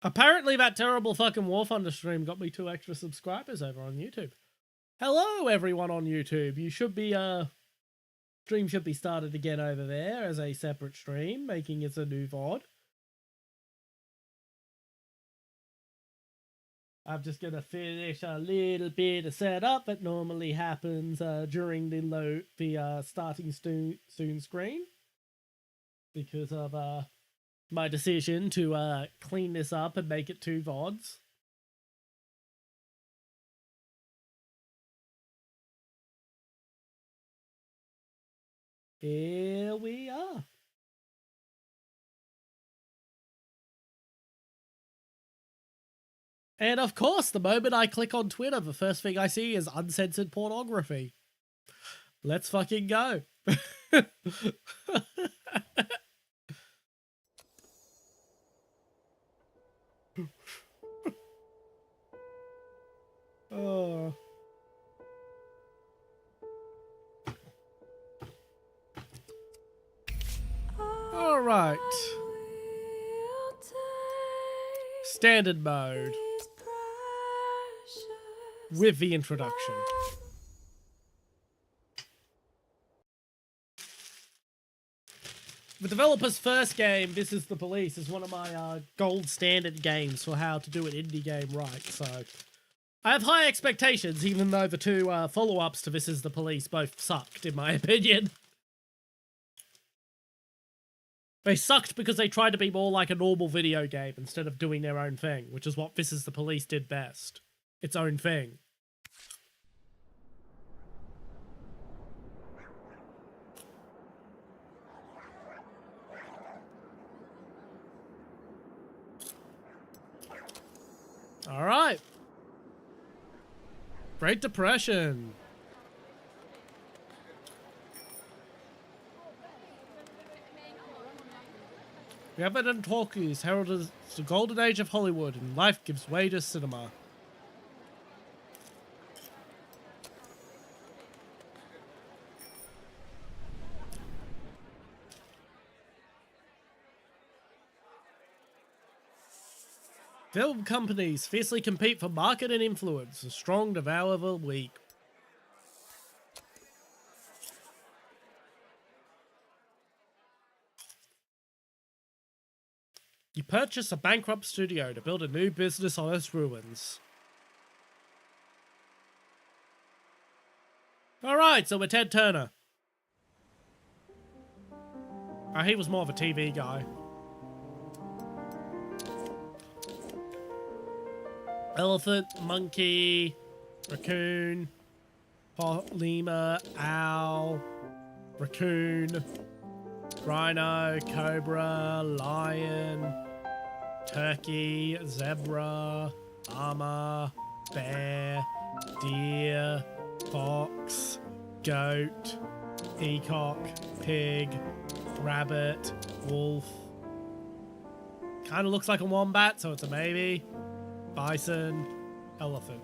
Apparently that terrible fucking War Thunder stream got me 2 extra subscribers over on YouTube. Hello, everyone on YouTube. You should be, stream should be started again over there as a separate stream, making it a new VOD. I'm just gonna finish a little bit of setup that normally happens during the starting soon screen, because of my decision to clean this up and make it 2 VODs. Here we are. And of course, the moment I click on Twitter, the first thing I see is uncensored pornography. Let's fucking go. Oh. All right. Standard mode. With the introduction. The developer's first game, This Is the Police, is one of my gold standard games for how to do an indie game right, so I have high expectations, even though the 2 follow-ups to This Is the Police both sucked, in my opinion. They sucked because they tried to be more like a normal video game instead of doing their own thing, which is what This Is the Police did best. Its own thing. All right. Great Depression. The evident talkies heralded the golden age of Hollywood, and life gives way to cinema. Film companies fiercely compete for market and influence. The strong devour the weak. You purchase a bankrupt studio to build a new business on its ruins. Alright, so we're Ted Turner. Oh, he was more of a TV guy. Elephant, monkey, raccoon, lemur, owl, raccoon, rhino, cobra, lion, turkey, zebra, llama, bear, deer, fox, goat, peacock, pig, rabbit, wolf. Kind of looks like a wombat, so it's a maybe. Bison, elephant.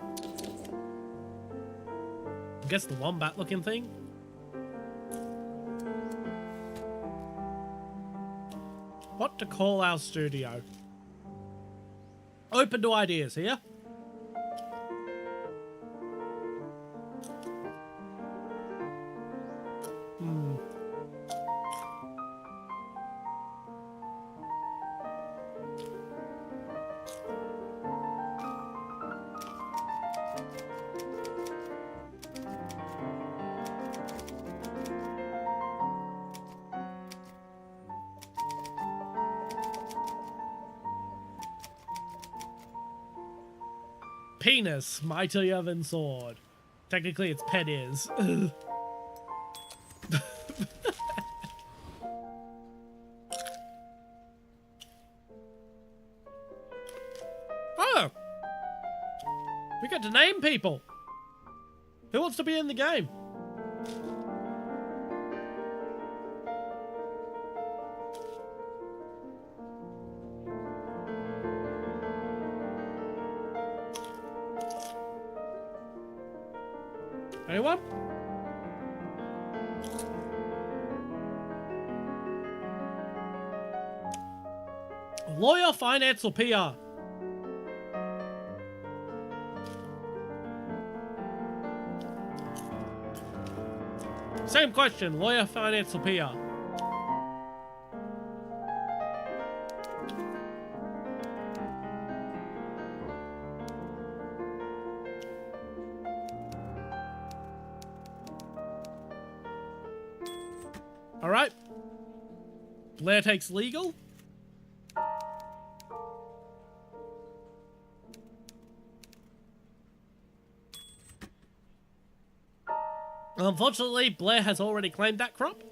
I guess the wombat looking thing. What to call our studio? Open to ideas here. Penis, mightier than sword. Technically, its pen is. Oh! We got to name people! Who wants to be in the game? Anyone? Lawyer, finance, or PR? Same question, lawyer, finance, or PR? Alright. Blair takes legal. Unfortunately, Blair has already claimed that crop.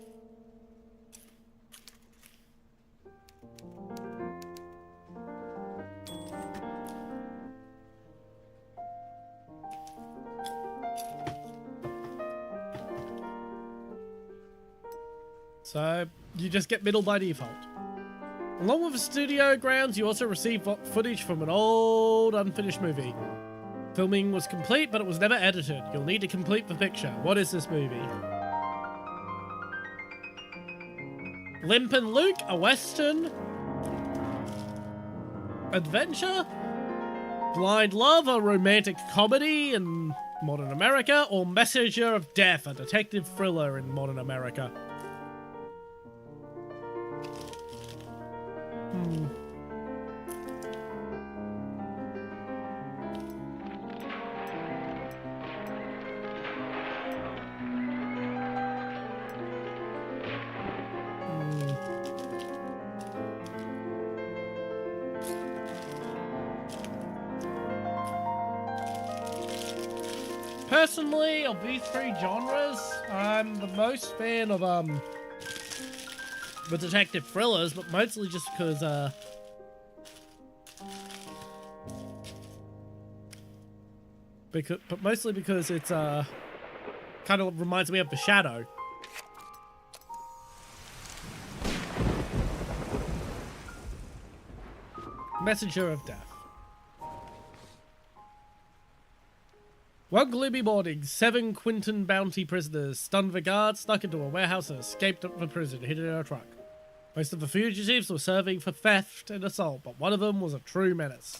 So, you just get middle by default. Along with the studio grounds, you also receive footage from an old, unfinished movie. Filming was complete, but it was never edited. You'll need to complete the picture. What is this movie? Limp and Luke, a western adventure? Blind Love, a romantic comedy in modern America? Or Messenger of Death, a detective thriller in modern America? Personally, of these three genres, I'm the most fan of the detective thrillers, but mostly just because mostly because it's kind of reminds me of The Shadow. Messenger of Death. One gloomy morning, 7 Quinton bounty prisoners, stunned the guards, snuck into a warehouse and escaped from the prison, hidden in a truck. Most of the fugitives were serving for theft and assault, but one of them was a true menace.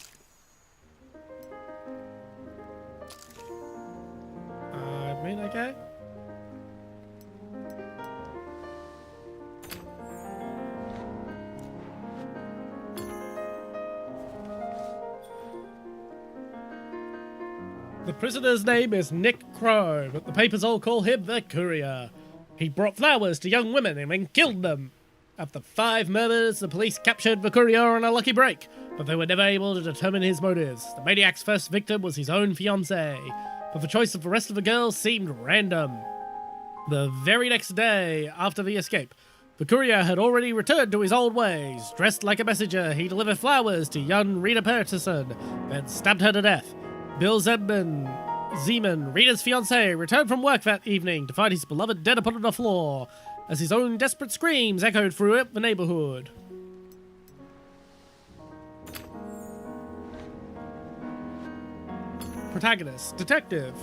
Okay? The prisoner's name is Nick Crow, but the papers all call him the Courier. He brought flowers to young women and then killed them. After 5 murders, the police captured the Courier on a lucky break, but they were never able to determine his motives. The maniac's first victim was his own fiancée, but the choice of the rest of the girls seemed random. The very next day, after the escape, the Courier had already returned to his old ways. Dressed like a messenger, he delivered flowers to young Rita Peterson, then stabbed her to death. Bill Zeman, Rita's fiancé, returned from work that evening to find his beloved dead upon the floor, as his own desperate screams echoed through the neighborhood. Protagonist, detective.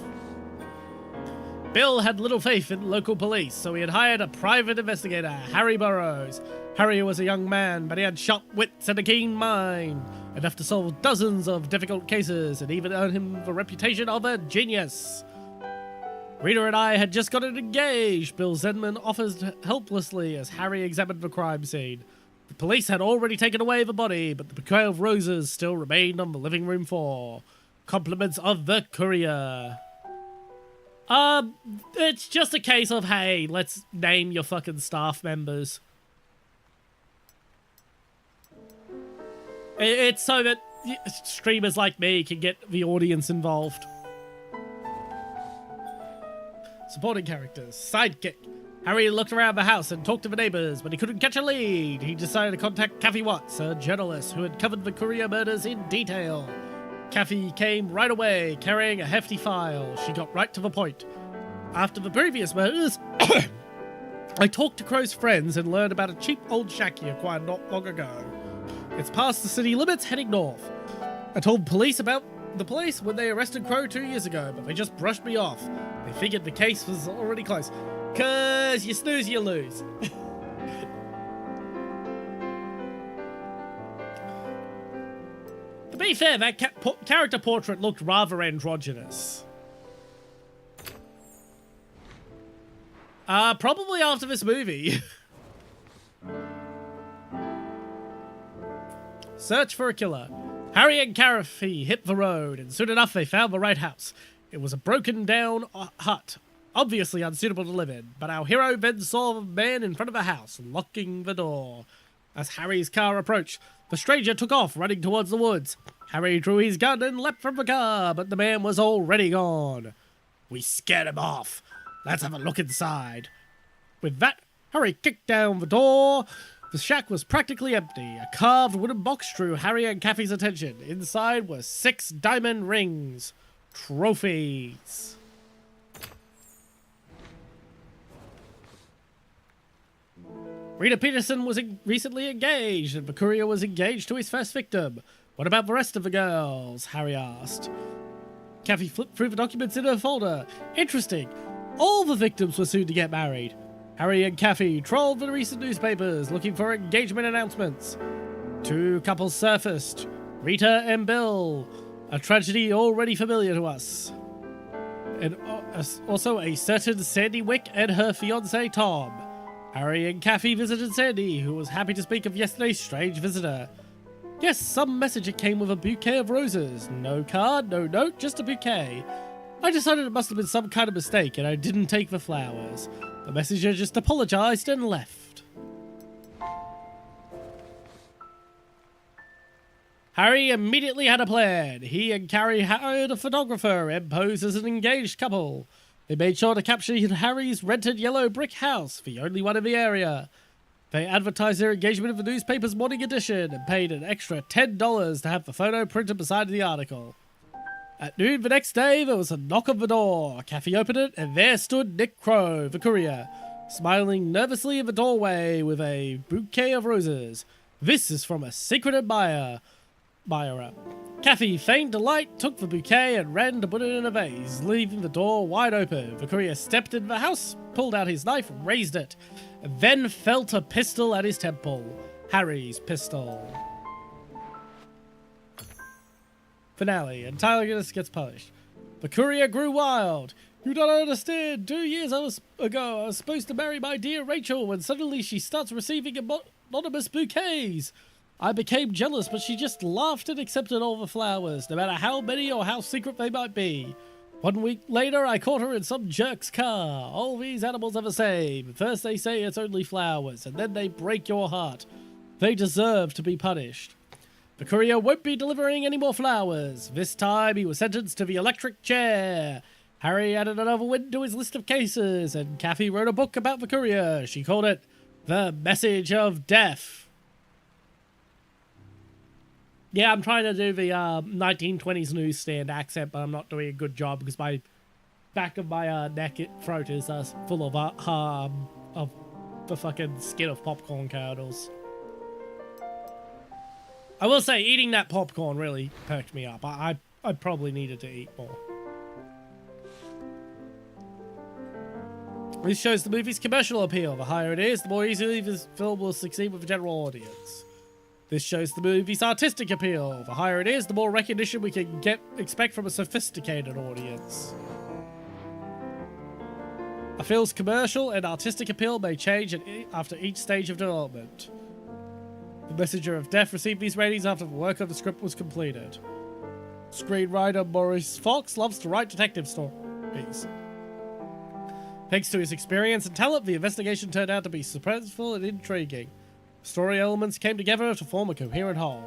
Bill had little faith in local police, so he had hired a private investigator, Harry Burroughs. Harry was a young man, but he had sharp wits and a keen mind, enough to solve dozens of difficult cases and even earn him the reputation of a genius. Rita and I had just gotten engaged, Bill Zedman offered helplessly as Harry examined the crime scene. The police had already taken away the body, but the bouquet of roses still remained on the living room floor. Compliments of the Courier. It's just a case of, hey, let's name your fucking staff members. It's so that streamers like me can get the audience involved. Supporting characters. Sidekick. Harry looked around the house and talked to the neighbors, but he couldn't catch a lead. He decided to contact Kathy Watts, a journalist who had covered the Courier murders in detail. Kathy came right away, carrying a hefty file. She got right to the point. After the previous murders, I talked to Crow's friends and learned about a cheap old shack he acquired not long ago. It's past the city limits, heading north. I told police about the place when they arrested Crow 2 years ago, but they just brushed me off. They figured the case was already close. 'Cause you snooze, you lose. To be fair, that character portrait looked rather androgynous. Probably after this movie. Search for a killer. Harry and Carafe hit the road, and soon enough they found the right house. It was a broken down hut, obviously unsuitable to live in, but our hero then saw the man in front of the house, locking the door. As Harry's car approached, the stranger took off, running towards the woods. Harry drew his gun and leapt from the car, but the man was already gone. We scared him off. Let's have a look inside. With that, Harry kicked down the door. The shack was practically empty. A carved wooden box drew Harry and Caffey's attention. Inside were 6 diamond rings. Trophies. Rita Peterson was recently engaged, and the courier was engaged to his first victim. What about the rest of the girls? Harry asked. Caffey flipped through the documents in her folder. Interesting. All the victims were soon to get married. Harry and Caffey trolled the recent newspapers looking for engagement announcements. 2 couples surfaced. Rita and Bill. A tragedy already familiar to us. And also a certain Sandy Wick and her fiancé Tom. Harry and Caffey visited Sandy, who was happy to speak of yesterday's strange visitor. Yes, some messenger came with a bouquet of roses. No card, no note, just a bouquet. I decided it must have been some kind of mistake, and I didn't take the flowers. The messenger just apologized and left. Harry immediately had a plan. He and Carrie hired a photographer and posed as an engaged couple. They made sure to capture Harry's rented yellow brick house, the only one in the area. They advertised their engagement in the newspaper's morning edition and paid an extra $10 to have the photo printed beside the article. At noon the next day, there was a knock on the door. Caffey opened it, and there stood Nick Crow, the courier, smiling nervously in the doorway with a bouquet of roses. This is from a secret admirer. Caffey feigned delight, took the bouquet, and ran to put it in a vase, leaving the door wide open. The courier stepped into the house, pulled out his knife, raised it, and then felt a pistol at his temple. Harry's pistol. Finale. Antagonist gets punished. The courier grew wild. You don't understand. 2 years ago, I was supposed to marry my dear Rachel when suddenly she starts receiving anonymous bouquets. I became jealous, but she just laughed and accepted all the flowers, no matter how many or how secret they might be. 1 week later, I caught her in some jerk's car. All these animals are the same. First they say it's only flowers, and then they break your heart. They deserve to be punished. The courier won't be delivering any more flowers. This time he was sentenced to the electric chair. Harry added another win to his list of cases, and Caffey wrote a book about the courier. She called it The Message of Death. Yeah, I'm trying to do the 1920s newsstand accent, but I'm not doing a good job because my back of my throat is full of the fucking skin of popcorn kernels. I will say, eating that popcorn really perked me up. I probably needed to eat more. This shows the movie's commercial appeal. The higher it is, the more easily this film will succeed with the general audience. This shows the movie's artistic appeal. The higher it is, the more recognition we can expect from a sophisticated audience. A film's commercial and artistic appeal may change after each stage of development. The Messenger of Death received these ratings after the work of the script was completed. Screenwriter Maurice Fox loves to write detective stories. Thanks to his experience and talent, the investigation turned out to be suspenseful and intriguing. Story elements came together to form a coherent whole.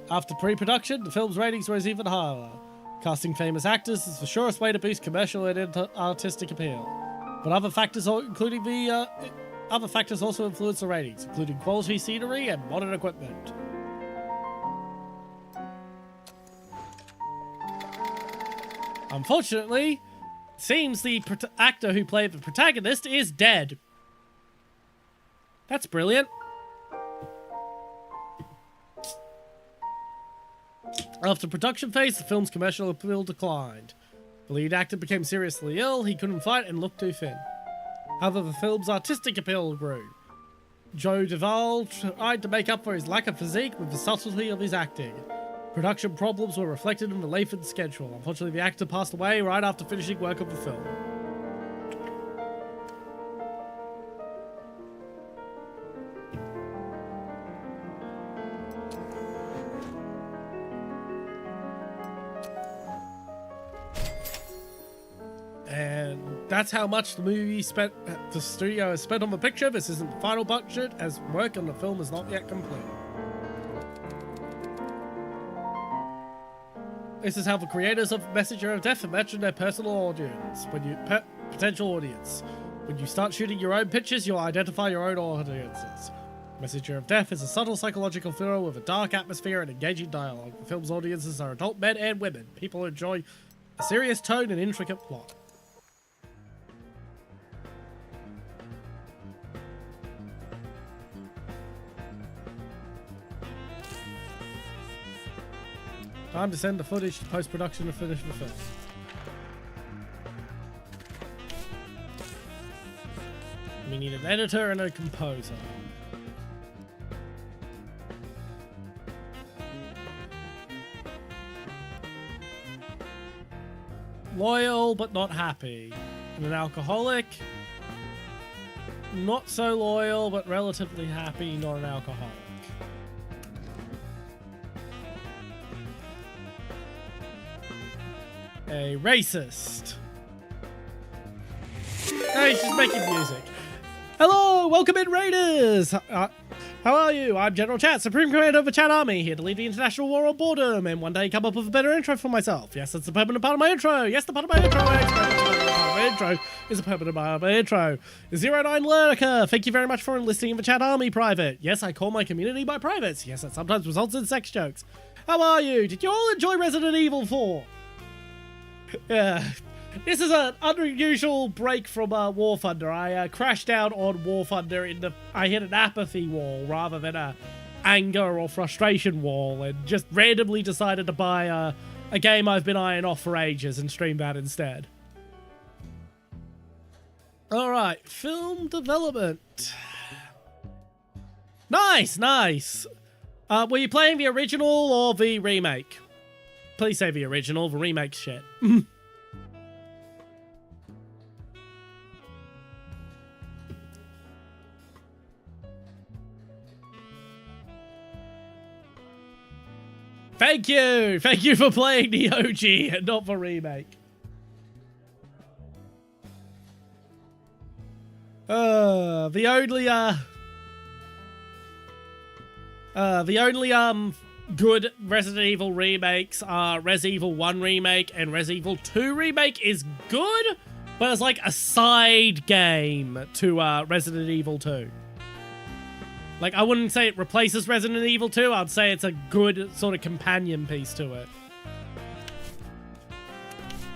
After pre-production, the film's ratings rose even higher. Casting famous actors is the surest way to boost commercial and artistic appeal. But other factors also influence the ratings, including quality scenery and modern equipment. Unfortunately, it seems the actor who played the protagonist is dead. That's brilliant. After production phase, the film's commercial appeal declined. The lead actor became seriously ill, he couldn't fight and looked too thin. However, the film's artistic appeal grew. Joe Duvall tried to make up for his lack of physique with the subtlety of his acting. Production problems were reflected in the lengthened schedule. Unfortunately, the actor passed away right after finishing work of the film. And that's how much the studio has spent on the picture. This isn't the final budget, as work on the film is not yet complete. This is how the creators of Messenger of Death imagine their personal audience. Potential audience. When you start shooting your own pictures, you'll identify your own audiences. Messenger of Death is a subtle psychological thriller with a dark atmosphere and engaging dialogue. The film's audiences are adult men and women. People who enjoy a serious tone and intricate plot. Time to send the footage to post-production to finish the film. We need an editor and a composer. Loyal but not happy. And an alcoholic. Not so loyal but relatively happy, not an alcoholic. A racist. Hey, she's making music. Hello, welcome in, Raiders. How are you? I'm General Chat, Supreme Commander of the Chat Army, here to lead the international war on boredom, and one day come up with a better intro for myself. Yes, that's the permanent part of my intro. Yes, the part of my intro. Intro is a permanent part of my intro. 09 Lurker, thank you very much for enlisting in the Chat Army, Private. Yes, I call my community by privates. Yes, that sometimes results in sex jokes. How are you? Did you all enjoy Resident Evil 4? Yeah, this is an unusual break from War Thunder. I crashed out on War Thunder I hit an apathy wall rather than a anger or frustration wall, and just randomly decided to buy a game I've been eyeing off for ages and stream that instead. Alright, film development. Nice, nice. Were you playing the original or the remake? Please say the original, the remake's shit. Thank you! Thank you for playing the OG and not the remake. The only good Resident Evil remakes are Res Evil 1 remake, and Res Evil 2 remake is good, but it's like a side game to Resident Evil 2. Like, I wouldn't say it replaces Resident Evil 2, I'd say it's a good sort of companion piece to it.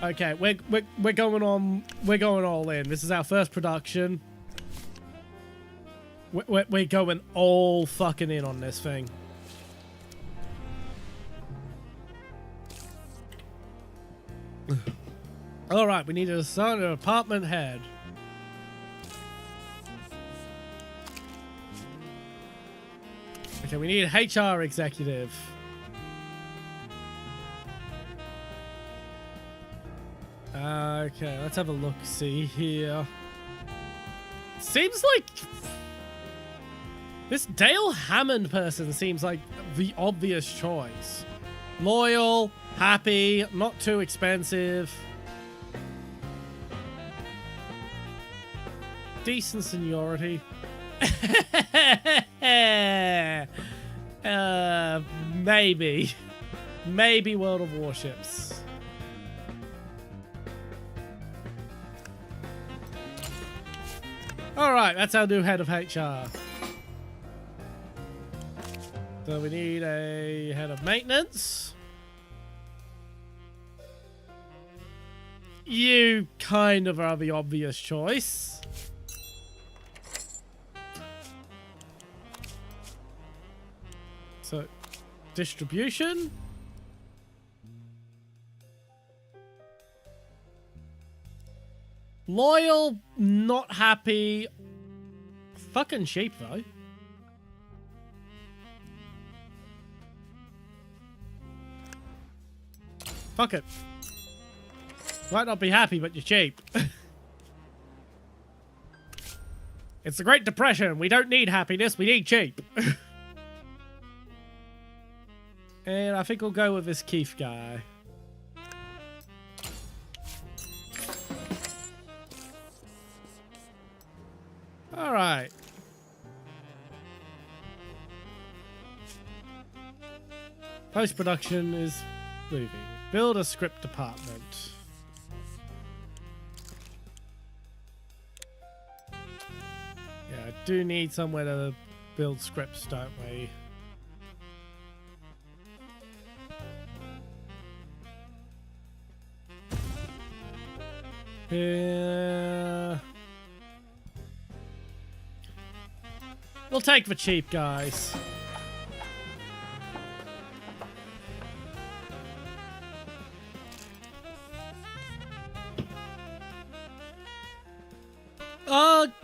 Okay, we're going all in. This is our first production. We're going all fucking in on this thing. Alright, we need to assign an apartment head. Okay, we need an HR executive. Okay, let's have a look-see here. Seems like this Dale Hammond person seems like the obvious choice. Loyal, happy, not too expensive. Decent seniority. Maybe World of Warships. Alright, that's our new head of HR. So we need a head of maintenance. You kind of are the obvious choice. So, distribution. Loyal, not happy. Fucking cheap, though. Fuck it. Might not be happy, but you're cheap. It's the Great Depression. We don't need happiness. We need cheap. And I think we'll go with this Keith guy. All right. Post-production is moving. Build a script department. Yeah, I do need somewhere to build scripts, don't we? Yeah. We'll take the cheap guys.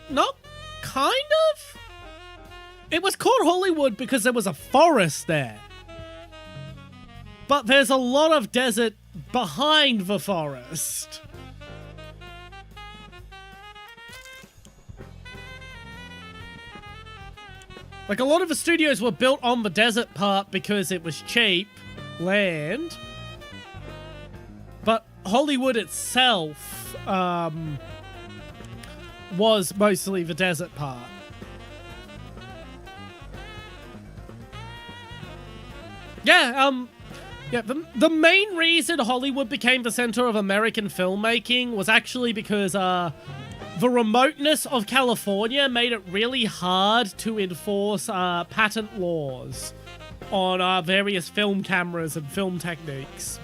Not kind of. It was called Hollywood because there was a forest there. But there's a lot of desert behind the forest. Like, a lot of the studios were built on the desert part because it was cheap land. But Hollywood itself, was mostly the desert part. Yeah, the main reason Hollywood became the center of American filmmaking was actually because, the remoteness of California made it really hard to enforce patent laws on various film cameras and film techniques.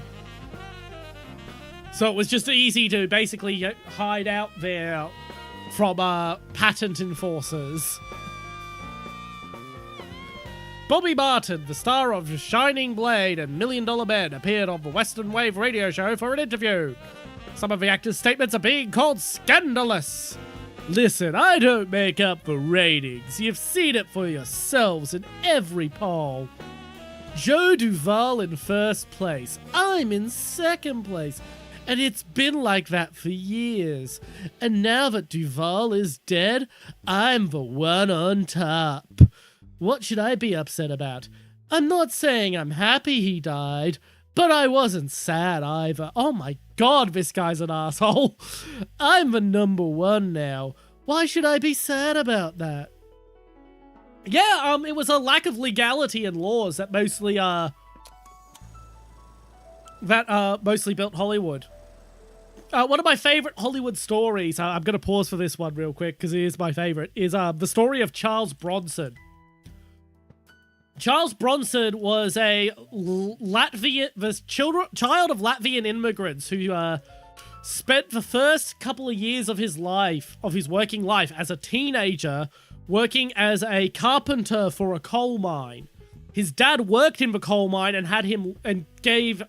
So it was just easy to basically hide out there from patent enforcers. Bobby Barton, the star of Shining Blade and $1 Million Man, appeared on the Western Wave radio show for an interview. Some of the actors' statements are being called scandalous. Listen, I don't make up the ratings. You've seen it for yourselves in every poll. Joe Duvall in first place. I'm in second place. And it's been like that for years. And now that Duvall is dead, I'm the one on top. What should I be upset about? I'm not saying I'm happy he died, but I wasn't sad either. Oh my god, this guy's an asshole. I'm the number one now. Why should I be sad about that? Yeah, it was a lack of legality and laws that mostly built Hollywood. One of my favorite Hollywood stories, I'm going to pause for this one real quick because it is my favorite, is the story of Charles Bronson. Charles Bronson was a child of Latvian immigrants who spent the first couple of years of his working life as a teenager, working as a carpenter for a coal mine. His dad worked in the coal mine and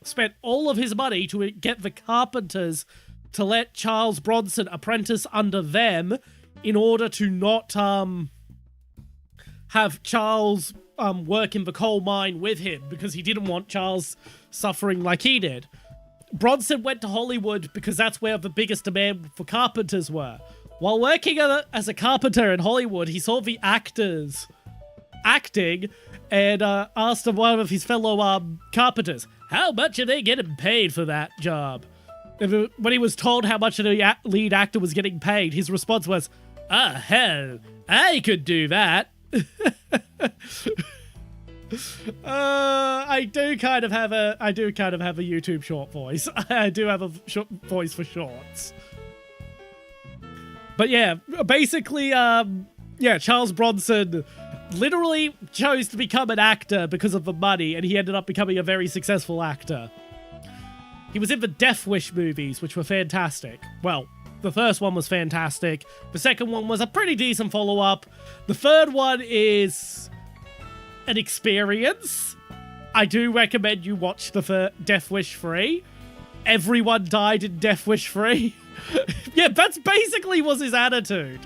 spent all of his money to get the carpenters to let Charles Bronson apprentice under them in order to not have Charles work in the coal mine with him because he didn't want Charles suffering like he did. Bronson went to Hollywood because that's where the biggest demand for carpenters were. While working as a carpenter in Hollywood, he saw the actors acting and asked one of his fellow carpenters, how much are they getting paid for that job? And when he was told how much the lead actor was getting paid, his response was, hell, I could do that. I do kind of have a YouTube short voice. I do have a short voice for shorts. But yeah, basically, Charles Bronson literally chose to become an actor because of the money, and he ended up becoming a very successful actor. He was in the Death Wish movies, which were fantastic. Well, the first one was fantastic. The second one was a pretty decent follow-up. The third one is an experience. I do recommend you watch the Death Wish 3. Everyone died in Death Wish 3. Yeah, that's basically was his attitude.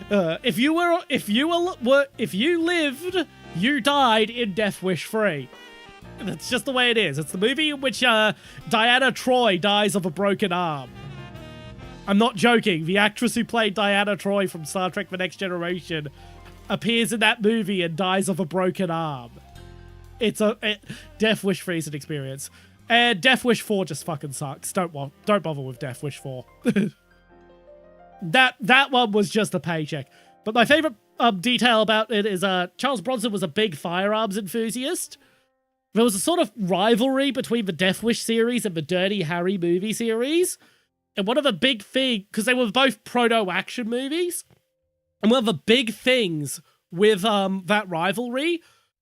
If you lived, you died in Death Wish 3. That's just the way it is. It's the movie in which Diana Troy dies of a broken arm. I'm not joking. The actress who played Diana Troy from Star Trek The Next Generation appears in that movie and dies of a broken arm. It's Death Wish 3 is an experience. And Death Wish 4 just fucking sucks. Don't bother with Death Wish 4. That one was just a paycheck. But my favorite detail about it is Charles Bronson was a big firearms enthusiast. There was a sort of rivalry between the Death Wish series and the Dirty Harry movie series. And one of the big things, because they were both proto-action movies, and one of the big things with that rivalry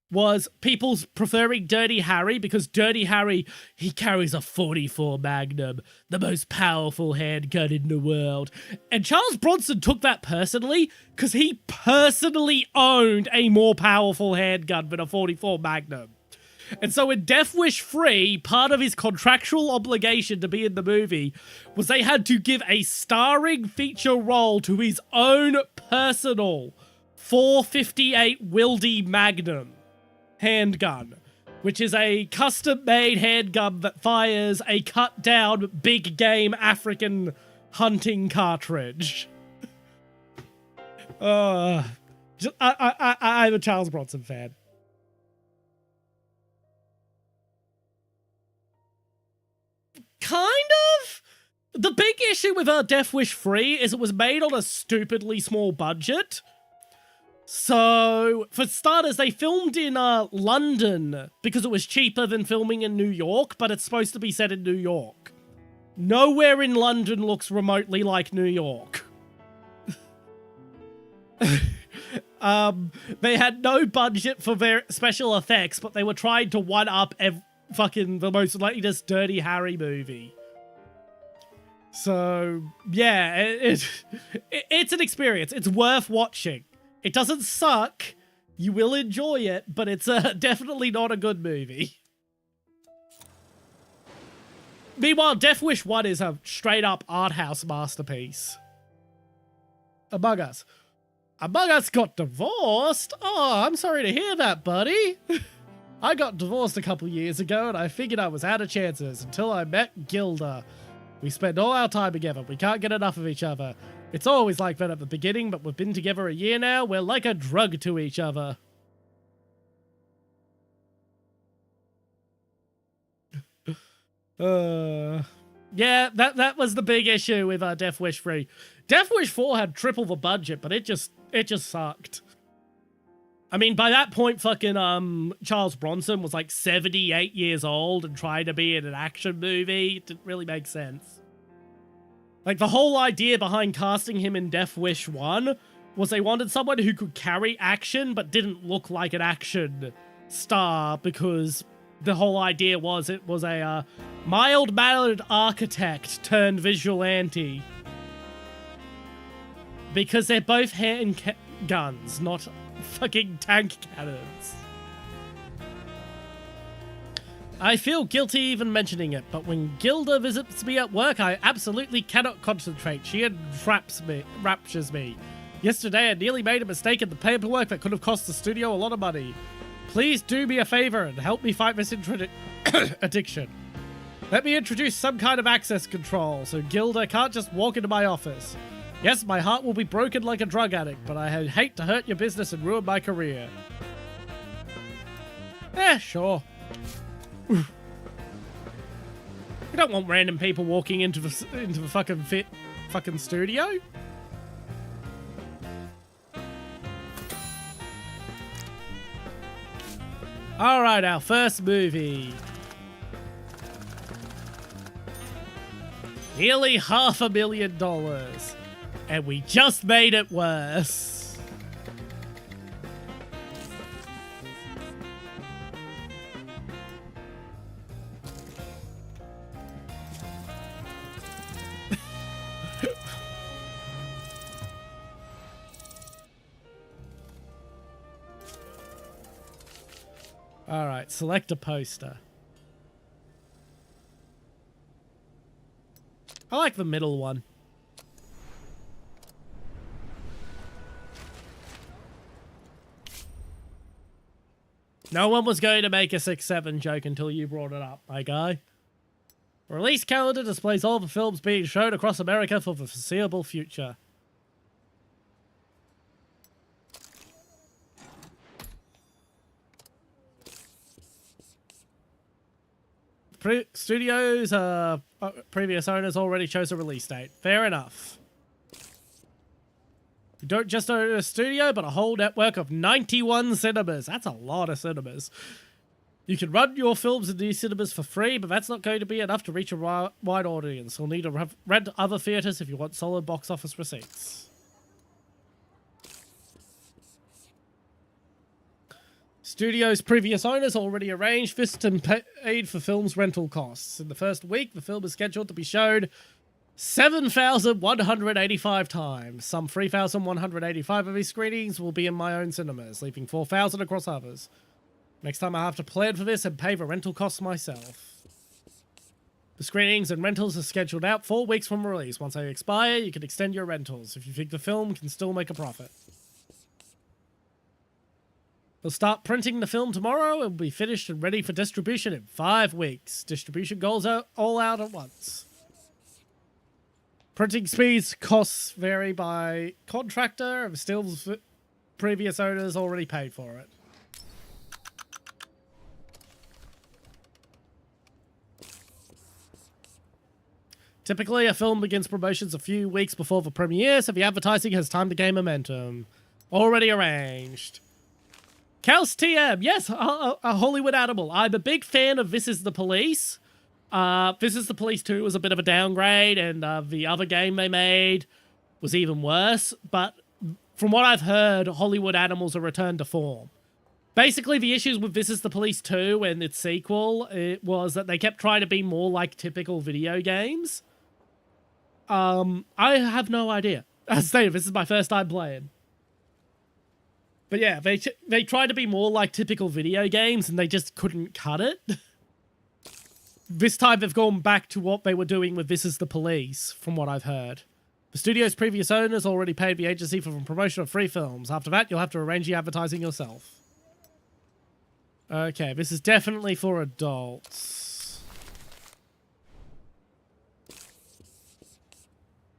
was people's preferring Dirty Harry because Dirty Harry, he carries a .44 Magnum, the most powerful handgun in the world. And Charles Bronson took that personally because he personally owned a more powerful handgun than a .44 Magnum. And so in Death Wish 3, part of his contractual obligation to be in the movie was they had to give a starring feature role to his own personal .458 Wildy Magnum handgun, which is a custom-made handgun that fires a cut-down big game African hunting cartridge. I'm a Charles Bronson fan. Kind of. The big issue with Death Wish 3 is it was made on a stupidly small budget. So, for starters, they filmed in London because it was cheaper than filming in New York, but it's supposed to be set in New York. Nowhere in London looks remotely like New York. They had no budget for their special effects, but they were trying to one-up fucking the most latest Dirty Harry movie. So, yeah, it's an experience. It's worth watching. It doesn't suck. You will enjoy it, but it's definitely not a good movie. Meanwhile, Death Wish 1 is a straight-up art house masterpiece. Among Us. Among Us got divorced? Oh, I'm sorry to hear that, buddy. I got divorced a couple years ago, and I figured I was out of chances until I met Gilda. We spend all our time together. We can't get enough of each other. It's always like that at the beginning, but we've been together a year now. We're like a drug to each other. Yeah, that was the big issue with Death Wish 3. Death Wish 4 had triple the budget, but it just sucked. I mean, by that point, fucking Charles Bronson was like 78 years old and trying to be in an action movie. It didn't really make sense. Like, the whole idea behind casting him in Death Wish 1 was they wanted someone who could carry action but didn't look like an action star, because the whole idea was it was a mild-mannered architect turned vigilante. Because they're both handguns, not fucking tank cannons. I feel guilty even mentioning it, but when Gilda visits me at work, I absolutely cannot concentrate. She enraptures me. Yesterday, I nearly made a mistake in the paperwork that could have cost the studio a lot of money. Please do me a favor and help me fight this addiction. Let me introduce some kind of access control so Gilda can't just walk into my office. Yes, my heart will be broken like a drug addict, but I hate to hurt your business and ruin my career. Sure. You don't want random people walking into the fucking studio. All right, our first movie. Nearly $500,000, and we just made it worse. All right, select a poster. I like the middle one. No one was going to make a 6-7 joke until you brought it up, my guy. Release calendar displays all the films being shown across America for the foreseeable future. Studios, previous owners already chose a release date. Fair enough. You don't just own a studio, but a whole network of 91 cinemas. That's a lot of cinemas. You can run your films in these cinemas for free, but that's not going to be enough to reach a wide audience. You'll need to rent other theaters if you want solid box office receipts. Studio's previous owners already arranged this and paid for film's rental costs. In the first week, the film is scheduled to be shown 7,185 times. Some 3,185 of these screenings will be in my own cinemas, leaving 4,000 across others. Next time I have to plan for this and pay for rental costs myself. The screenings and rentals are scheduled out 4 weeks from release. Once they expire, you can extend your rentals if you think the film can still make a profit. We'll start printing the film tomorrow and will be finished and ready for distribution in 5 weeks. Distribution goes all out at once. Printing speeds, costs vary by contractor, and still previous owners already paid for it. Typically, a film begins promotions a few weeks before the premiere, so the advertising has time to gain momentum. Already arranged. Kels TM, yes, a Hollywood animal. I'm a big fan of This Is the Police. This Is the Police 2 was a bit of a downgrade, and the other game they made was even worse. But from what I've heard, Hollywood animals are returned to form. Basically, the issues with This Is the Police 2 and its sequel, it was that they kept trying to be more like typical video games. I have no idea. As I say, this is my first time playing. But yeah, they tried to be more like typical video games, and they just couldn't cut it. This time they've gone back to what they were doing with This Is the Police, from what I've heard. The studio's previous owners already paid the agency for the promotion of free films. After that, you'll have to arrange the advertising yourself. Okay, this is definitely for adults.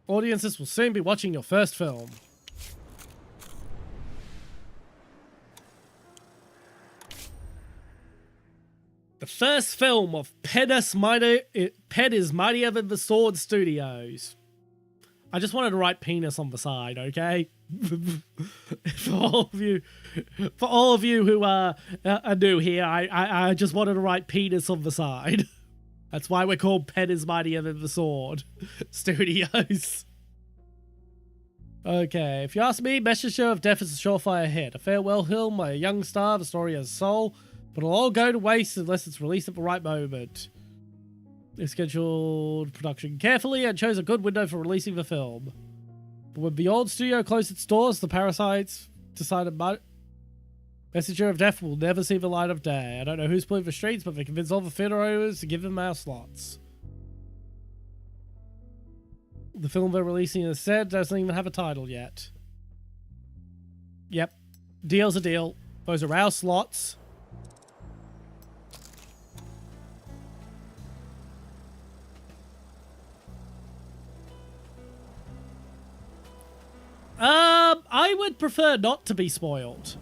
Audiences will soon be watching your first film. The first film of Pen is Mightier Than the Sword Studios. I just wanted to write penis on the side, okay? For all of you who are new here, I just wanted to write penis on the side. That's why we're called Pen is Mightier Than the Sword Studios. Okay, if you ask me, Messenger of Death is a surefire hit. A farewell film by a young star, the story has soul, but it'll all go to waste unless it's released at the right moment. They scheduled production carefully and chose a good window for releasing the film. But when the old studio closed its doors, the parasites decided Messenger of Death will never see the light of day. I don't know who's pulling the streets, but they convinced all the theater owners to give them our slots. The film they're releasing, as said, doesn't even have a title yet. Yep. Deal's a deal. Those are our slots. I would prefer not to be spoiled.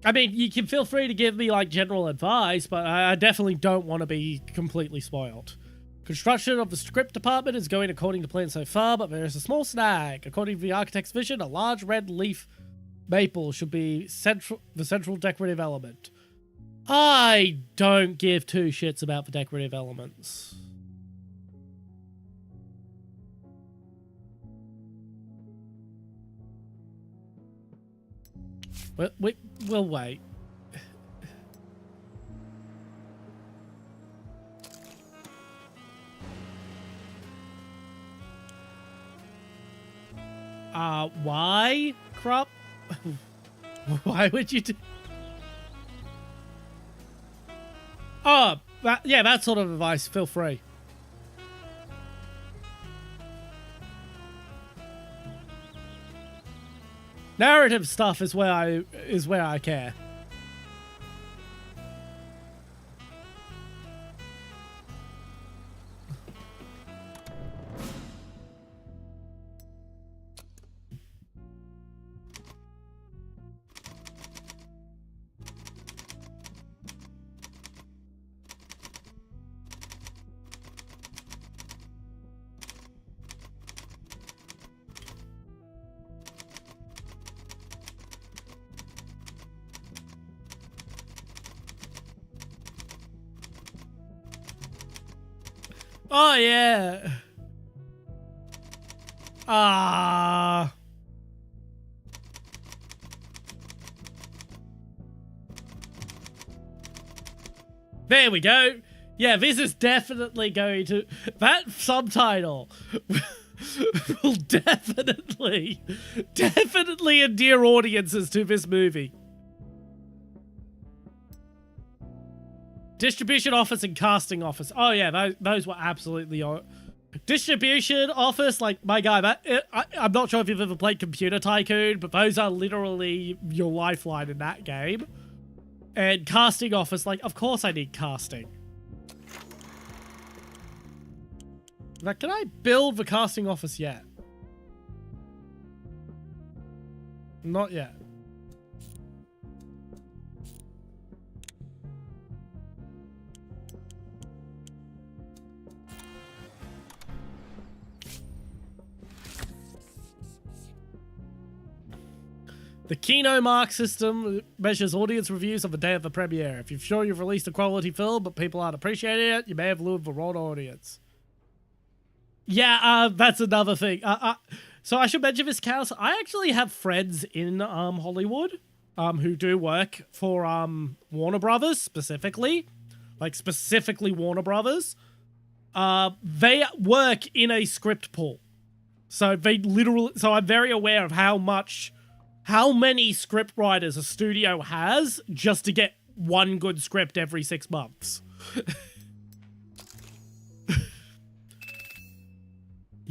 I mean, you can feel free to give me, like, general advice, but I definitely don't want to be completely spoiled. Construction of the script department is going according to plan so far, but there is a small snag. According to the architect's vision, a large red leaf maple should be the central decorative element. I don't give two shits about the decorative elements. We'll wait. Why, Crop? Why would you do... Oh, yeah, that sort of advice. Feel free. Narrative stuff is where I care. Oh, yeah. There we go. Yeah, this is definitely going to... That subtitle will definitely endear audiences to this movie. Distribution office and casting office. Oh yeah, those were absolutely... Distribution office, like, my guy, I'm not sure if you've ever played Computer Tycoon, but those are literally your lifeline in that game. And casting office, like, of course I need casting. Now, can I build the casting office yet? Not yet. The Kino Mark system measures audience reviews on the day of the premiere. If you're sure you've released a quality film, but people aren't appreciating it, you may have lured the wrong audience. Yeah, that's another thing. So I should mention this, Chaos. I actually have friends in Hollywood who do work for Warner Brothers, specifically. Like, specifically Warner Brothers. They work in a script pool. So they literally... So I'm very aware of how many script writers a studio has just to get one good script every 6 months.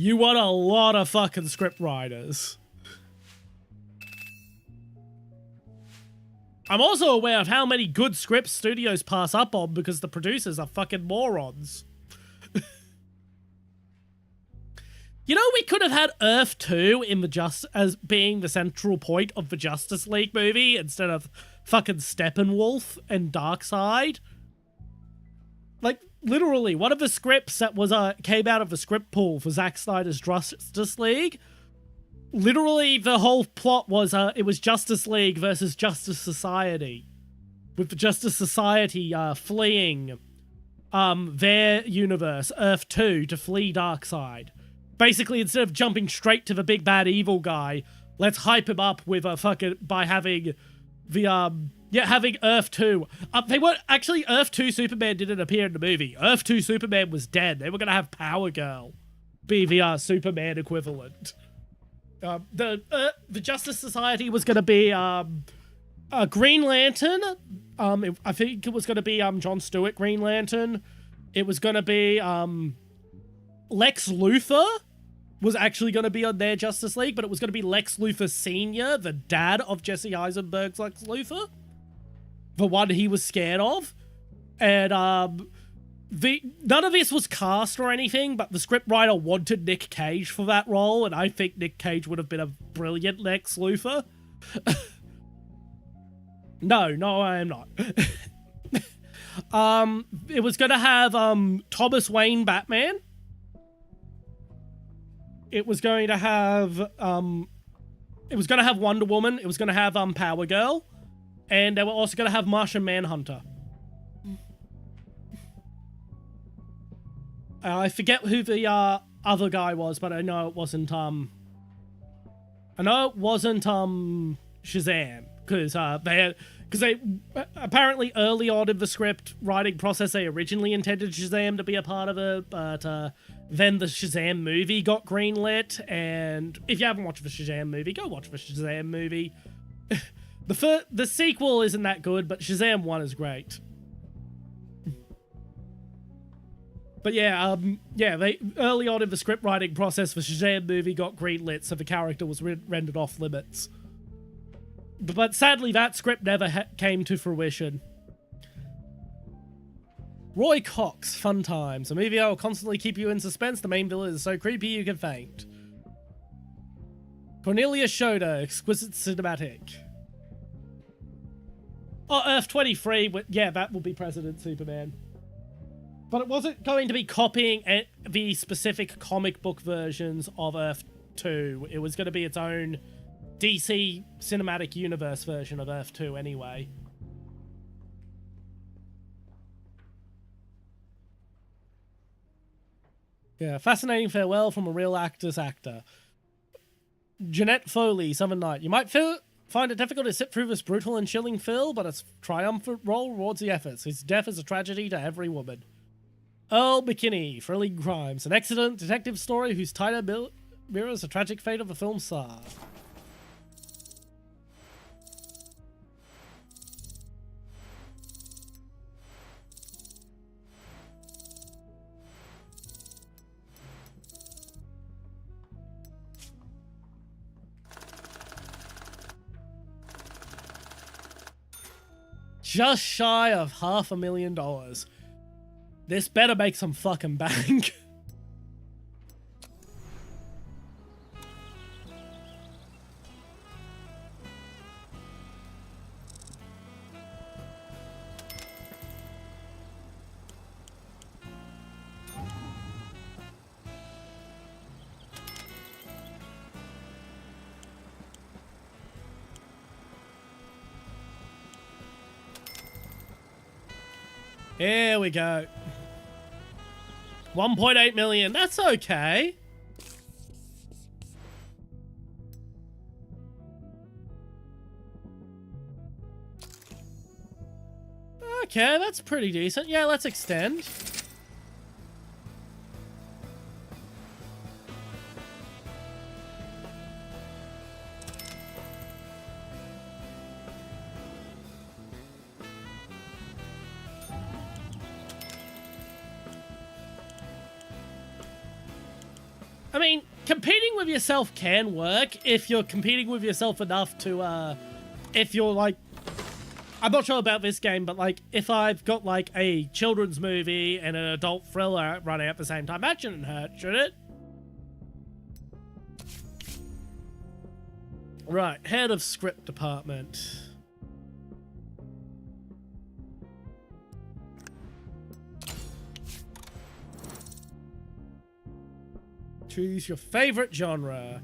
You want a lot of fucking script writers. I'm also aware of how many good scripts studios pass up on because the producers are fucking morons. You know, we could have had Earth 2 in as being the central point of the Justice League movie instead of fucking Steppenwolf and Darkseid. Like, literally, one of the scripts that was came out of the script pool for Zack Snyder's Justice League, literally the whole plot was it was Justice League versus Justice Society, with the Justice Society fleeing their universe, Earth 2, to flee Darkseid. Basically, instead of jumping straight to the big bad evil guy, let's hype him up with by having the having Earth 2. They weren't actually. Earth 2 Superman didn't appear in the movie. Earth 2 Superman was dead. They were gonna have Power Girl be the Superman equivalent. The Justice Society was gonna be a Green Lantern. I think it was gonna be Jon Stewart Green Lantern. It was gonna be Lex Luthor was actually going to be on their Justice League, but it was going to be Lex Luthor Sr., the dad of Jesse Eisenberg's Lex Luthor. The one he was scared of. And none of this was cast or anything, but the scriptwriter wanted Nick Cage for that role, and I think Nick Cage would have been a brilliant Lex Luthor. No, I am not. It was going to have Thomas Wayne Batman. It was going to have Wonder Woman. It was going to have Power Girl, and they were also going to have Martian Manhunter. I forget who the other guy was, but I know it wasn't Shazam, because they apparently early on in the script writing process they originally intended Shazam to be a part of it, but then the Shazam movie got greenlit, and if you haven't watched the Shazam movie, go watch the Shazam movie. The sequel isn't that good, but Shazam 1 is great. But yeah, they early on in the script writing process, the Shazam movie got greenlit, so the character was rendered off limits. But sadly, that script never came to fruition. Roy Cox, Fun Times. A movie that will constantly keep you in suspense. The main villain is so creepy you can faint. Cornelia Schroeder, exquisite cinematic. Oh, Earth 23. Yeah, that will be President Superman. But it wasn't going to be copying the specific comic book versions of Earth 2. It was going to be its own DC Cinematic Universe version of Earth 2 anyway. Yeah, fascinating farewell from a real actor's actor. Jeanette Foley, Southern Night. You might find it difficult to sit through this brutal and chilling film, but its triumphant role rewards the efforts. His death is a tragedy to every woman. Earl McKinney, Thrilling Crimes. An excellent detective story whose title mirrors the tragic fate of the film star. Just shy of $500,000. This better make some fucking bank. Here we go. 1.8 million. That's okay. Okay, that's pretty decent. Yeah, let's extend. I mean, competing with yourself can work if you're competing with yourself enough to, if you're like, I'm not sure about this game, but like, if I've got like a children's movie and an adult thriller running at the same time, that shouldn't hurt, should it? Right, head of script department. Choose your favorite genre.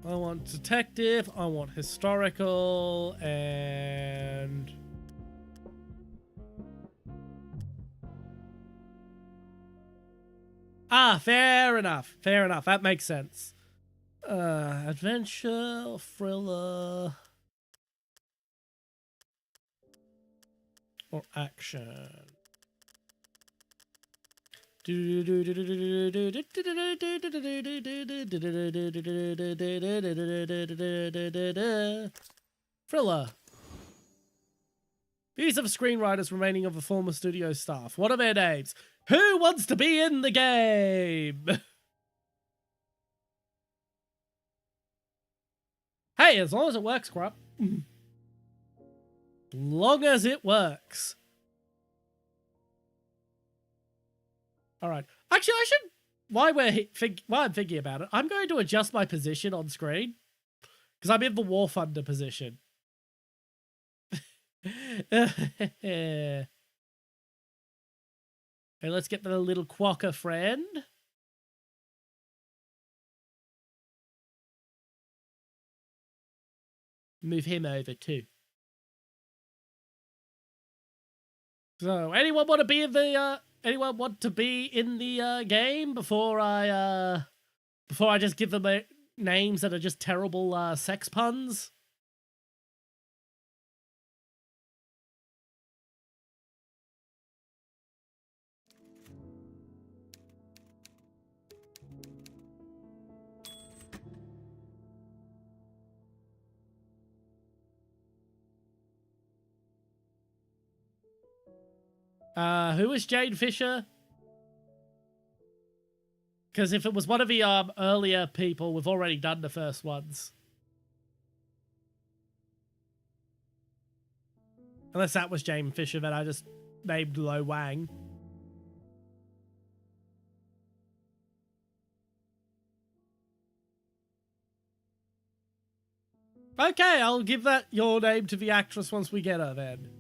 I want detective, I want historical, and... Ah, fair enough. Fair enough. That makes sense. Adventure, thriller, or action. Thriller. These are the screenwriters remaining of the former studio staff. What are their names? Who wants to be in the game? Hey, as long as it works, crap. Long as it works. Alright. Actually, I should... While I'm thinking about it, I'm going to adjust my position on screen. Because I'm in the War Thunder position. Hey, let's get the little quokka friend. Move him over too. So, anyone want to be in the game before I just give them names that are just terrible sex puns? Who is Jane Fisher? Because if it was one of the earlier people, we've already done the first ones. Unless that was James Fisher that I just named Lo Wang. Okay, I'll give that your name to the actress once we get her then.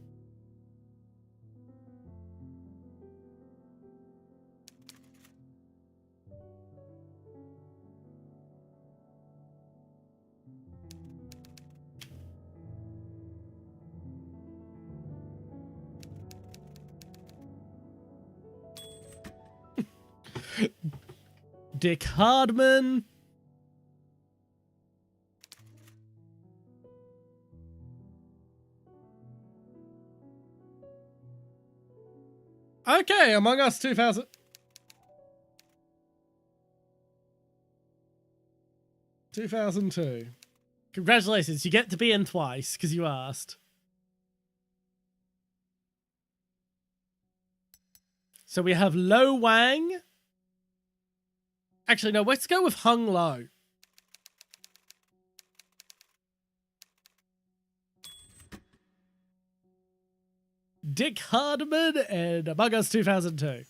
Dick Hardman. Okay, Among Us 2000. 2002. Congratulations, you get to be in twice because you asked. So we have Lo Wang. Actually, no, let's go with Hung Lo. Dick Hardman and Among Us 2002.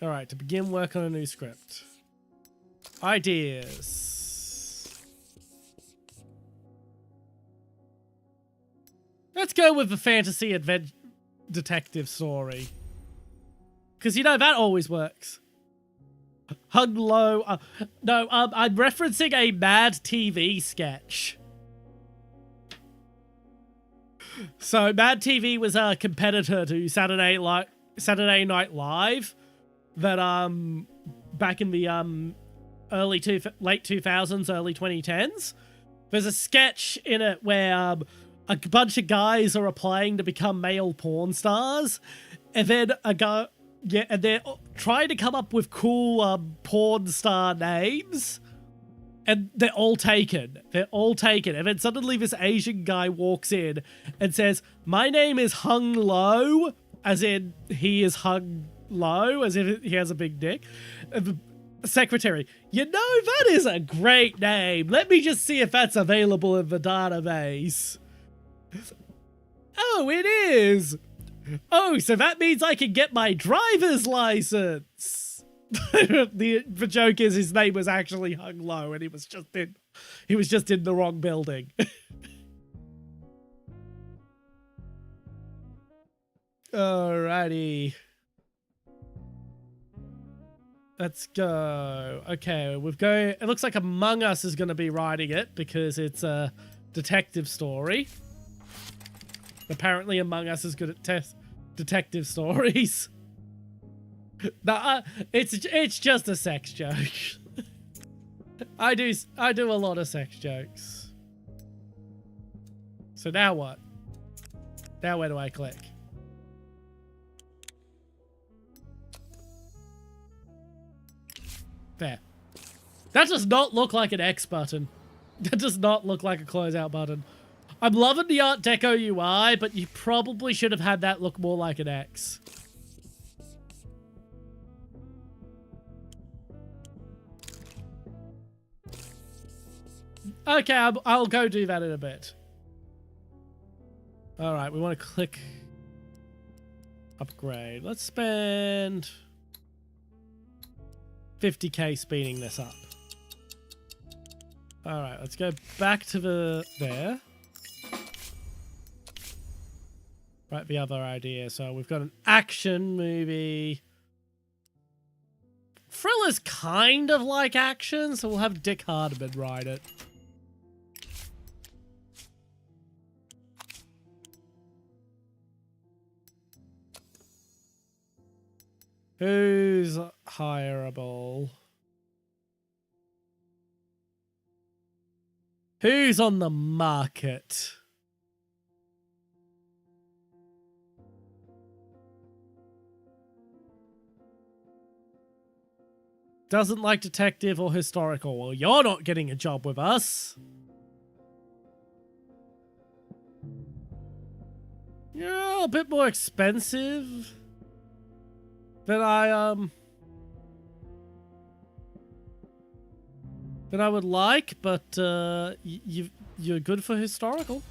All right, to begin work on a new script. Ideas. Let's go with the fantasy adventure detective story. Because, you know, that always works. Hung Lo. No, I'm referencing a Mad TV sketch. So, Mad TV was a competitor to Saturday Night Live that, back in the, late 2000s, early 2010s. There's a sketch in it where, a bunch of guys are applying to become male porn stars, and then and they're trying to come up with cool porn star names, and they're all taken. They're all taken, and then suddenly this Asian guy walks in and says, "My name is Hung Lo," as in he is hung low, as if he has a big dick. And the secretary, you know, that is a great name. Let me just see if that's available in the database. Oh, it is. Oh, so that means I can get my driver's license. the joke is his name was actually Hung Lo, and he was just in the wrong building. Alrighty. Let's go. Okay, it looks like Among Us is going to be writing it because it's a detective story. Apparently Among Us is good at detective stories. Nah, it's just a sex joke. I do a lot of sex jokes. So now what? Now where do I click? There. That does not look like an X button. That does not look like a closeout button. I'm loving the Art Deco UI, but you probably should have had that look more like an X. Okay, I'll go do that in a bit. All right, we want to click upgrade. Let's spend 50k speeding this up. All right, let's go back to there. Right, the other idea. So we've got an action movie. Thriller's kind of like action, so we'll have Dick Hardman write it. Who's hireable? Who's on the market? Doesn't like detective or historical. Well, you're not getting a job with us. Yeah, a bit more expensive than I would like, but you're good for historical.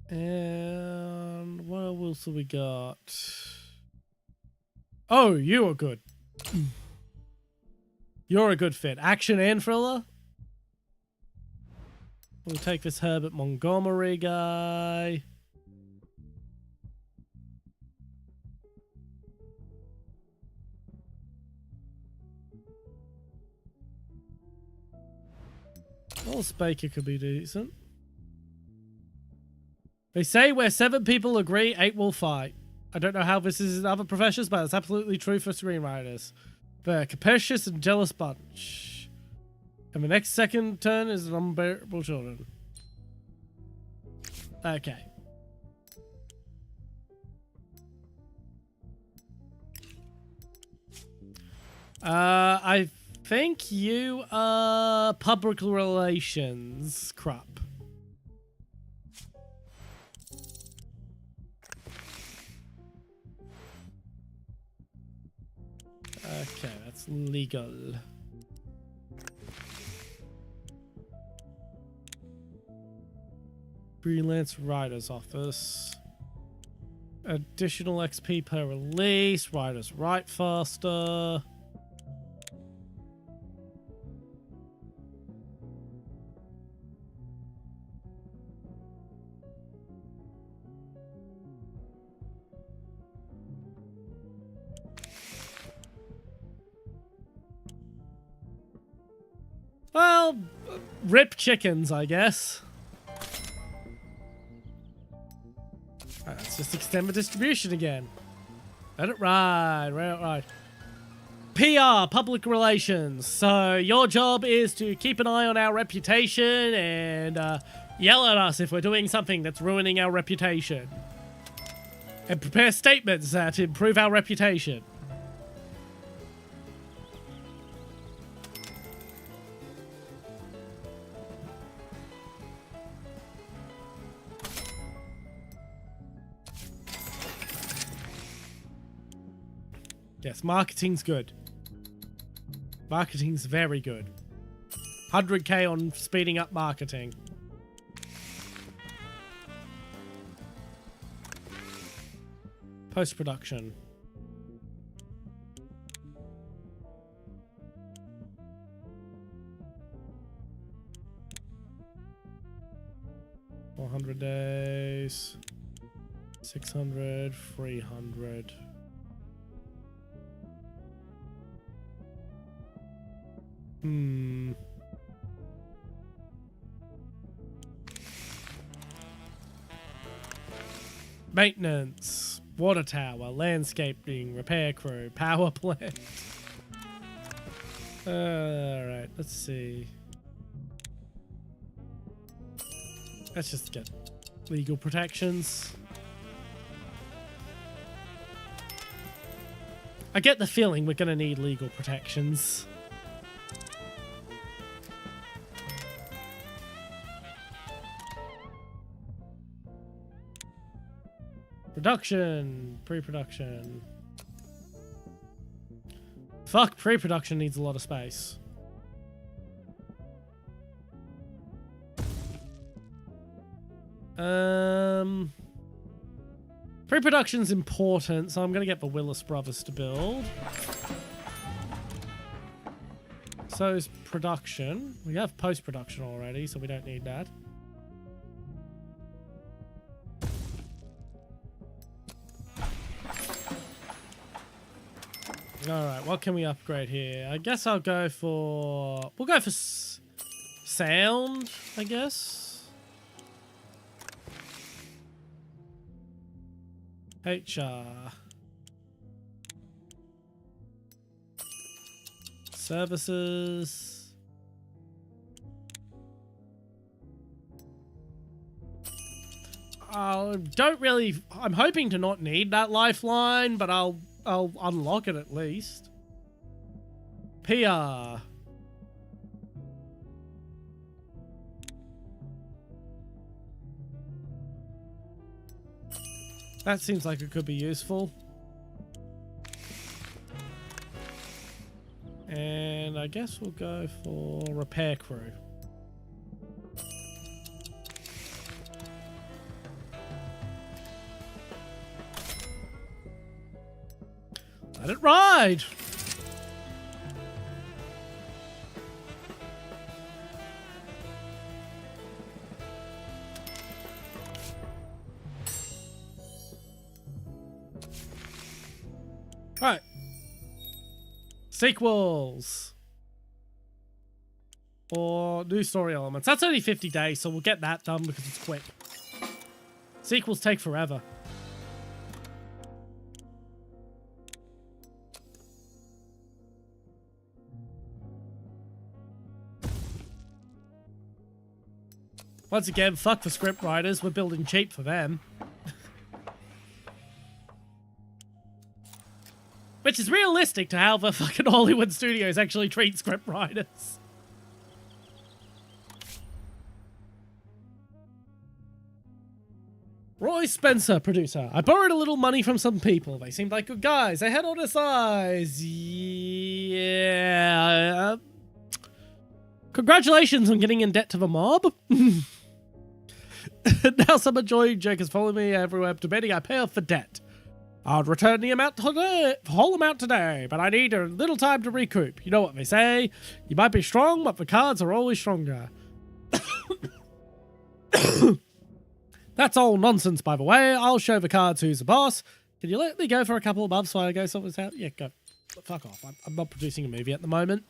And what else have we got? Oh, you are good. You're a good fit. Action and thriller. We'll take this Herbert Montgomery guy. Wallace Baker could be decent. They say where 7 people agree, 8 will fight. I don't know how this is in other professions, but it's absolutely true for screenwriters. They're a capricious and jealous bunch. And the next second turn is an unbearable children. Okay. I think you are public relations crap. Okay, that's legal. Freelance writer's office. Additional XP per release. Writers write faster. Well, rip chickens, I guess. Alright, let's just extend the distribution again. Let it ride, let it ride. PR, public relations. So your job is to keep an eye on our reputation and yell at us if we're doing something that's ruining our reputation. And prepare statements that improve our reputation. Yes, marketing's good. Marketing's very good. 100k on speeding up marketing. Post-production. $400 days. 600, 300. Maintenance, water tower, landscaping, repair crew, power plant. Alright, let's see. Let's just get legal protections. I get the feeling we're gonna need legal protections. Production, pre-production. Fuck, pre-production needs a lot of space. Pre-production's important, so I'm gonna get the Willis brothers to build. So is production. We have post-production already, so we don't need that. Alright, what can we upgrade here? I guess I'll go for... We'll go for sound, I guess. HR. Services. Don't really... I'm hoping to not need that lifeline, but I'll unlock it at least. PR. That seems like it could be useful. And I guess we'll go for repair crew. Let it ride! Right. Sequels. Or new story elements. That's only 50 days, so we'll get that done because it's quick. Sequels take forever. Once again, fuck the script writers. We're building cheap for them. Which is realistic to how the fucking Hollywood studios actually treat script writers. Roy Spencer, producer. I borrowed a little money from some people. They seemed like good guys. They had all this eyes. Yeah. Congratulations on getting in debt to the mob. Now some annoying jerk is following me everywhere demanding I pay off the debt. I'll return the amount today, whole amount today, but I need a little time to recoup. You know what they say. You might be strong, but the cards are always stronger. That's all nonsense, by the way. I'll show the cards who's the boss. Can you let me go for a couple of months while I go sort this out? Yeah, go. Fuck off. I'm not producing a movie at the moment.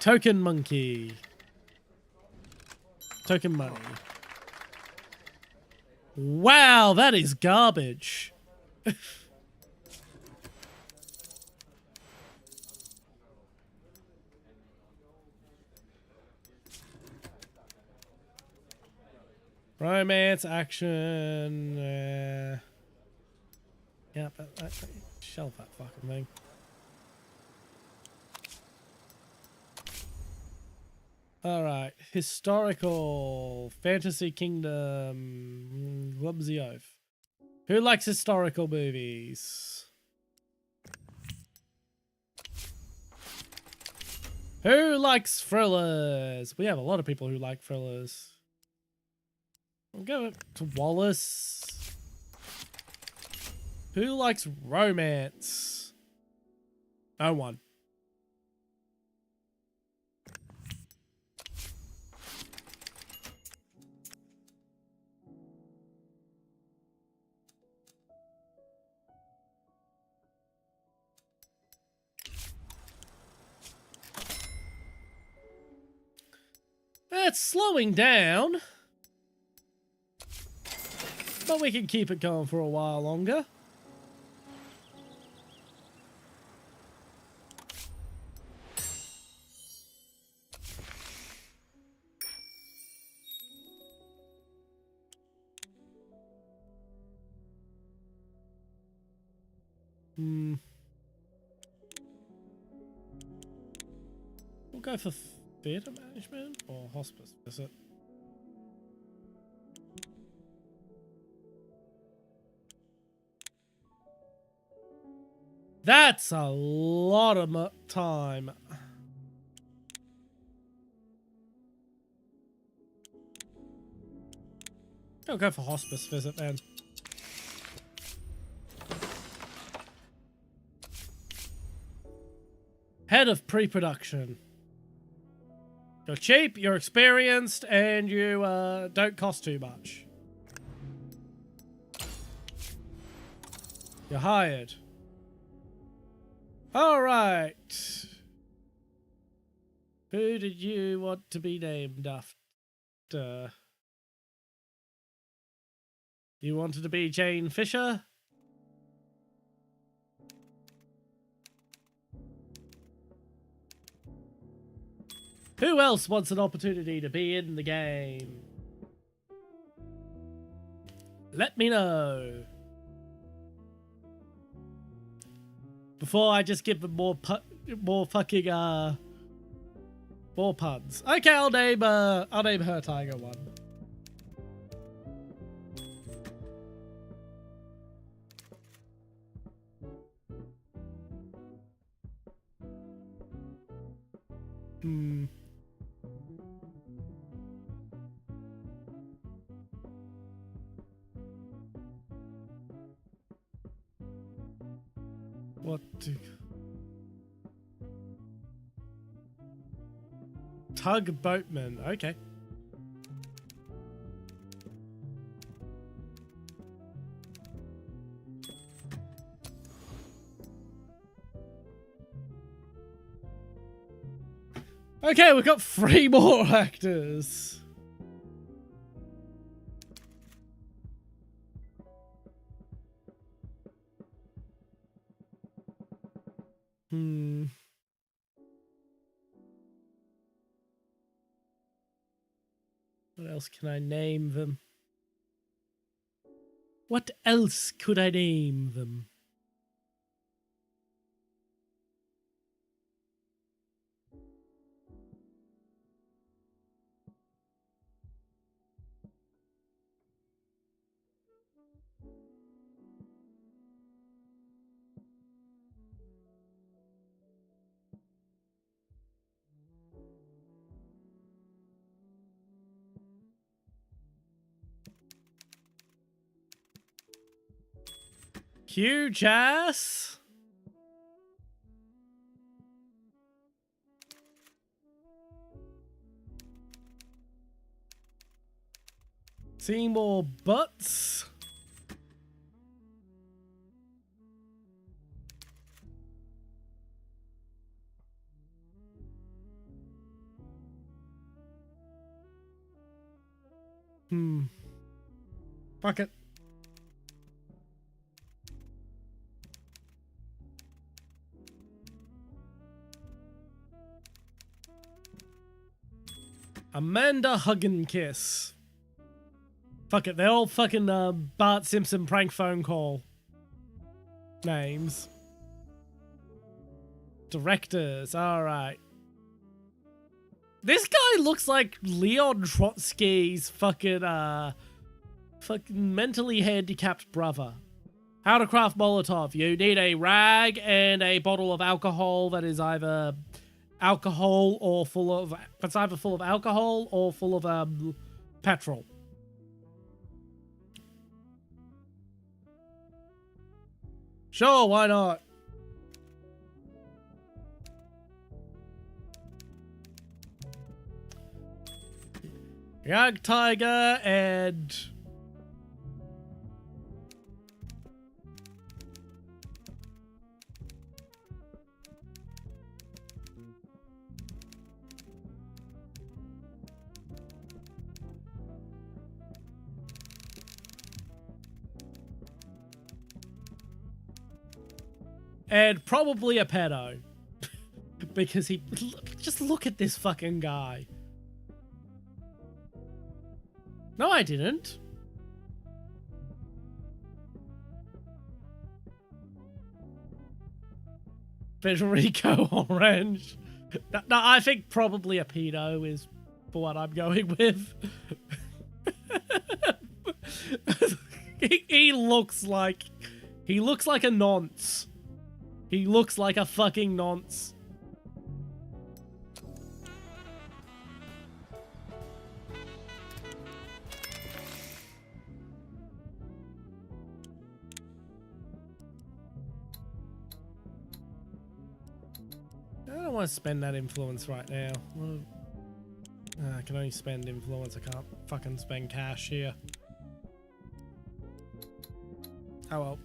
Token monkey. Token money. Wow, that is garbage. Romance, action. Yeah, but shelf that fucking thing. Alright, historical, fantasy kingdom, Clumsy Oath. Who likes historical movies? Who likes thrillers? We have a lot of people who like thrillers. We'll go to Wallace. Who likes romance? No one. It's slowing down, but we can keep it going for a while longer. We'll go for theatre management or hospice visit. That's a lot of time. I'll go for hospice visit then. Head of pre-production. You're cheap, you're experienced, and you don't cost too much. You're hired. Alright. Who did you want to be named after? You wanted to be Jane Fisher? Who else wants an opportunity to be in the game? Let me know. Before I just give them more fucking 4 puns. Okay, I'll name her Tiger 1. What do... Tugboatman, okay. Okay, we've got 3 more actors. What else can I name them? What else could I name them? Huge ass. See more butts. Fuck it. Amanda Hug and Kiss. Fuck it, they're all fucking Bart Simpson prank phone call names. Directors, alright. This guy looks like Leon Trotsky's fucking mentally handicapped brother. How to craft Molotov. You need a rag and a bottle of alcohol that is either alcohol or full of... It's either full of alcohol or full of petrol. Sure, why not? Young Tiger and... And probably a pedo. Because he... Just look at this fucking guy. No, I didn't. Federico Orange. No, I think probably a pedo is for what I'm going with. He looks like a nonce. He looks like a fucking nonce. I don't want to spend that influence right now. I can only spend influence. I can't fucking spend cash here. Oh well.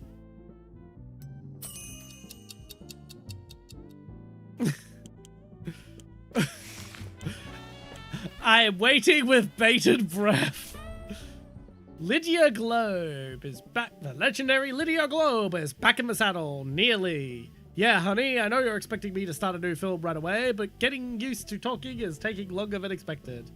I am waiting with bated breath. Lydia Globe is back. The legendary Lydia Globe is back in the saddle. Nearly. Yeah, honey, I know you're expecting me to start a new film right away, but getting used to talking is taking longer than expected.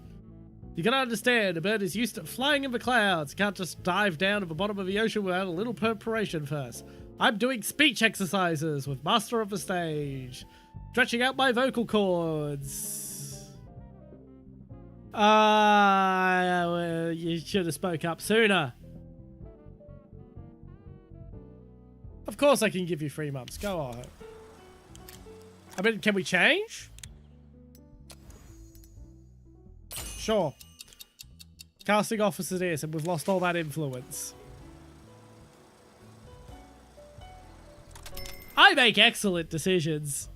You gotta understand, a bird is used to flying in the clouds. You can't just dive down to the bottom of the ocean without a little preparation first. I'm doing speech exercises with Master of the Stage. Stretching out my vocal cords. Well, you should have spoke up sooner. Of course I can give you 3 months. Go on. I mean, can we change? Sure. Casting officer it is, and we've lost all that influence. I make excellent decisions.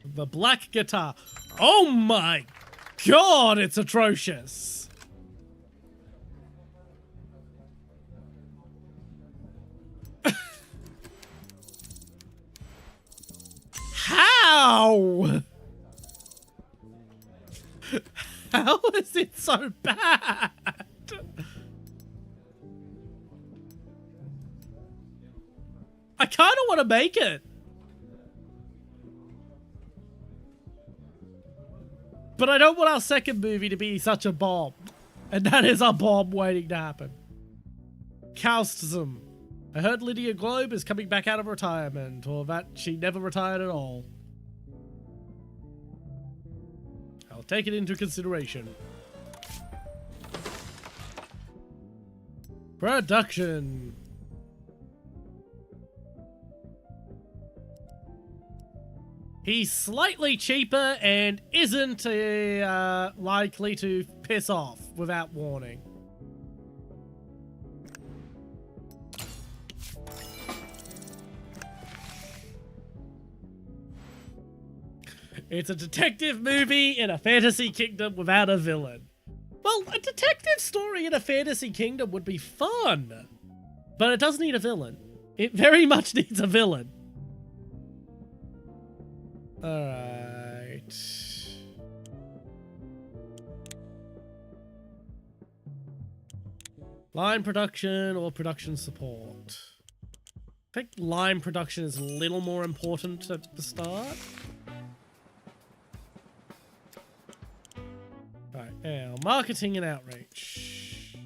The black guitar. Oh my god, it's atrocious. How? How is it so bad? I kind of want to make it. But I don't want our second movie to be such a bomb. And that is a bomb waiting to happen. Caustism. I heard Lydia Globe is coming back out of retirement, or that she never retired at all. I'll take it into consideration. Production. He's slightly cheaper and isn't likely to piss off without warning. It's a detective movie in a fantasy kingdom without a villain. Well, a detective story in a fantasy kingdom would be fun, but it does need a villain. It very much needs a villain. Alright. Line production or production support? I think line production is a little more important at the start. Alright, now marketing and outreach.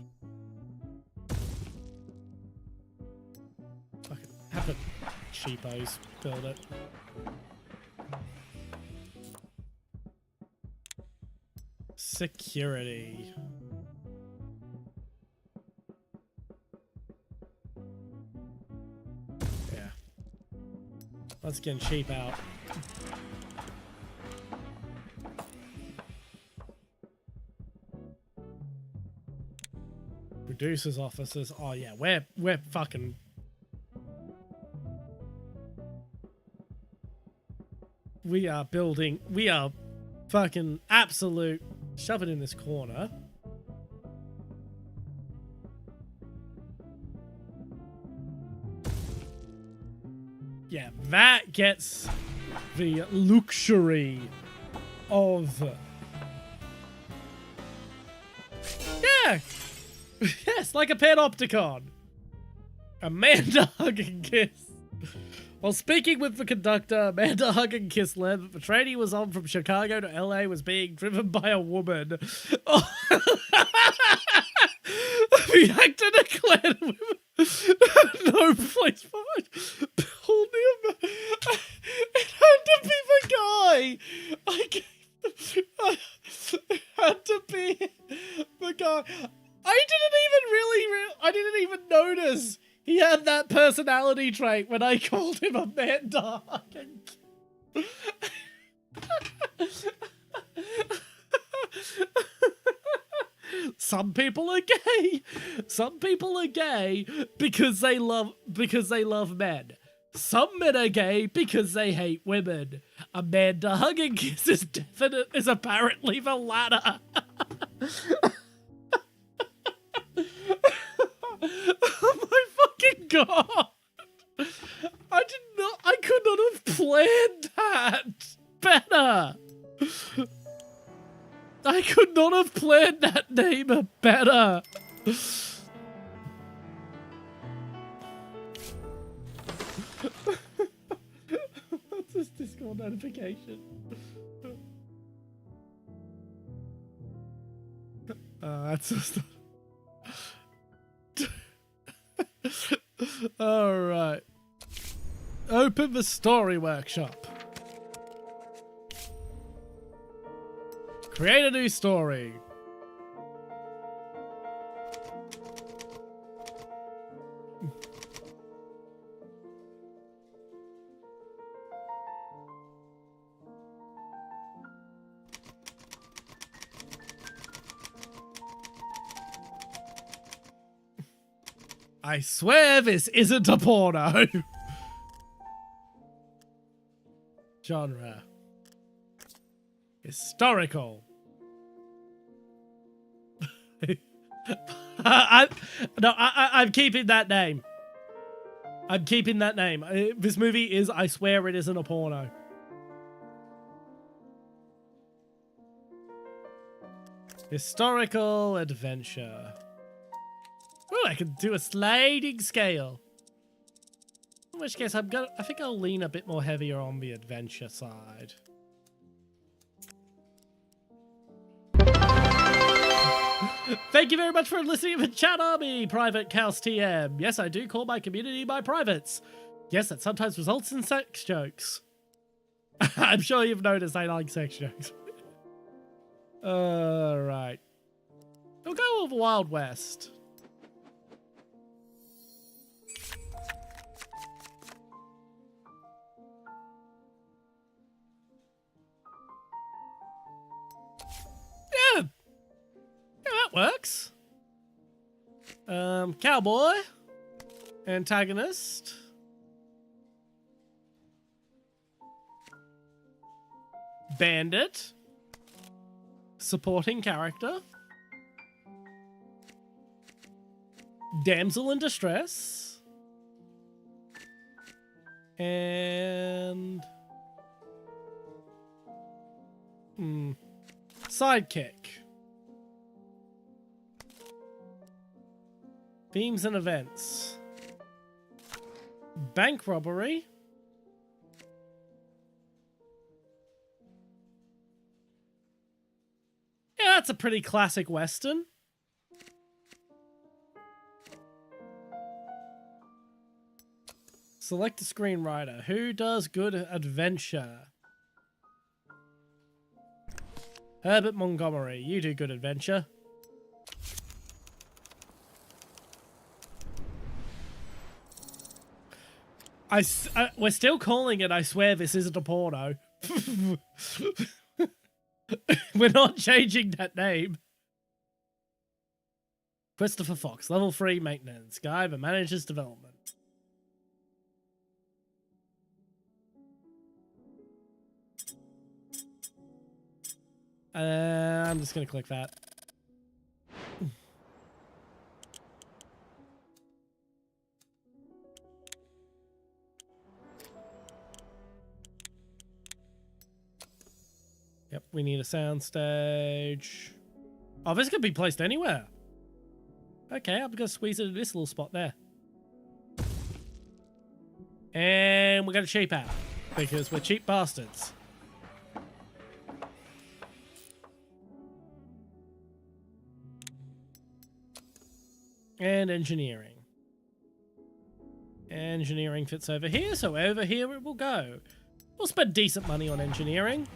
Fucking have the cheapos build it. Security. Yeah. Let's get cheap out. Producers, officers. Oh yeah, we're fucking. We are building. We are fucking absolute. Shove it in this corner. Yeah, that gets the luxury of... Yeah! Yes, like a panopticon. Amanda hug and kiss. While speaking with the conductor, Amanda hug and kiss learned that the train he was on from Chicago to LA was being driven by a woman. Oh. The actor declared no place for it. Pulled him. It had to be the guy. It had to be the guy. I didn't even notice. He had that personality trait when I called him Amanda. Some people are gay. Some people are gay because they love men. Some men are gay because they hate women. Amanda hugging kiss is apparently the latter. Oh my fucking god! I could not have planned that better. I could not have planned that name better. What's this Discord notification? That's just... Alright. Open the story workshop. Create a new story. I swear this isn't a porno. Genre. Historical. I'm keeping that name. I'm keeping that name. This movie is, I swear it isn't a porno. Historical adventure. Oh, I can do a sliding scale. In which case, I think I'll lean a bit more heavier on the adventure side. Thank you very much for listening to the Chat Army, Private Chaos TM. Yes, I do call my community my privates. Yes, that sometimes results in sex jokes. I'm sure you've noticed I like sex jokes. Alright. We'll go with Wild West. Yeah, that works. Cowboy. Antagonist. Bandit. Supporting character. Damsel in distress. And... sidekick. Themes and events. Bank robbery. Yeah, that's a pretty classic Western. Select a screenwriter. Who does good adventure? Herbert Montgomery. You do good adventure. We're still calling it, I swear this isn't a porno. We're not changing that name. Christopher Fox, level 3 maintenance. Guy that manages development. I'm just going to click that. Yep, we need a soundstage. Oh, this could be placed anywhere. Okay, I'm going to squeeze it in this little spot there. And we're going to cheap out, because we're cheap bastards. And engineering. Engineering fits over here, so over here it will go. We'll spend decent money on engineering.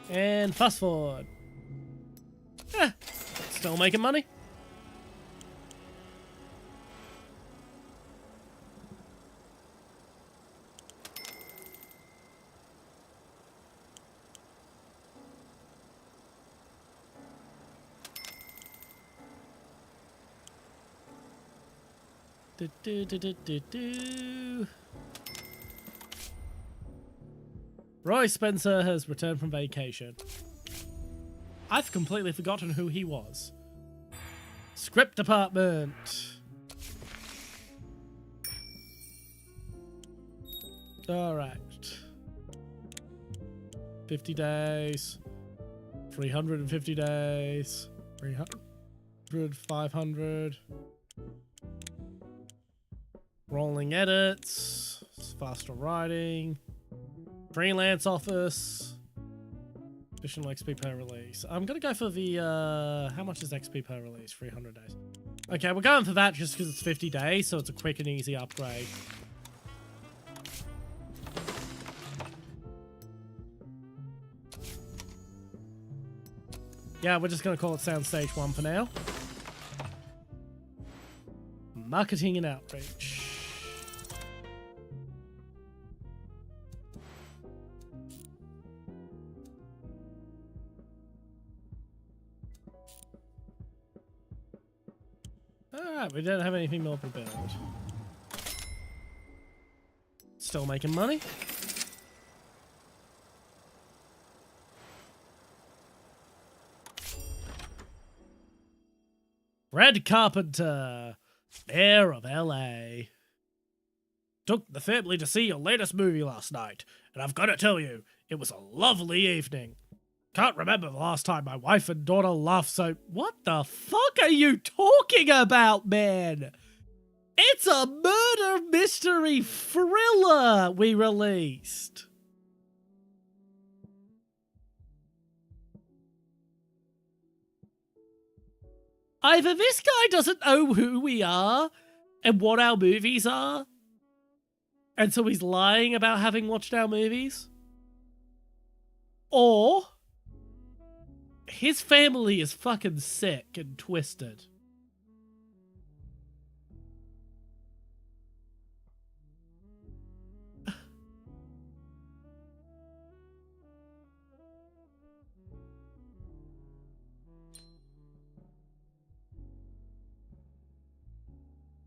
And fast forward. Still making money. Roy Spencer has returned from vacation. I've completely forgotten who he was. Script department. Alright. 50 days. 350 days. 300, 500. Rolling edits. Faster writing. Freelance office. Additional XP per release. I'm gonna go for the, how much is XP per release? 300 days. Okay, we're going for that just because it's 50 days, so it's a quick and easy upgrade. Yeah, we're just going to call it Soundstage 1 for now. Marketing and outreach. Alright, we don't have anything more to build. Still making money. Red Carpenter, Mayor of LA. Took the family to see your latest movie last night, and I've got to tell you, it was a lovely evening. Can't remember the last time my wife and daughter laughed so... What the fuck are you talking about, man? It's a murder mystery thriller we released. Either this guy doesn't know who we are and what our movies are, and so he's lying about having watched our movies, or his family is fucking sick and twisted.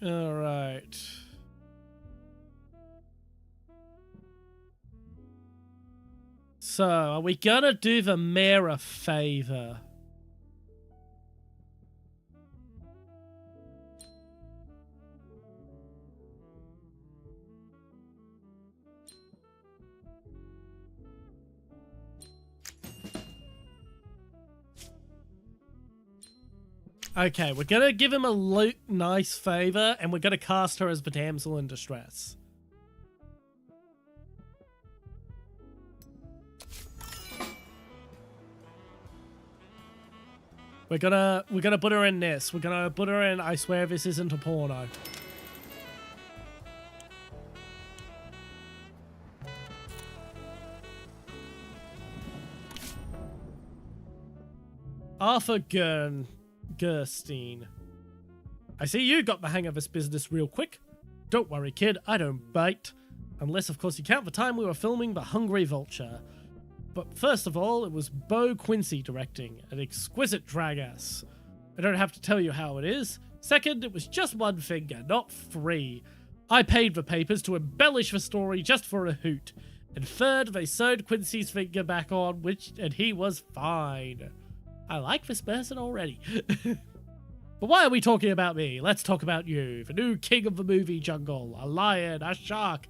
All right. So, are we gonna do the mayor a favor? Okay, we're gonna give him a nice favor, and we're gonna cast her as the damsel in distress. We're gonna put her in this. We're gonna put her in I Swear This Isn't a Porno. Arthur Gerstein. I see you got the hang of this business real quick. Don't worry, kid, I don't bite. Unless, of course, you count the time we were filming The Hungry Vulture. But first of all, it was Bo Quincy directing, an exquisite drag-ass. I don't have to tell you how it is. Second, it was just one finger, not three. I paid the papers to embellish the story just for a hoot. And third, they sewed Quincy's finger back on, and he was fine. I like this person already. But why are we talking about me? Let's talk about you, the new king of the movie jungle, a lion, a shark.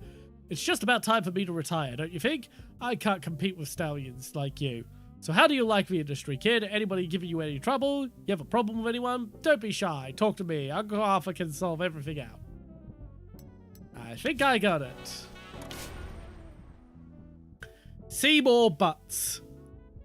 It's just about time for me to retire, don't you think? I can't compete with stallions like you. So how do you like the industry, kid? Anybody giving you any trouble? You have a problem with anyone? Don't be shy. Talk to me. Uncle Arthur can solve everything out. I think I got it. Seymour Butts.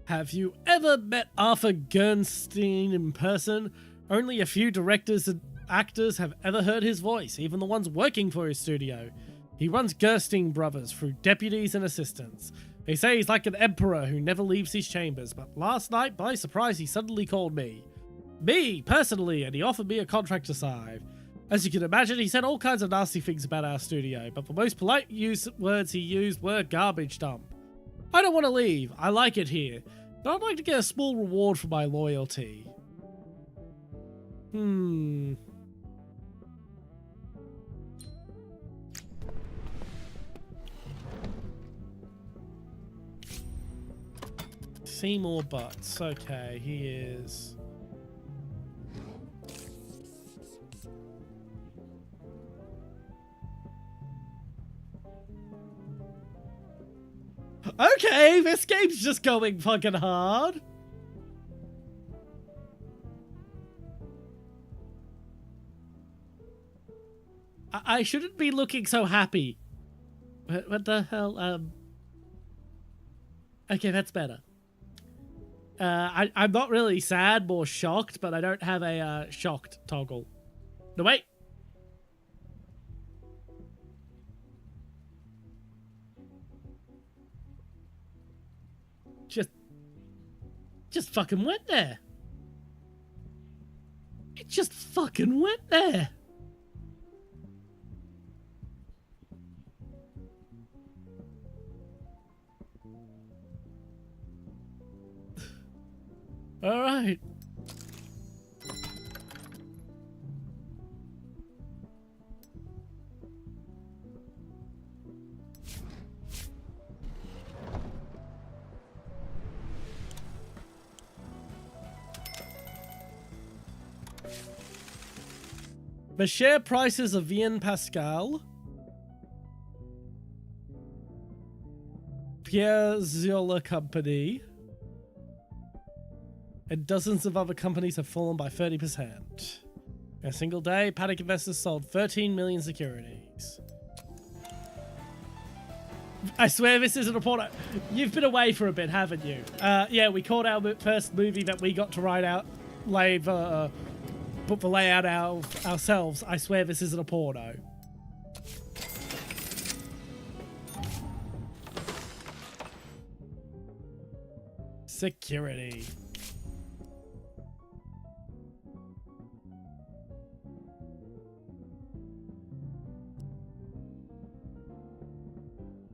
Have you ever met Arthur Gernstein in person? Only a few directors and actors have ever heard his voice, even the ones working for his studio. He runs Gerstein Brothers through deputies and assistants. They say he's like an emperor who never leaves his chambers, but last night, by surprise, he suddenly called me. Me, personally, and he offered me a contract to sign. As you can imagine, he said all kinds of nasty things about our studio, but the most polite words he used were garbage dump. I don't want to leave. I like it here. But I'd like to get a small reward for my loyalty. Seymour Butts. Okay, he is... Okay, this game's just going fucking hard. I shouldn't be looking so happy. What the hell? Okay, that's better. I'm not really sad, more shocked, but I don't have a shocked toggle. No, wait. Just fucking went there. It just fucking went there. All right. The share prices of Vian Pascal, Pierre Zola Company, and dozens of other companies have fallen by 30%. In a single day, panic investors sold 13 million securities. I swear this isn't a porno. You've been away for a bit, haven't you? Yeah, we called our first movie that we got to write out, put the layout out ourselves. I swear this isn't a porno. Security.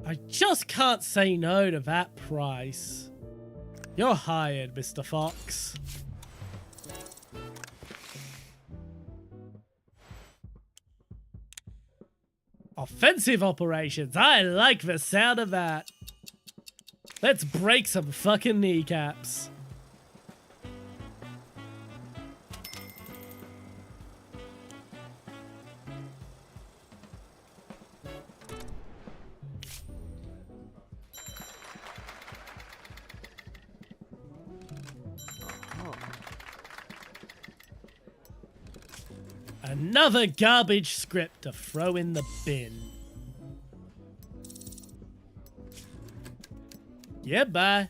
I just can't say no to that price. You're hired, Mr. Fox. Offensive operations. I like the sound of that. Let's break some fucking kneecaps. Another garbage script to throw in the bin. Yeah, bye.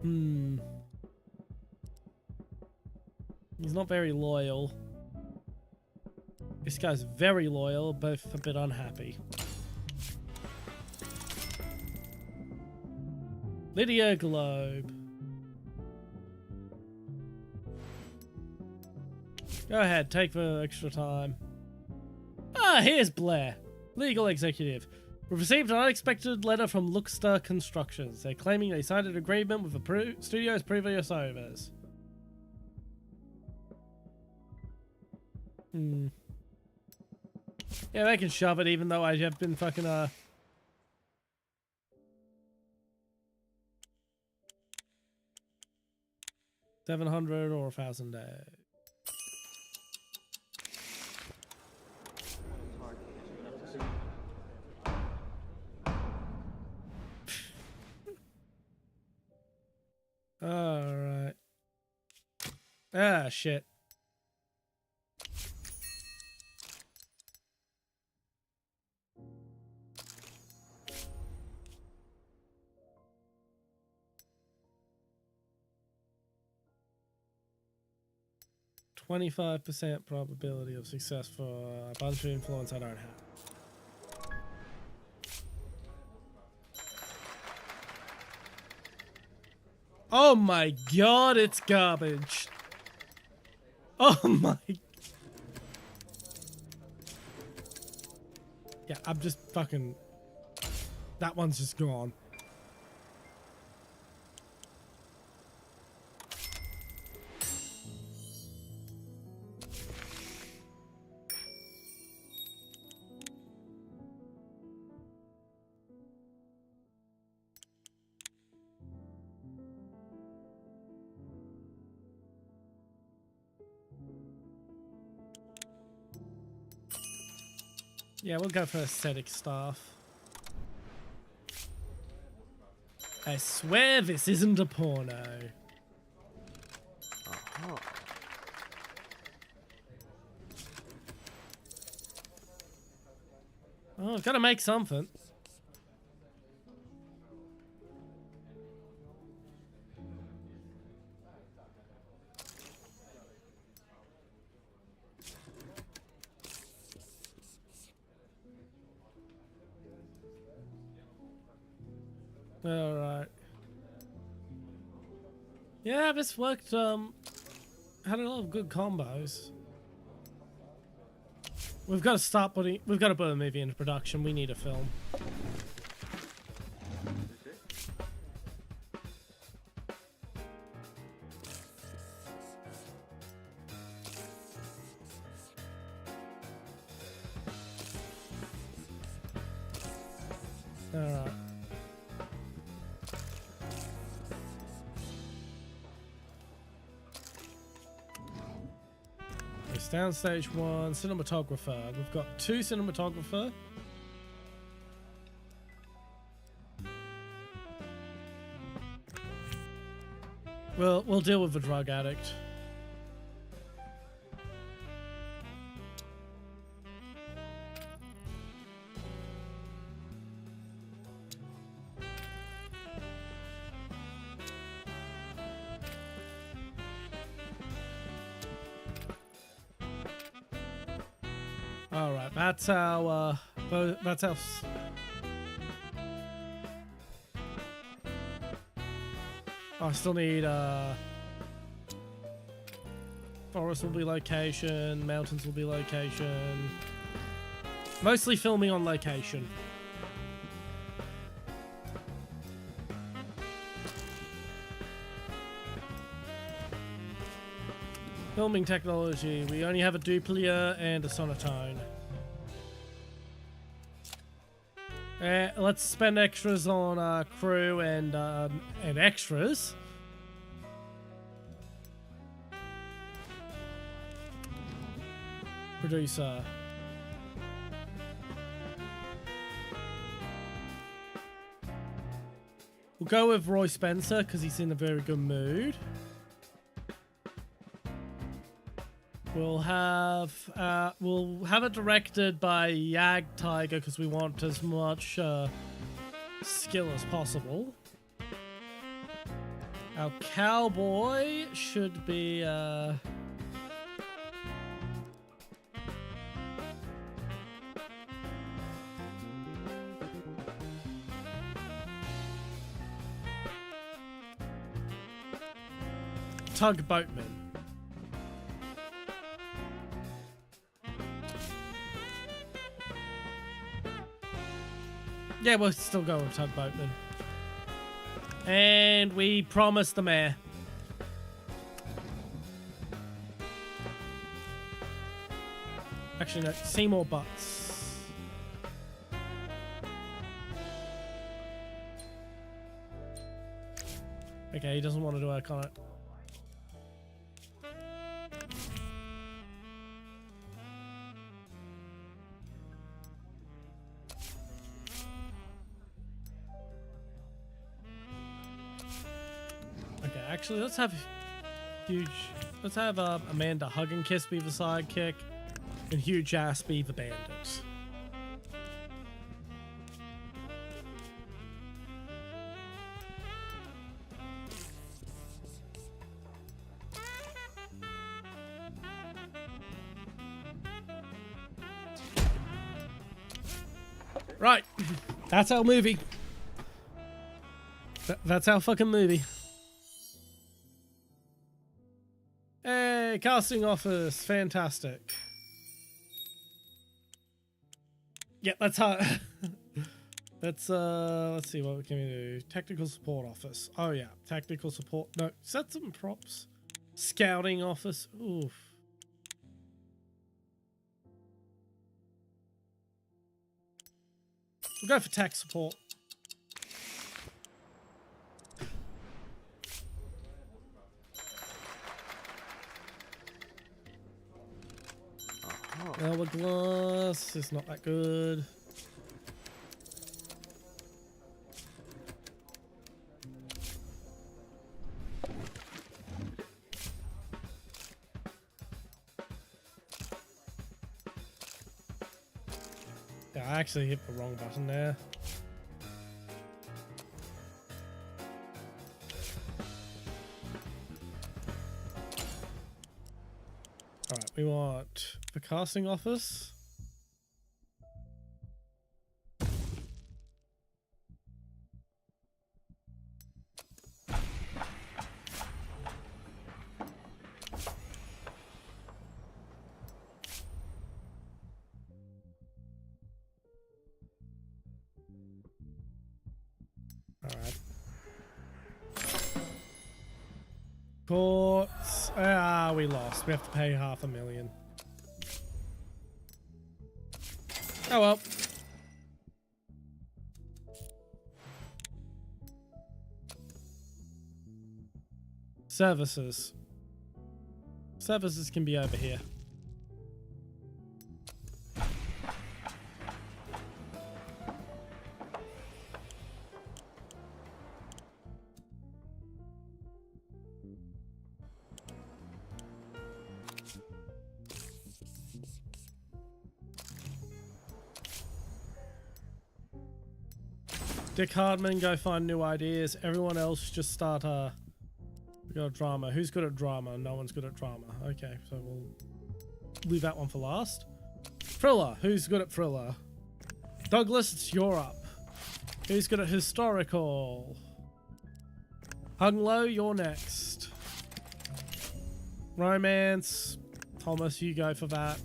He's not very loyal. This guy's very loyal, both a bit unhappy. Lydia Globe. Go ahead, take the extra time. Ah, here's Blair, legal executive. We've received an unexpected letter from Lookstar Constructions. They're claiming they signed an agreement with the studio's previous owners. Yeah, they can shove it, even though I have been fucking, 700 or 1,000 days. Alright. Ah, shit. %25% probability of success for a bunch of influence I don't have. Oh my god, it's garbage. Oh my. Yeah, I'm just fucking. That one's just gone. Yeah, we'll go for aesthetic stuff. I swear this isn't a porno. Oh, I've got to make something. Alright. Yeah, this worked, had a lot of good combos. We've got to we've got to put a movie into production. We need a film. Alright. It's downstage 1, cinematographer. We've got 2 cinematographer. We'll deal with the drug addict. All right, that's our I still need forest will be location, mountains will be location. Mostly filming on location. Filming technology, we only have a duplier and a sonotone. Let's spend extras on crew and extras. Producer. We'll go with Roy Spencer because he's in a very good mood. We'll have it directed by Yag Tiger because we want as much skill as possible. Our cowboy should be Tugboatman. Yeah, we'll still go with Tugboatman. And we promise the mayor. Actually, no, Seymour Butts. Okay, he doesn't want to do work on it. Actually, let's have Amanda Hug and Kiss be the sidekick, and Hugh Jass be the bandit. Right, that's our movie. That's our fucking movie. Hey, casting office, fantastic. Yeah, that's how. Let's see what can we do. Technical support office. Oh yeah, technical support. No, set some props. Scouting office. Oof. We'll go for tech support. Hourglass is not that good. Yeah, I actually hit the wrong button there. Alright, we want the casting office. Alright. Courts. Ah, we lost. We have to pay $500,000. Oh well. Services. Services can be over here. Dick Hardman, go find new ideas. Everyone else just start we got drama. Who's good at drama? No one's good at drama. Okay, so we'll leave that one for last. Thriller. Who's good at thriller? Douglas, it's your up. Who's good at historical? Hung Low, you're next. Romance. Thomas, you go for that.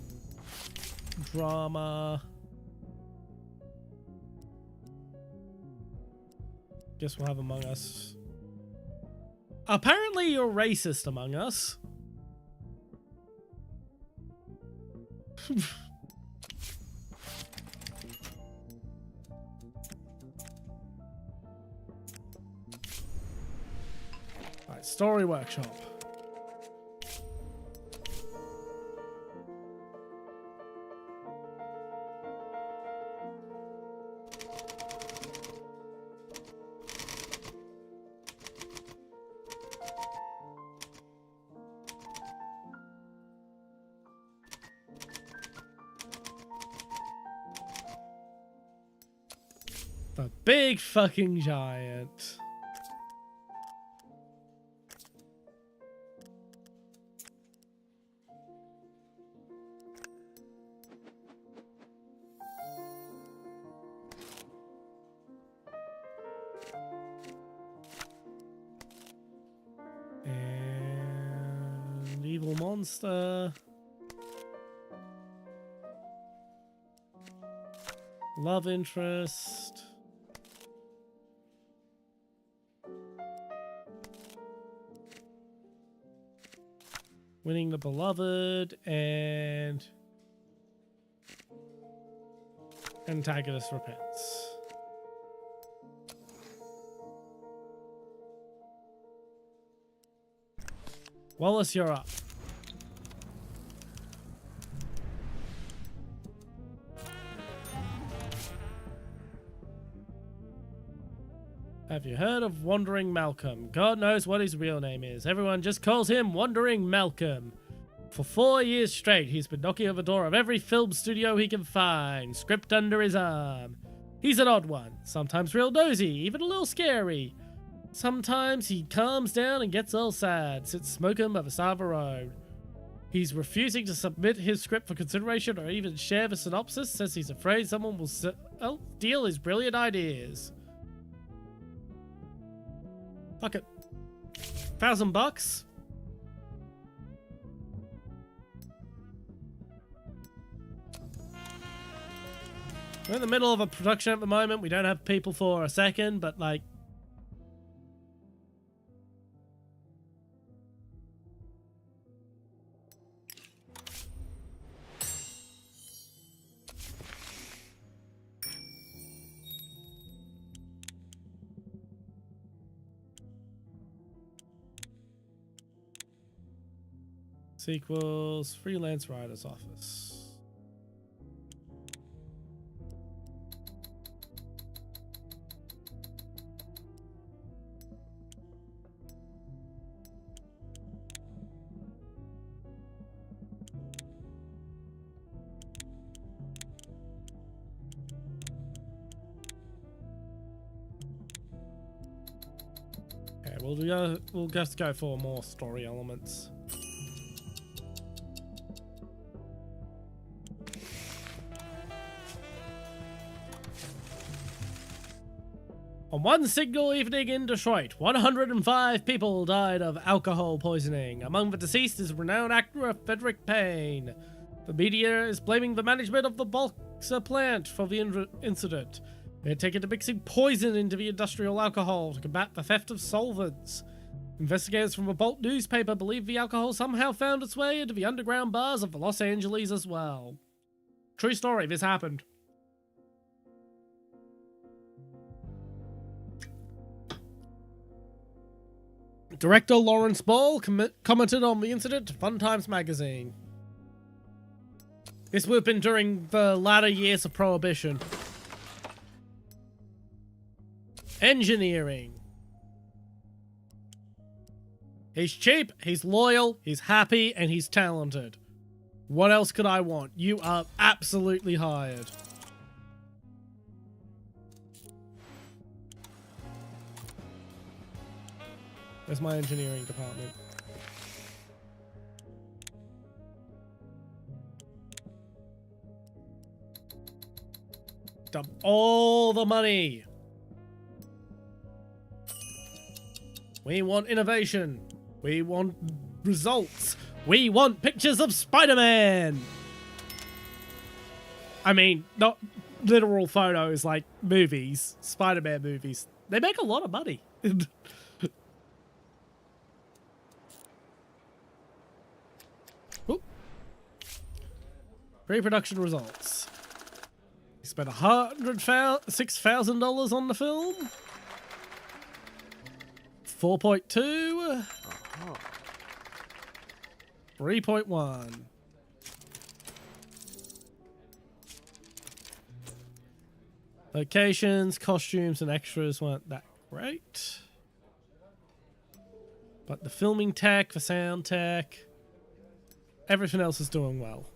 Drama. Guess we'll have Among Us. Apparently you're racist, Among Us. Alright, story workshop. The big fucking giant. And evil monster. Love interest. Winning the beloved and antagonist repents. Wallace, you're up. Have you heard of Wandering Malcolm? God knows what his real name is. Everyone just calls him Wandering Malcolm. For 4 years straight, he's been knocking on the door of every film studio he can find, script under his arm. He's an odd one, sometimes real nosy, even a little scary. Sometimes he calms down and gets all sad, sits smoking by the side of the road. He's refusing to submit his script for consideration or even share the synopsis, says he's afraid someone will steal his brilliant ideas. Fuck it. $1,000? We're in the middle of a production at the moment. We don't have people for a second, but like... Sequels, freelance writer's office. Okay, we'll just go for more story elements. On one single evening in Detroit, 105 people died of alcohol poisoning. Among the deceased is renowned actor Frederick Payne. The media is blaming the management of the Boxer plant for the incident. They're taken to mixing poison into the industrial alcohol to combat the theft of solvents. Investigators from a Bolt newspaper believe the alcohol somehow found its way into the underground bars of Los Angeles as well. True story, this happened. Director Lawrence Ball commented on the incident to Fun Times magazine. This would have been during the latter years of Prohibition. Engineering. He's cheap, he's loyal, he's happy, and he's talented. What else could I want? You are absolutely hired. Where's my engineering department? Dump all the money. We want innovation. We want results. We want pictures of Spider-Man. I mean, not literal photos, like movies, Spider-Man movies. They make a lot of money. Pre-production results. He spent $6,000 on the film. 4.2. 3.1. Locations, costumes, and extras weren't that great. But the filming tech, the sound tech, everything else is doing well.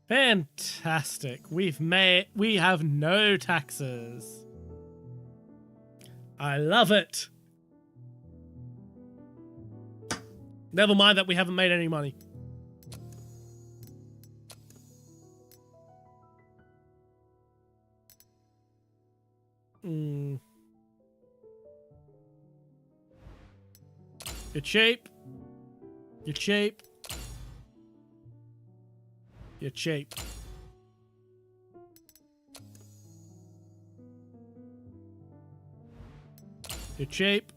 Fantastic. We have no taxes. I love it. Never mind that we haven't made any money. You're cheap. You're cheap. You're cheap. You're cheap.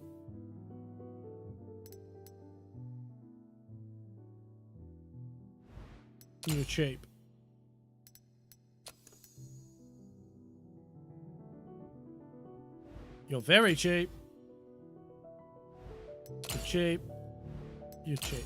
You're cheap. You're very cheap. You're cheap. You're cheap.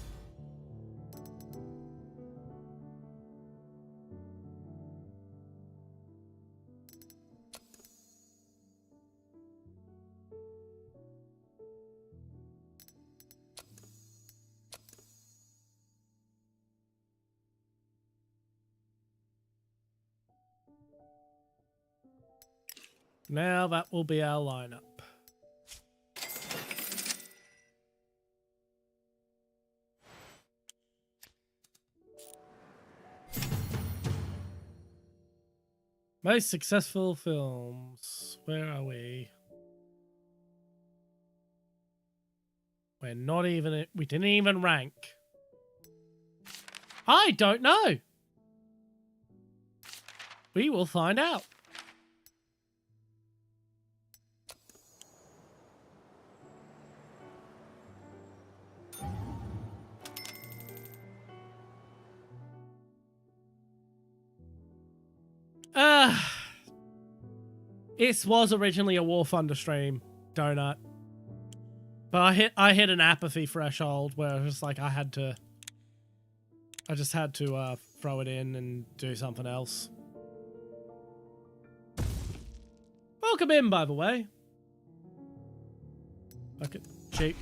Now that will be our lineup. Most successful films. Where are we? We're not even... We didn't even rank. I don't know. We will find out. It was originally a War Thunder stream, Donut. But I hit an apathy threshold where it was like I just had to throw it in and do something else. Welcome in, by the way. Okay, cheap.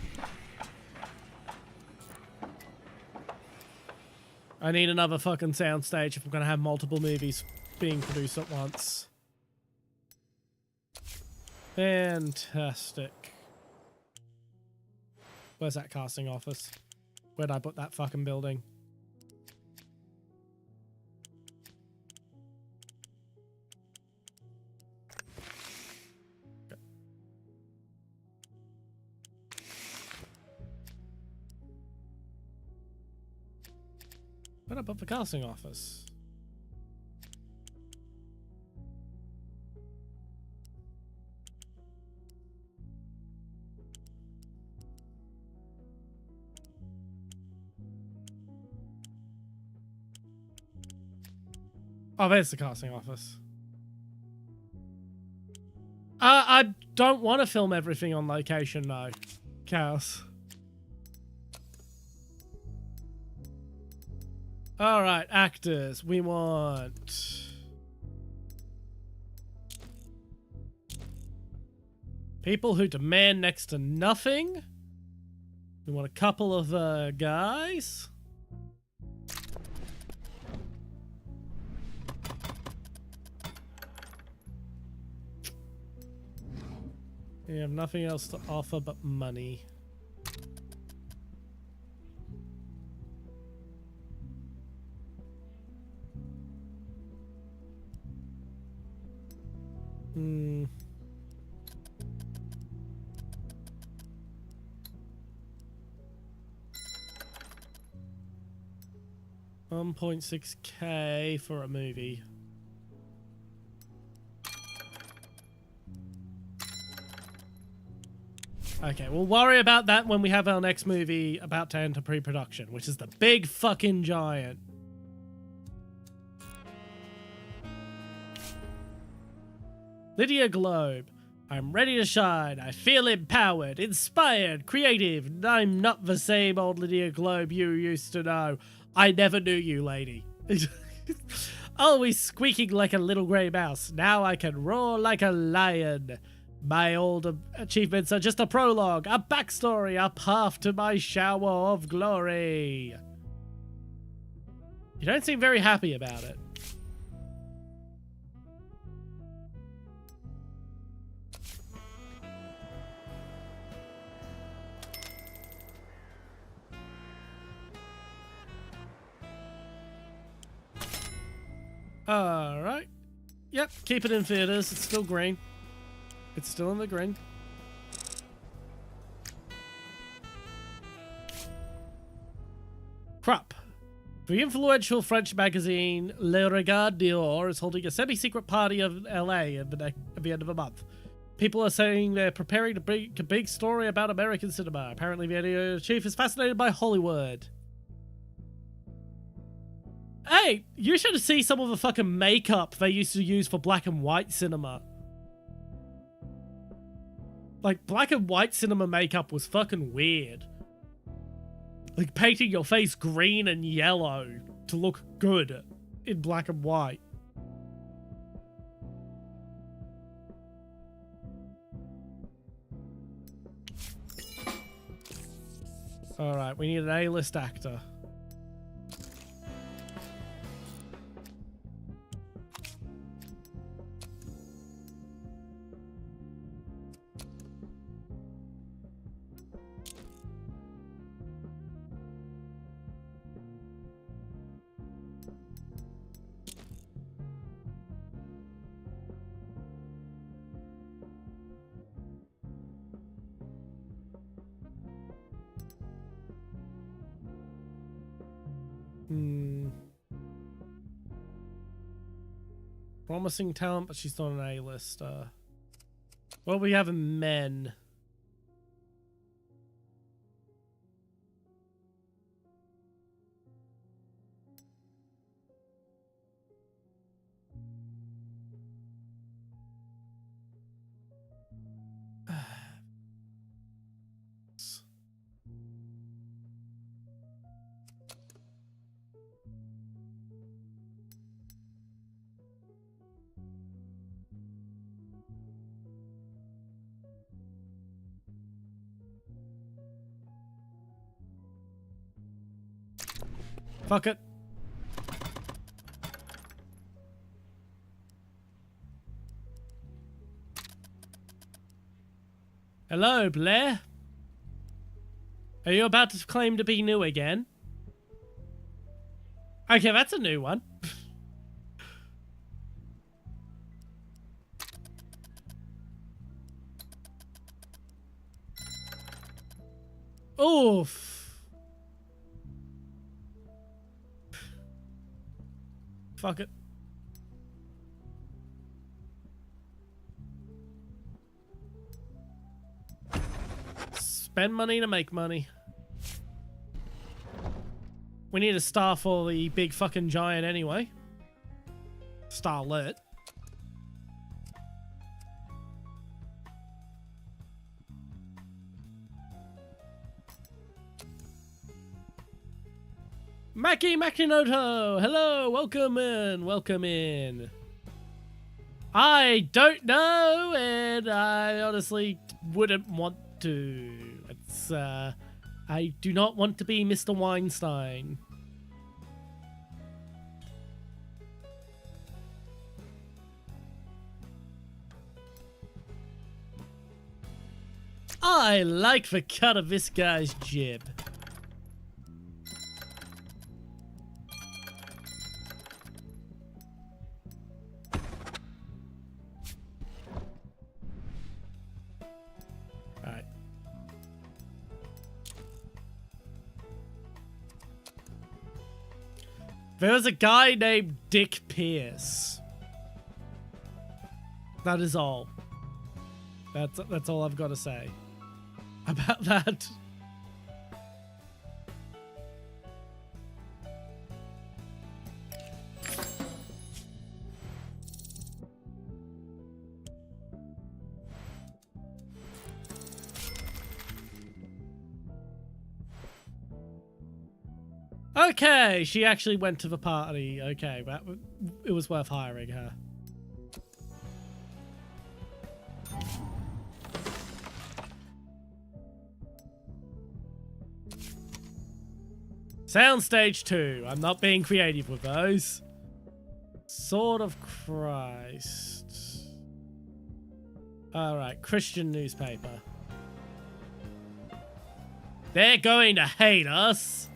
I need another fucking soundstage if I'm gonna have multiple movies being produced at once. Fantastic. Where's that casting office? Where'd I put that fucking building? Where'd I put the casting office? Oh, there's the casting office. I don't want to film everything on location, no. Chaos. Alright, actors. We want... people who demand next to nothing. We want a couple of guys. We have nothing else to offer but money. Hmm. 1.6K for a movie. Okay, we'll worry about that when we have our next movie about to enter pre-production, which is the big fucking giant. Lydia Globe. I'm ready to shine. I feel empowered, inspired, creative. I'm not the same old Lydia Globe you used to know. I never knew you, lady. Always squeaking like a little grey mouse. Now I can roar like a lion. My old achievements are just a prologue, a backstory, a path to my shower of glory. You don't seem very happy about it. Alright. Yep, keep it in theaters. It's still green. It's still in the green. Crap. The influential French magazine Le Regard d'Or is holding a semi-secret party of LA at the end of the month. People are saying they're preparing to bring a big story about American cinema. Apparently the editor-in-chief is fascinated by Hollywood. Hey, you should see some of the fucking makeup they used to use for black and white cinema. Like, black and white cinema makeup was fucking weird. Like, painting your face green and yellow to look good in black and white. Alright, we need an A-list actor. Promising talent, but she's not an A-list. Well, we have men. Fuck it. Hello, Blair. Are you about to claim to be new again? Okay, that's a new one. Oof. Fuck it. Spend money to make money. We need a star for the big fucking giant anyway. Starlet. Maki Makinoto! Hello! Welcome in! Welcome in. I don't know, and I honestly wouldn't want to. It's, I do not want to be Mr. Weinstein. I like the cut of this guy's jib. Alright. There was a guy named Dick Pierce. That is all. That's all I've got to say about that. Okay, she actually went to the party. Okay, but it was worth hiring her. Soundstage 2. I'm not being creative with those. Sword of Christ. Alright, Christian newspaper. They're going to hate us.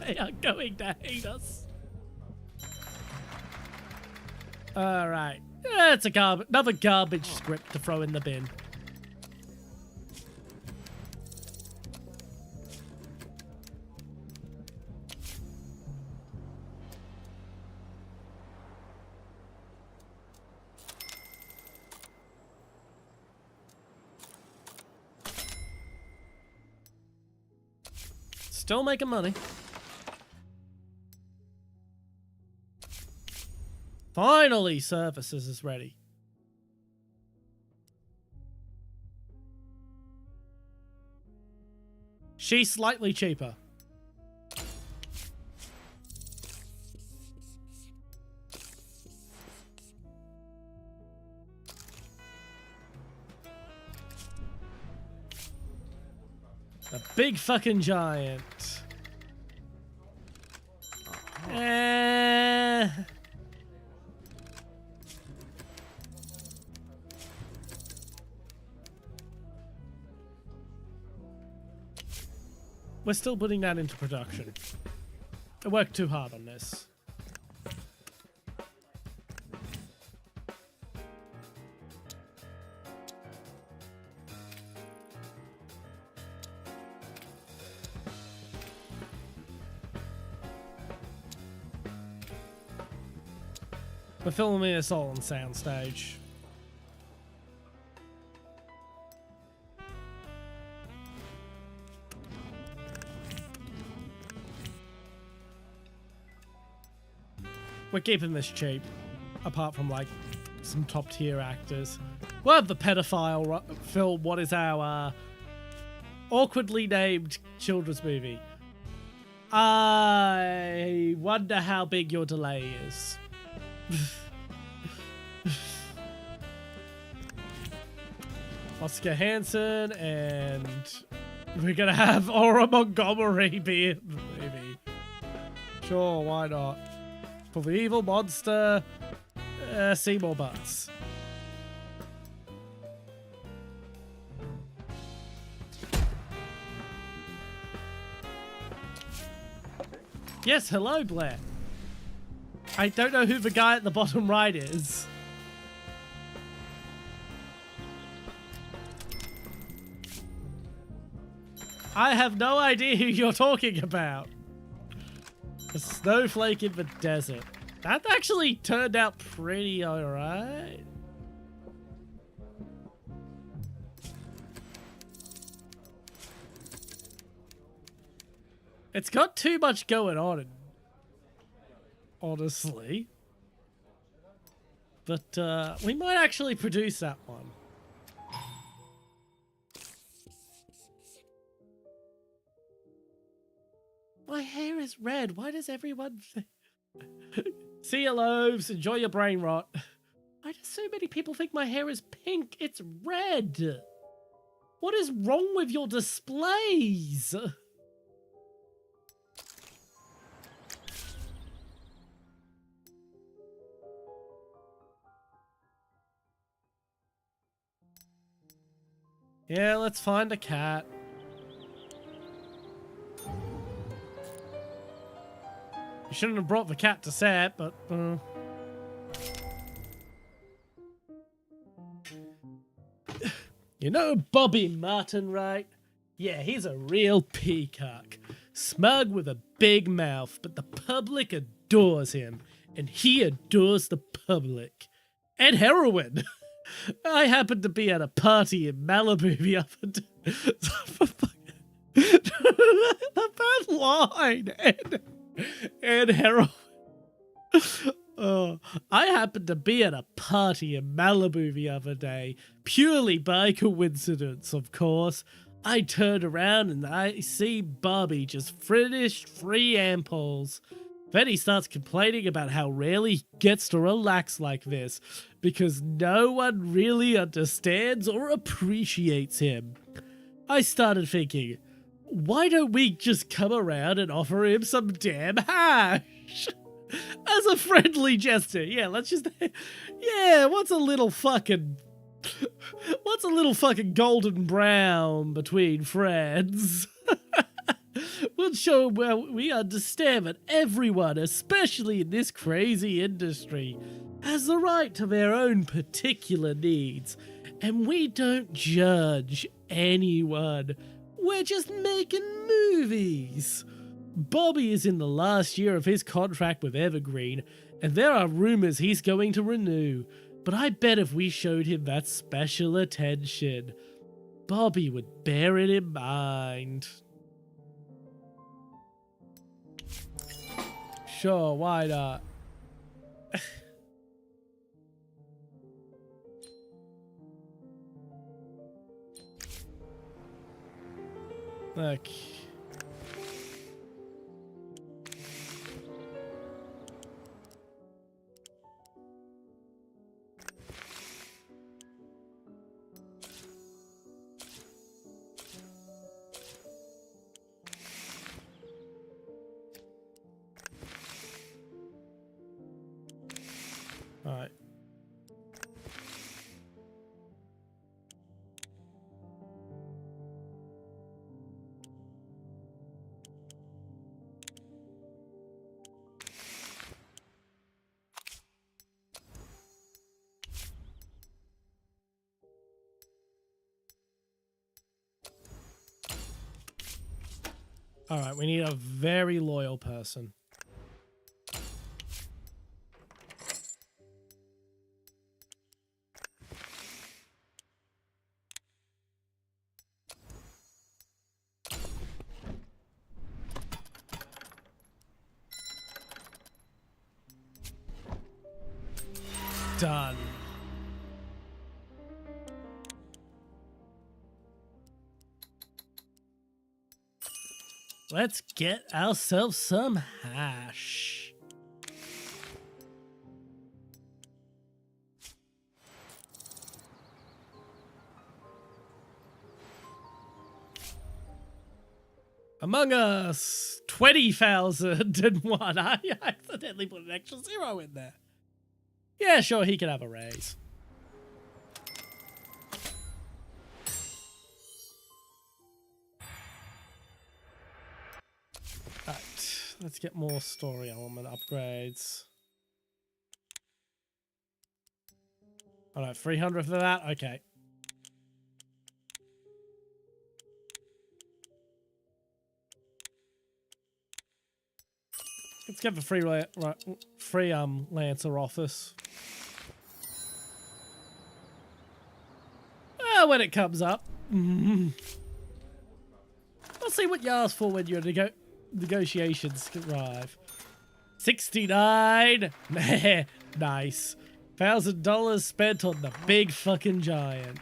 They are going to hate us. Alright. It's another garbage script to throw in the bin. Still making money. Finally, services is ready. She's slightly cheaper. A big fucking giant. We're still putting that into production. I worked too hard on this. We're filming this all on soundstage. We're keeping this cheap, apart from like some top tier actors. We'll have the pedophile film. What is our awkwardly named children's movie? I wonder how big your delay is. Oscar Hansen, and we're gonna have Aura Montgomery be in the movie. Sure, why not? For the evil monster, Seymour Butts. Yes, hello, Blair. I don't know who the guy at the bottom right is. I have no idea who you're talking about. A snowflake in the desert. That actually turned out pretty alright. It's got too much going on, honestly. But we might actually produce that one. My hair is red. Why does everyone... See you, loaves. Enjoy your brain rot. Why do so many people think my hair is pink? It's red. What is wrong with your displays? Yeah, let's find a cat. You shouldn't have brought the cat to set, but... You know Bobby Martin, right? Yeah, he's a real peacock. Smug with a big mouth, but the public adores him. And he adores the public. And heroin! I happened to be at a party in Malibu the other day. The bad line! And heroin. Oh, I happened to be at a party in Malibu the other day, purely by coincidence, of course. I turned around and I see Bobby just finished 3 ampoules. Then he starts complaining about how rarely he gets to relax like this, because no one really understands or appreciates him. I started thinking, why don't we just come around and offer him some damn hash? As a friendly gesture. Yeah, let's just... Yeah, what's a little fucking golden brown between friends? We'll show him where we understand that everyone, especially in this crazy industry, has the right to their own particular needs. And we don't judge anyone. We're just making movies. Bobby is in the last year of his contract with Evergreen, and there are rumors he's going to renew. But I bet if we showed him that special attention, Bobby would bear it in mind. Sure, why not? Look. All right. All right, we need a very loyal person. Done. Let's get ourselves some hash. Among Us 20,001. I accidentally put an extra 0 in there. Yeah, sure, he can have a raise. Alright, Let's get more story element upgrades. All right, 300 for that. Okay. Let's get the free Lancer office. When it comes up. I'll see what you ask for when your negotiations arrive. 69. Nice. $1,000 spent on the big fucking giant.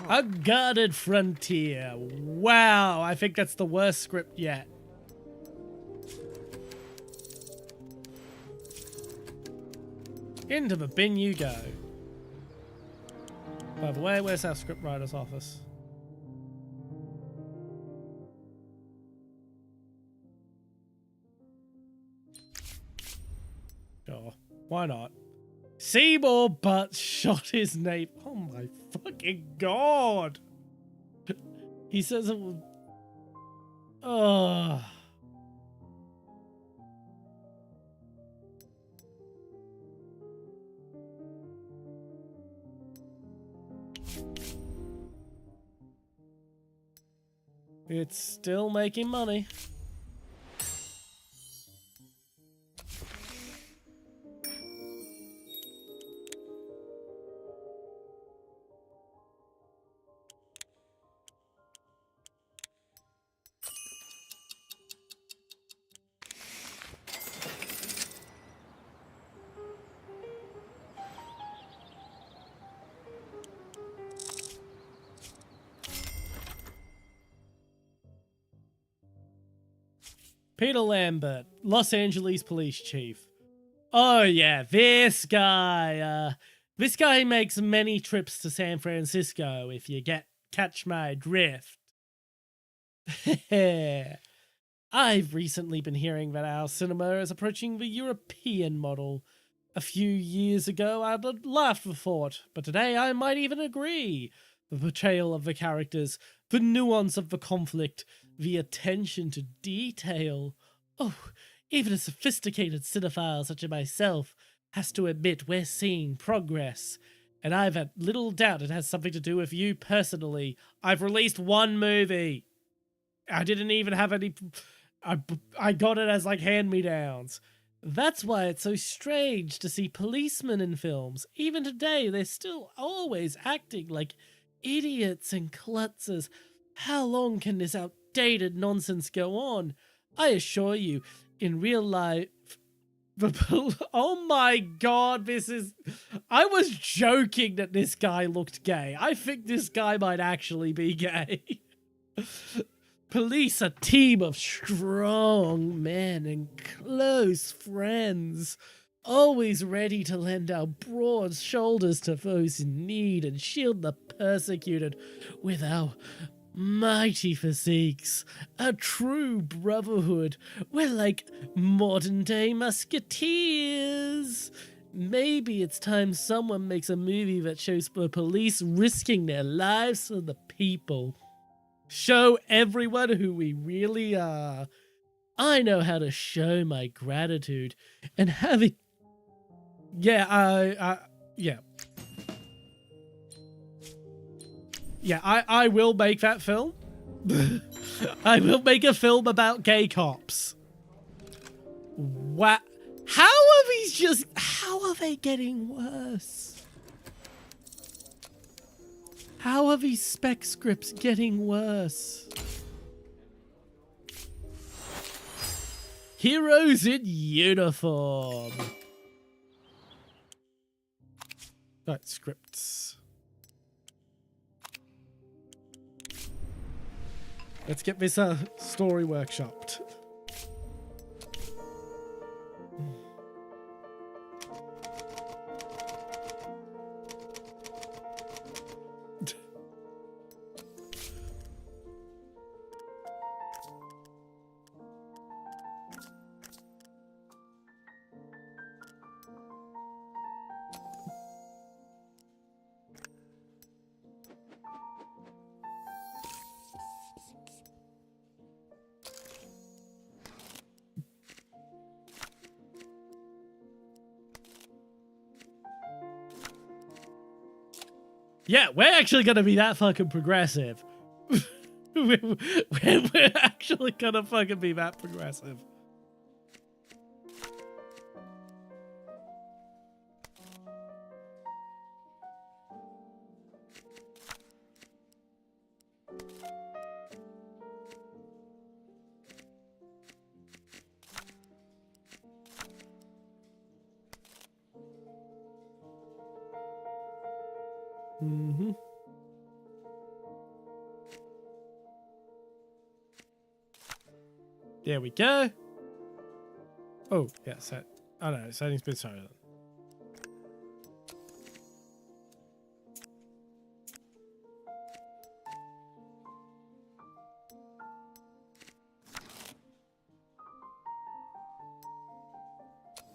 Unguarded Frontier. Wow, I think that's the worst script yet. Into the bin you go. By the way, where's our scriptwriter's office? Sure, why not? Seymour Butts shot his name. Oh my fucking god! He says it was. Oh. It's still making money. Peter Lambert, Los Angeles Police Chief. Oh yeah, this guy. This guy makes many trips to San Francisco, if you catch my drift. I've recently been hearing that our cinema is approaching the European model. A few years ago, I'd laughed the thought, but today I might even agree. The portrayal of the characters, the nuance of the conflict, the attention to detail. Oh, even a sophisticated cinephile such as myself has to admit we're seeing progress. And I've had little doubt it has something to do with you personally. I've released one movie. I didn't even have any... I got it as like hand-me-downs. That's why it's so strange to see policemen in films. Even today, they're still always acting like idiots and klutzes. How long can this outdated nonsense go on? I assure you, in real life... Oh my god, this is... I was joking that this guy looked gay. I think this guy might actually be gay. Police, a team of strong men and close friends, always ready to lend our broad shoulders to those in need and shield the persecuted with our mighty physiques. A true brotherhood. We're like modern-day musketeers. Maybe it's time someone makes a movie that shows the police risking their lives for the people. Show everyone who we really are. I know how to show my gratitude and having... Yeah, yeah. Yeah, I will make that film. I will make a film about gay cops. What? How are they getting worse? How are these spec scripts getting worse? Heroes in uniform. Right, scripts. Let's get this story workshopped. Yeah, we're actually gonna be that fucking progressive. we're actually gonna fucking be that progressive. Mm-hmm. There we go. Oh, yeah, set. Oh no, setting's been silent.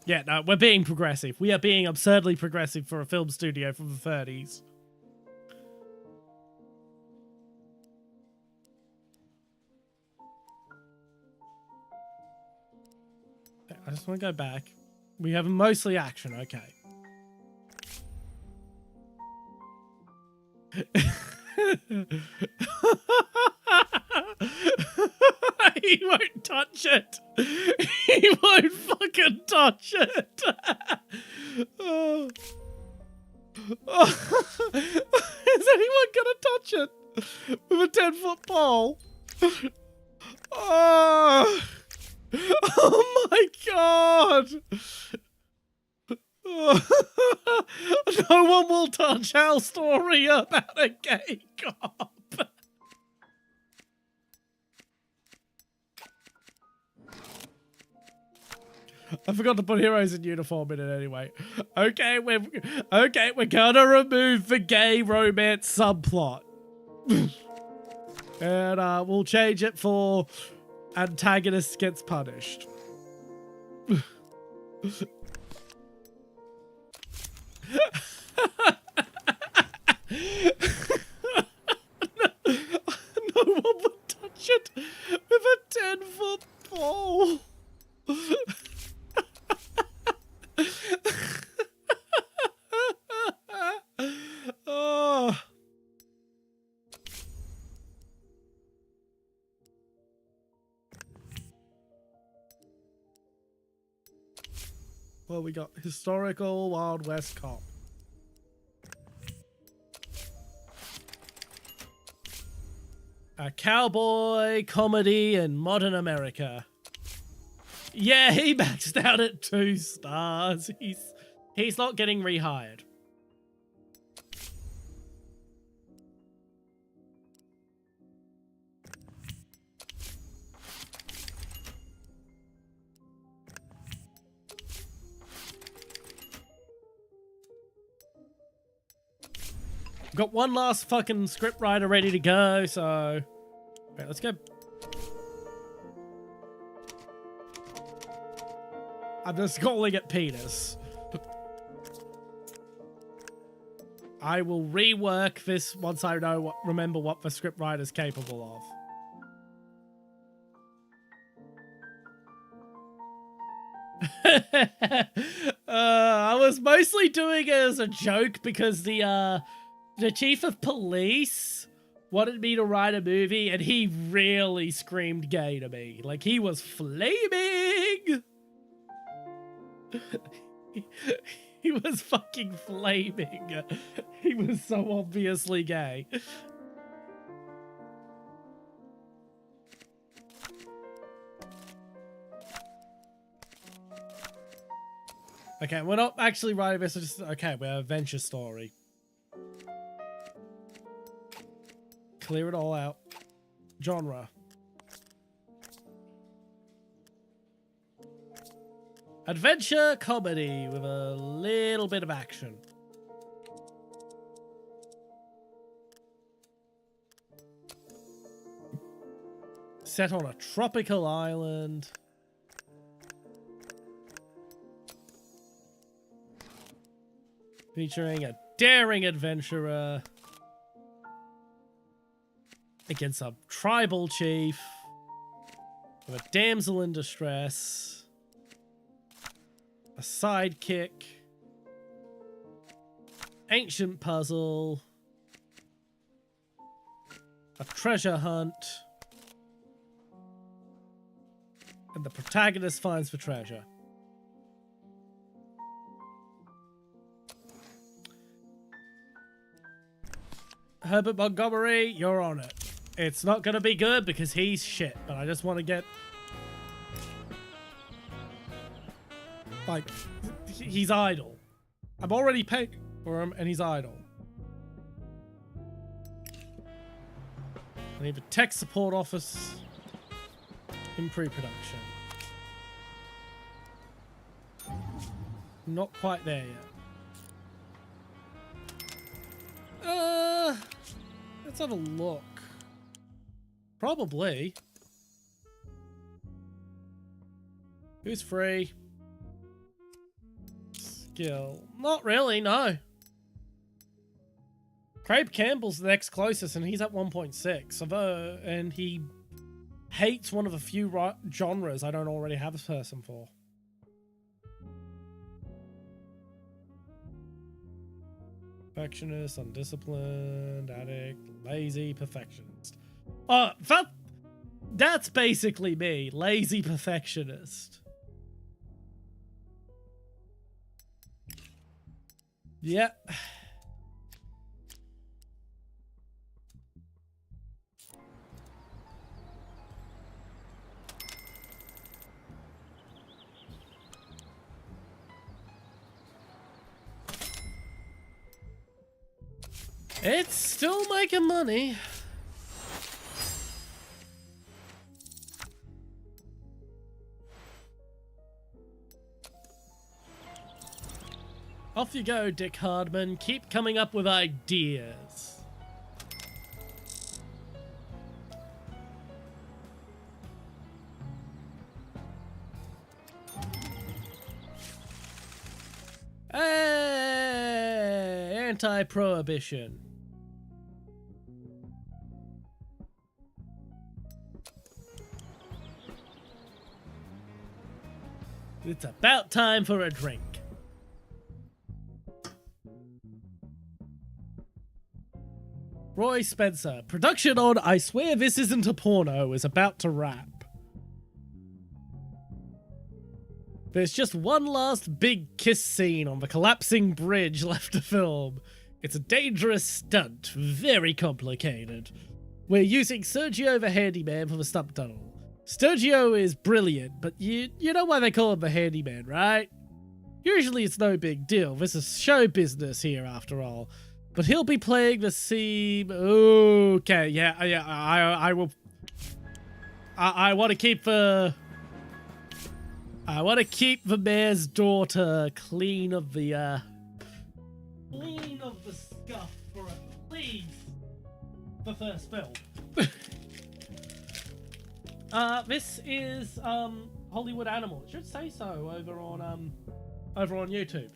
Yeah, no, we're being progressive. We are being absurdly progressive for a film studio from the 30s. I just want to go back. We have mostly action, okay. He won't touch it. He won't fucking touch it. Oh. Oh. Is anyone gonna touch it with a 10-foot pole? Oh. Oh my god! No one will touch our story about a gay cop. I forgot to put heroes in uniform in it anyway. Okay, we're gonna remove the gay romance subplot. And we'll change it for antagonist gets punished. No one would touch it with a 10-foot pole. Oh. Well, we got historical Wild West cop. A cowboy comedy in modern America. Yeah, he maxed out at 2 stars. He's not getting rehired. Got one last fucking scriptwriter ready to go, so... Wait, let's go. I'm just calling it penis. I will rework this once I remember what the scriptwriter's capable of. I was mostly doing it as a joke because the chief of police wanted me to write a movie and he really screamed gay to me. Like, he was flaming. He was fucking flaming. He was so obviously gay. Okay, we're not actually writing this, just okay, we're a adventure story. Clear it all out. Genre. Adventure comedy with a little bit of action. Set on a tropical island. Featuring a daring adventurer against a tribal chief with a damsel in distress, a sidekick, ancient puzzle, a treasure hunt. And the protagonist finds the treasure. Herbert Montgomery, you're on it. It's not going to be good because he's shit, but I just want to get... Like, he's idle. I'm already paying for him and he's idle. I need a tech support office in pre-production. Not quite there yet. Let's have a look. Probably. Who's free? Skill. Not really, no. Craig Campbell's the next closest and he's at 1.6. And he hates one of a few genres I don't already have a person for. Perfectionist, undisciplined, addict, lazy, perfectionist. That's basically me. Lazy perfectionist. Yep. It's still making money. Off you go, Dick Hardman. Keep coming up with ideas. Hey! Anti-prohibition. It's about time for a drink. Roy Spencer. Production on I Swear This Isn't a Porno is about to wrap. There's just one last big kiss scene on the collapsing bridge left to film. It's a dangerous stunt, very complicated. We're using Sergio the Handyman for the stunt tunnel. Sergio is brilliant, but you know why they call him the Handyman, right? Usually it's no big deal. This is show business here after all. But he'll be playing the scene. Okay, yeah, I will. I want to keep the. I want to keep the mayor's daughter clean of the scuff for at least the first film. This is Hollywood Animal. It should say so over on YouTube.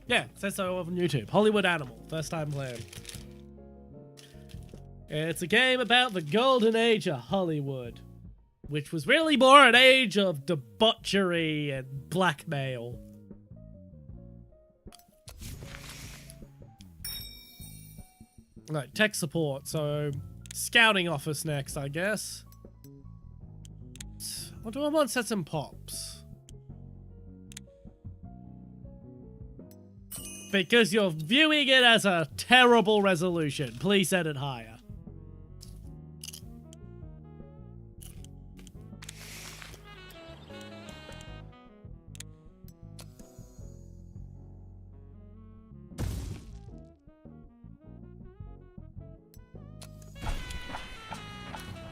Yeah, it says so over on YouTube. Hollywood Animal, first time playing. It's a game about the golden age of Hollywood, which was really more an age of debauchery and blackmail. Right, tech support, so scouting office next, I guess. Or do I want sets and pops? Because you're viewing it as a terrible resolution. Please set it higher.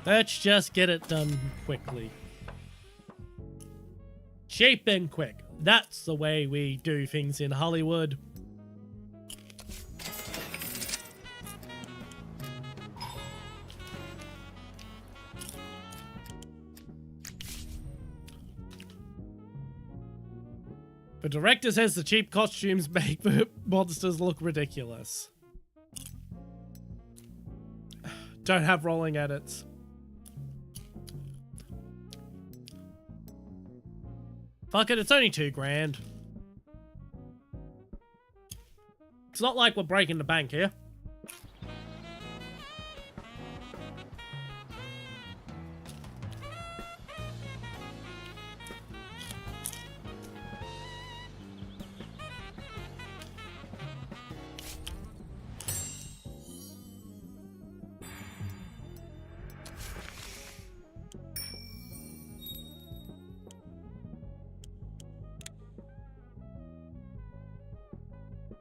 Let's just get it done quickly. Cheap and quick. That's the way we do things in Hollywood. The director says the cheap costumes make the monsters look ridiculous. Don't have rolling edits. Fuck it, it's only $2,000. It's not like we're breaking the bank here.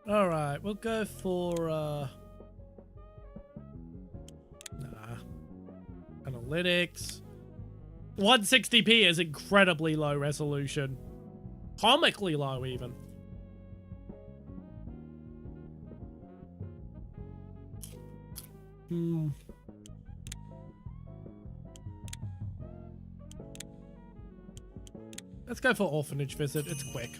All right, we'll go for analytics. 160p is incredibly low resolution. Comically low, even. Let's go for orphanage visit. It's quick.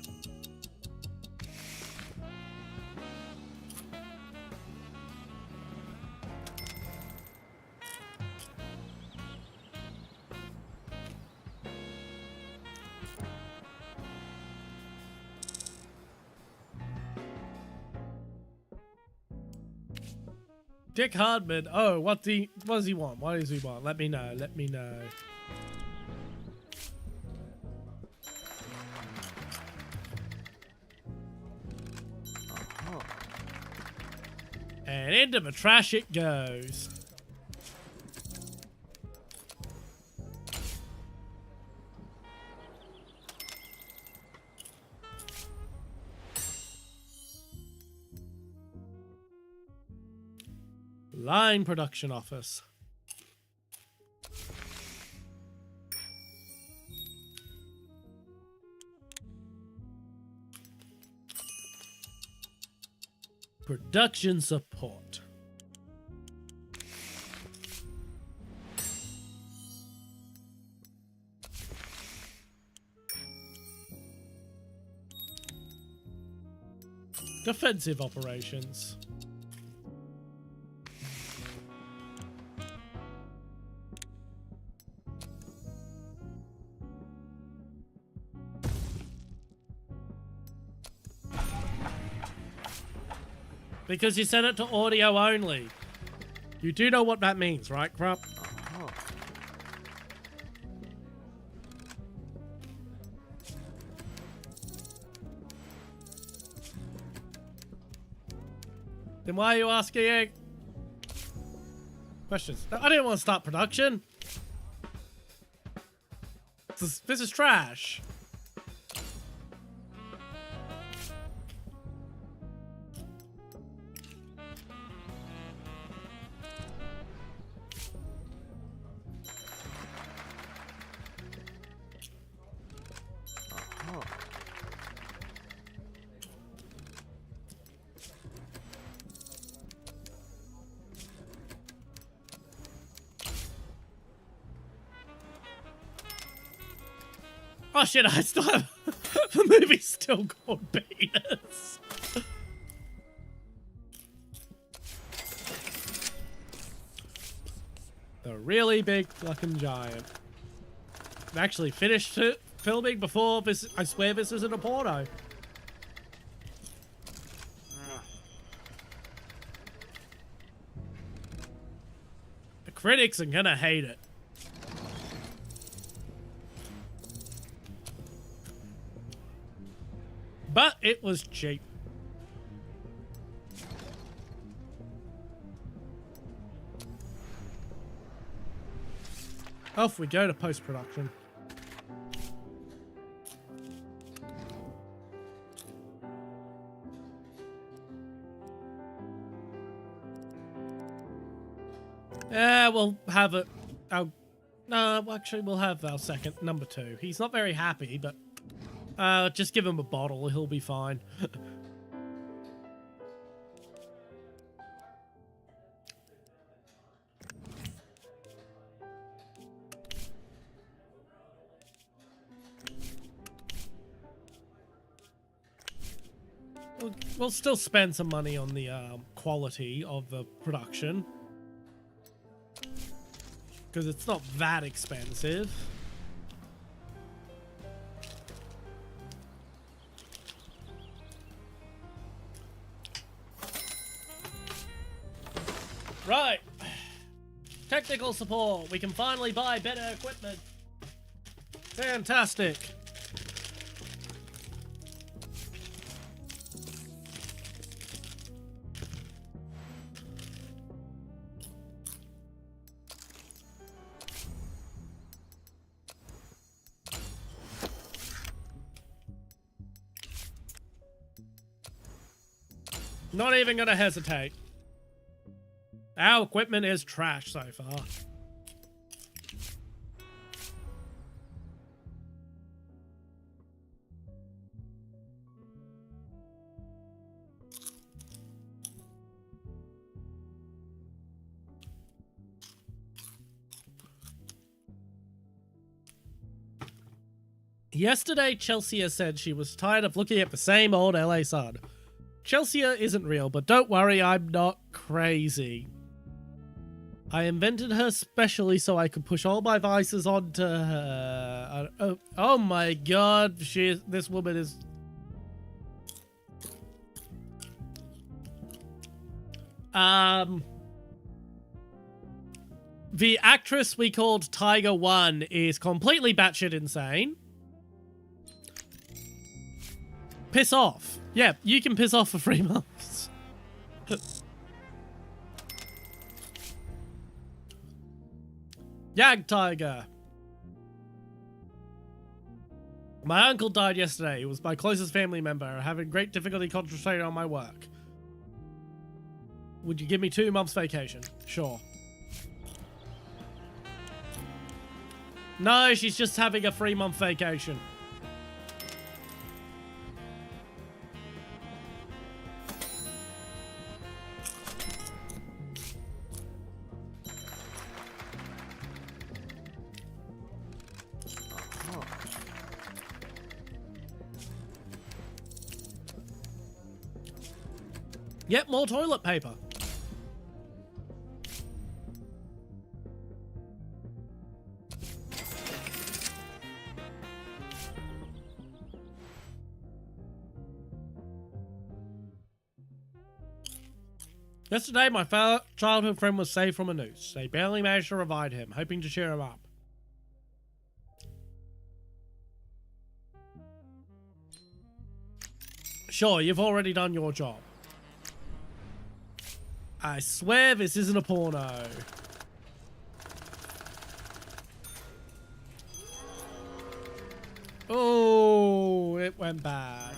Dick Hardman. Oh, what does he want? What does he want? Let me know. Let me know. And into the trash it goes. Line production office. Production support. Defensive operations. Because you set it to audio only. You do know what that means, right, Krupp? Oh. Then why are you asking questions? I didn't want to start production. This is trash. Oh shit, I still have... the movie's still called Penis. The really big fucking giant. I actually finished filming before this. I swear this isn't a porno. The critics are gonna hate it. But it was cheap. Off we go to post-production. Yeah, we'll have it. No, actually, we'll have our second, number 2. He's not very happy, but just give him a bottle. He'll be fine. We'll still spend some money on the quality of the production, because it's not that expensive. Right. Technical support. We can finally buy better equipment. Fantastic. Not even gonna hesitate. Our equipment is trash so far. Yesterday, Chelsea said she was tired of looking at the same old LA sun. Chelsea isn't real, but don't worry, I'm not crazy. I invented her specially so I could push all my vices onto her. Oh my god, this woman is... The actress we called Tiger One is completely batshit insane. Piss off. Yeah, you can piss off for 3 months. Yag Tiger. My uncle died yesterday. He was my closest family member, having great difficulty concentrating on my work. Would you give me 2 months vacation? Sure. No, she's just having a 3-month vacation. Yep, more toilet paper. Yesterday, my childhood friend was saved from a noose. They barely managed to revive him, hoping to cheer him up. Sure, you've already done your job. I swear this isn't a porno. Oh, it went bad.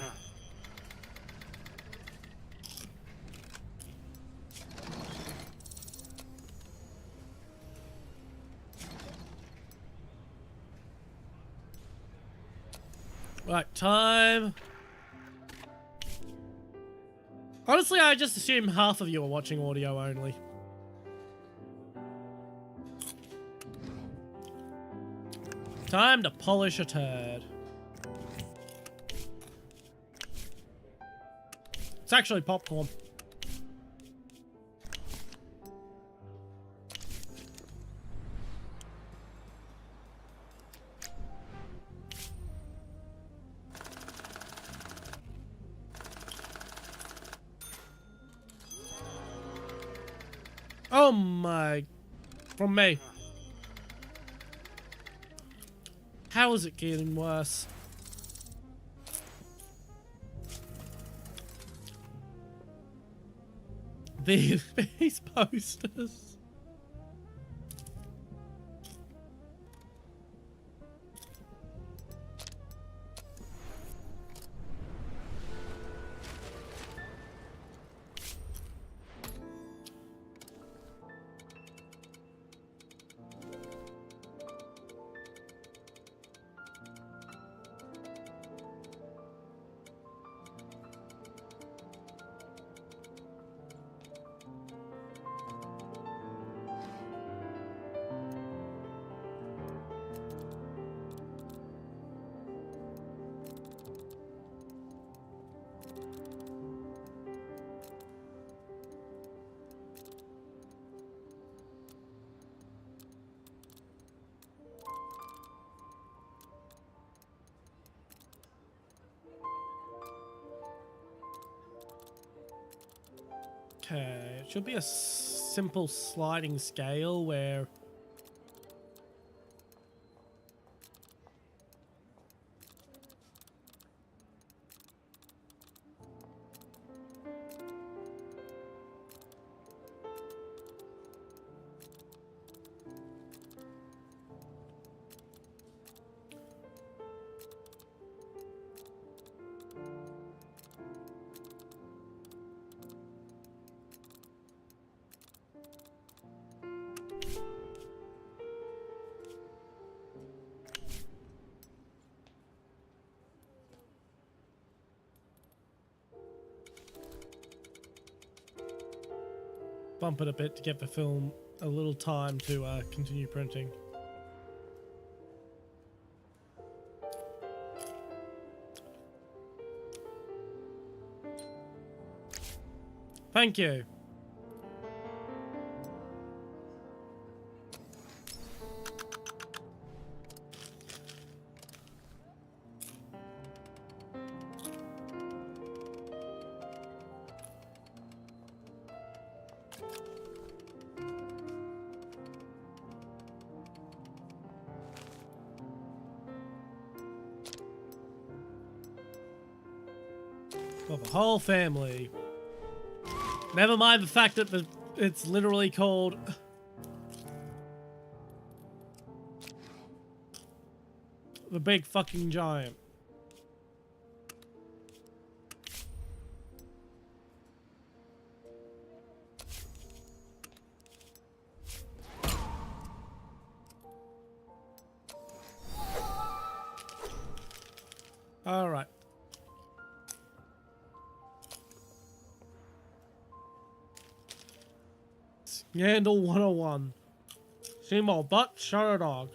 Right, time. Honestly, I just assume half of you are watching audio only. Time to polish a turd. It's actually popcorn. Oh my... From me. How is it getting worse? These posters. Okay, it should be a simple sliding scale where... bump it a bit to get the film a little time to continue printing. Thank you. Of a whole family. Never mind the fact that it's literally called... The Big Fucking Giant. All right. Scandal 101. See more butt, shut a dog.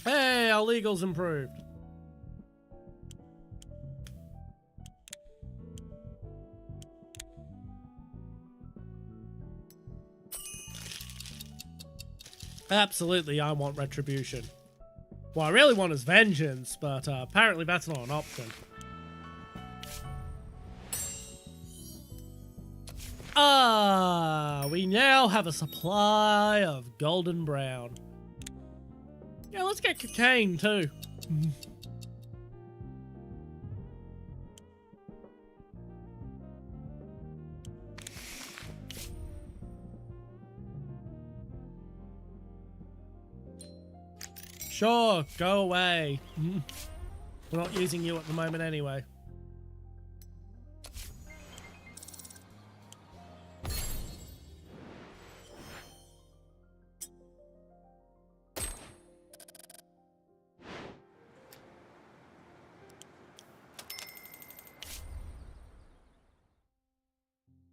Hey, our legal's improved. Absolutely, I want retribution. What I really want is vengeance, but apparently that's not an option. We now have a supply of golden brown. Yeah, let's get cocaine too. Sure, go away. We're not using you at the moment anyway.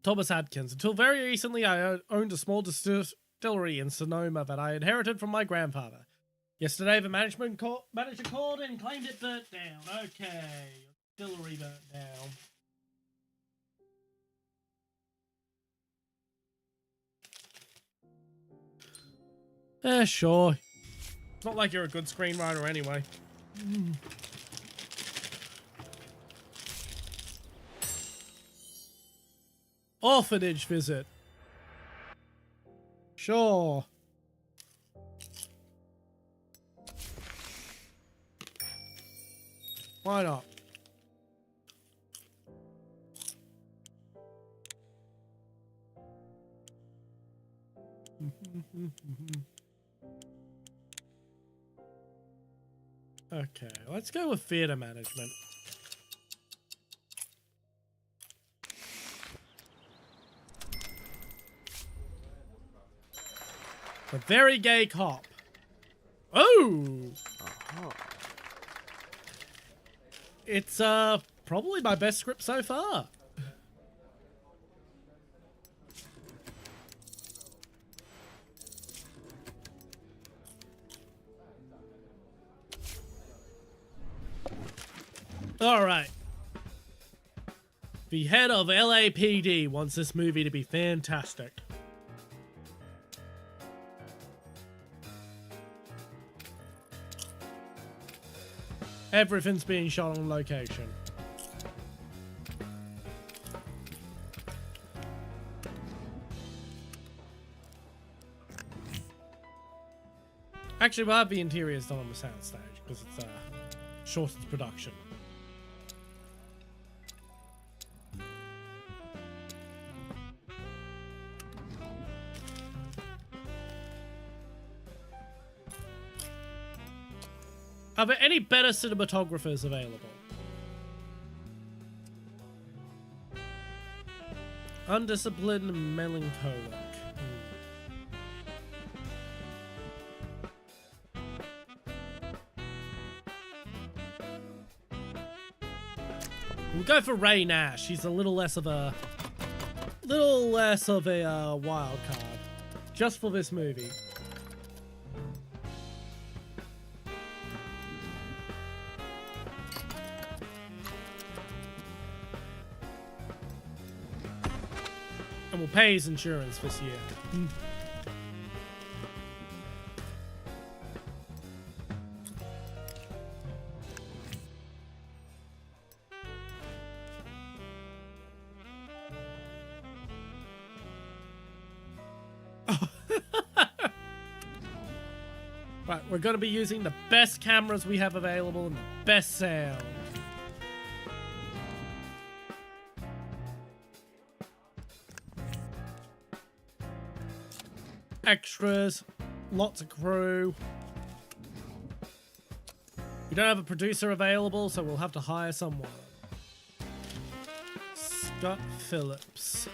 Thomas Adkins. Until very recently, I owned a small distillery in Sonoma that I inherited from my grandfather. Yesterday, the manager called and claimed it burnt down. Okay, distillery burnt down. Sure. It's not like you're a good screenwriter anyway. Orphanage visit. Sure. Why not? Okay, let's go with theater management. A very gay cop. Oh! It's probably my best script so far. All right. The head of LAPD wants this movie to be fantastic. Everything's being shot on location. Actually, we'll have the interiors done on the soundstage because it's shortest production. Are there any better cinematographers available? Undisciplined and melancholic. We'll go for Ray Nash. He's a little less of a wild card, just for this movie. And we'll pay his insurance this year. Right, we're going to be using the best cameras we have available and the best sound. Extras, lots of crew. We don't have a producer available, so we'll have to hire someone. Scott Phillips.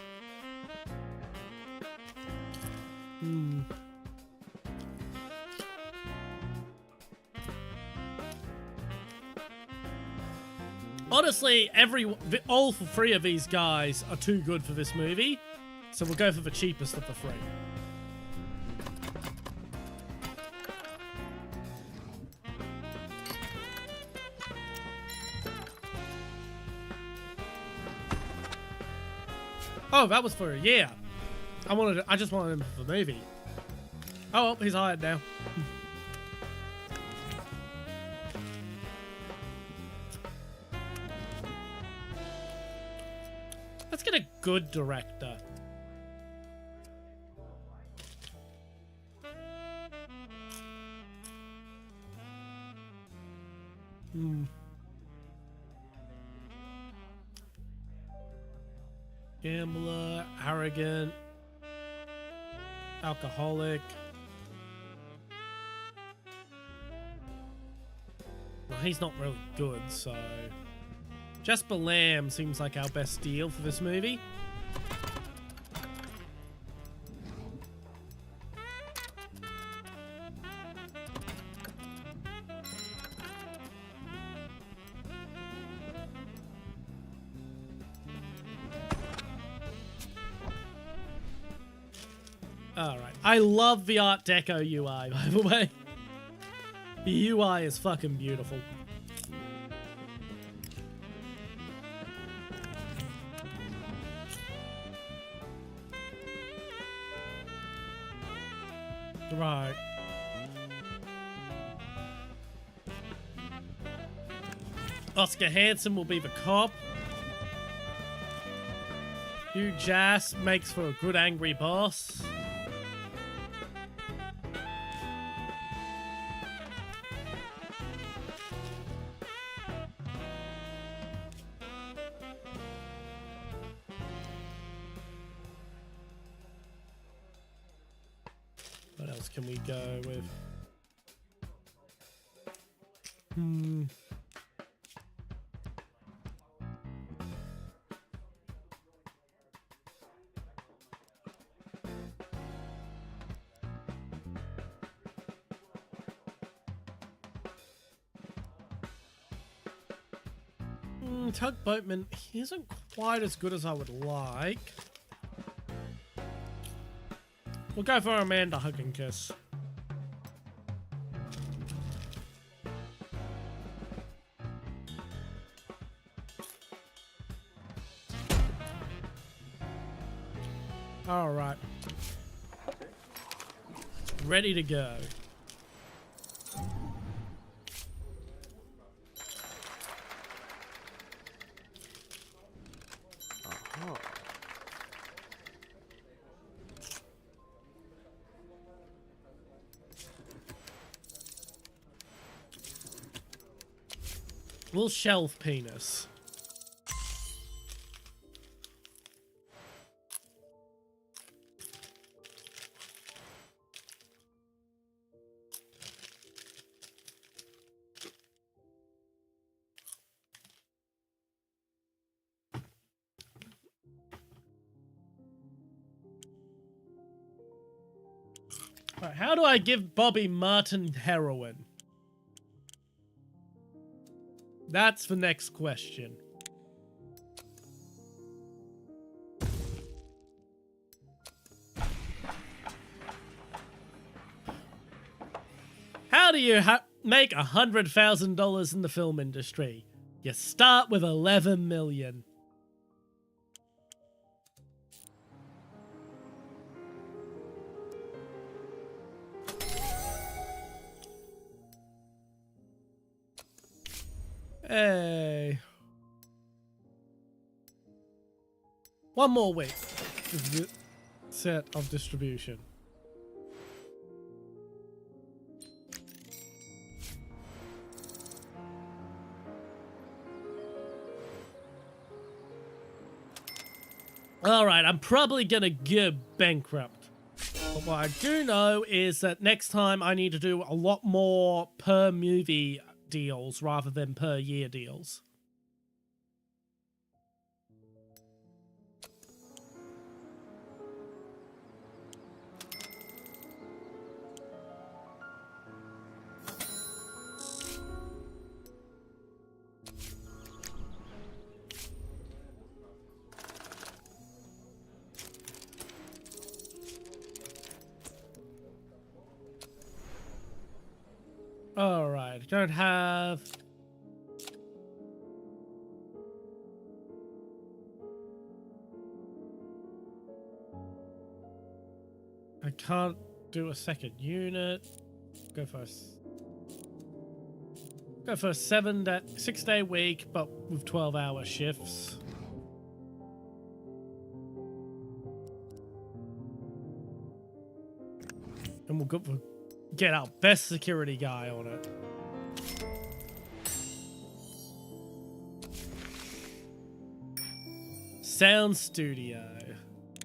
Honestly, all three of these guys are too good for this movie, so we'll go for the cheapest of the three. Oh, that was for a year. I just wanted him for the movie. Oh, well, he's hired now. Let's get a good director. Gambler, arrogant, alcoholic. Well, he's not really good, so... Jasper Lamb seems like our best deal for this movie. Alright. I love the Art Deco UI, by the way. The UI is fucking beautiful. Right. Oscar Hanson will be the cop. Hugh Jass makes for a good angry boss. What else can we go with? Tug Boatman, he isn't quite as good as I would like. We'll go for Amanda Hug and Kiss. All right. Ready to go. We'll shelf penis. Right, how do I give Bobby Martin heroin? That's the next question. How do you make $100,000 in the film industry? You start with 11 million. Hey. One more week of the set of distribution. Alright, I'm probably gonna go bankrupt. But what I do know is that next time I need to do a lot more per movie deals rather than per year deals. Alright, I don't have... I can't do a second unit. Go for a 6-day week, but with 12-hour shifts. And we'll get our best security guy on it. Sound studio.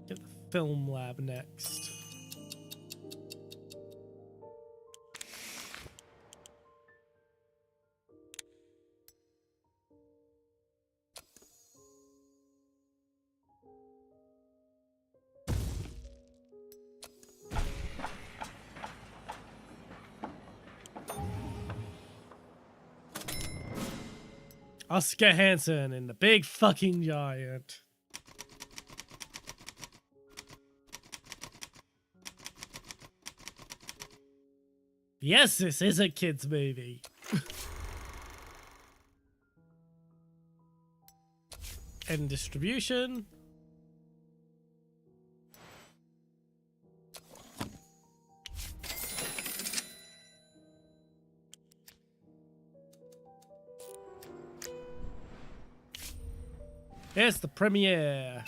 Get the film lab next. Oscar Hansen in The Big Fucking Giant. Yes, this is a kid's movie. And distribution. Here's the premiere.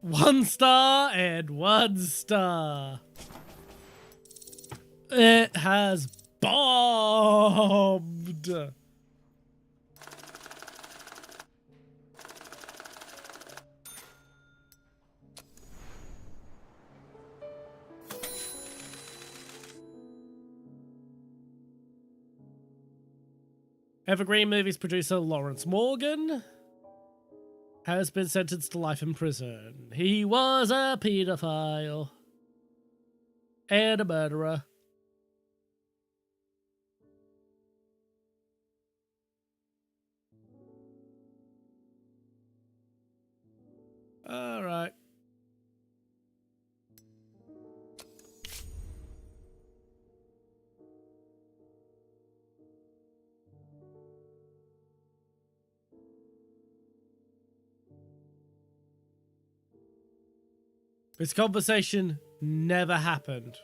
1 star and 1 star. It has bombed. Evergreen Movies producer Lawrence Morgan has been sentenced to life in prison. He was a pedophile and a murderer. All right. This conversation never happened.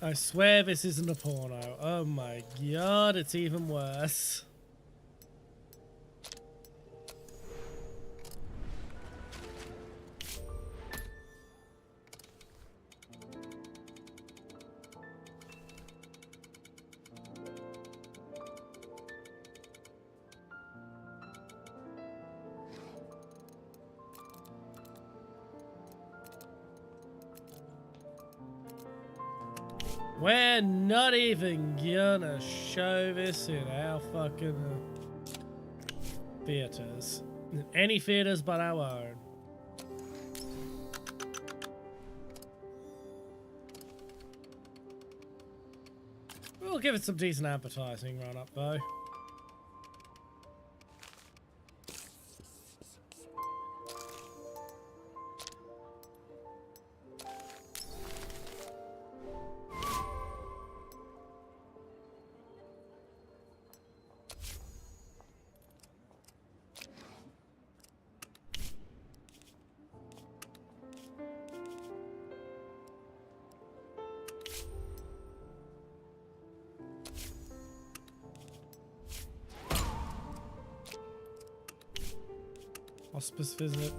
I swear this isn't a porno. Oh my god, it's even worse. We're not even gonna show this in our fucking theaters. Any theaters but our own. We'll give it some decent advertising run up though. Hospice visit.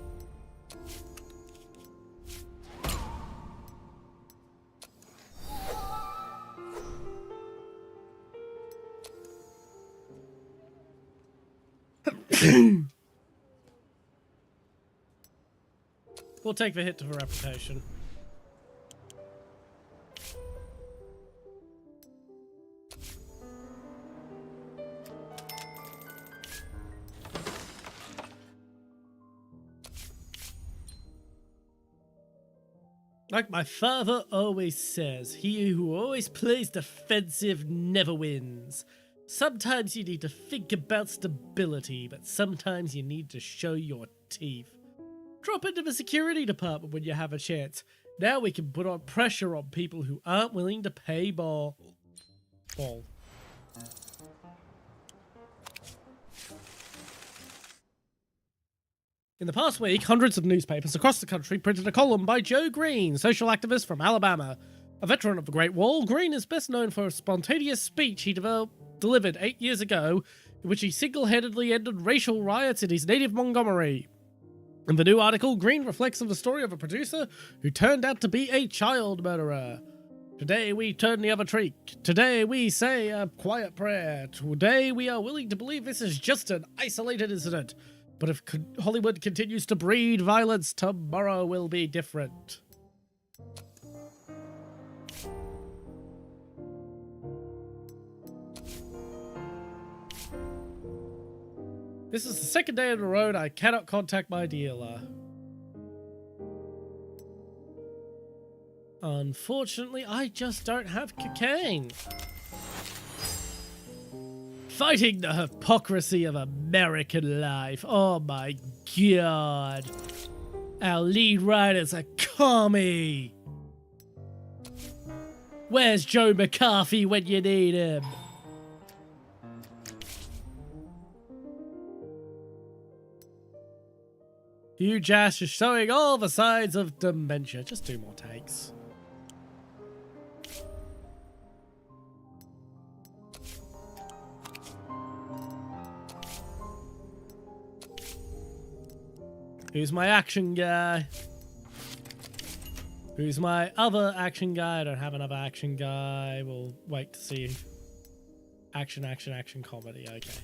We'll take the hit to the reputation. Like my father always says, he who always plays defensive never wins. Sometimes you need to think about stability, but sometimes you need to show your teeth. Drop into the security department when you have a chance. Now we can put on pressure on people who aren't willing to pay ball. In the past week, hundreds of newspapers across the country printed a column by Joe Green, social activist from Alabama. A veteran of the Great Wall, Green is best known for a spontaneous speech he delivered 8 years ago, in which he single-handedly ended racial riots in his native Montgomery. In the new article, Green reflects on the story of a producer who turned out to be a child murderer. Today we turn the other cheek. Today we say a quiet prayer. Today we are willing to believe this is just an isolated incident. But if Hollywood continues to breed violence, tomorrow will be different. This is the second day in a row I cannot contact my dealer. Unfortunately, I just don't have cocaine. Fighting the hypocrisy of American life. Oh my god. Our lead writer's a commie. Where's Joe McCarthy when you need him? Huge ass is showing all the signs of dementia. Just 2 more takes. Who's my action guy? Who's my other action guy? I don't have another action guy. We'll wait to see. Action, action, action, comedy. Okay.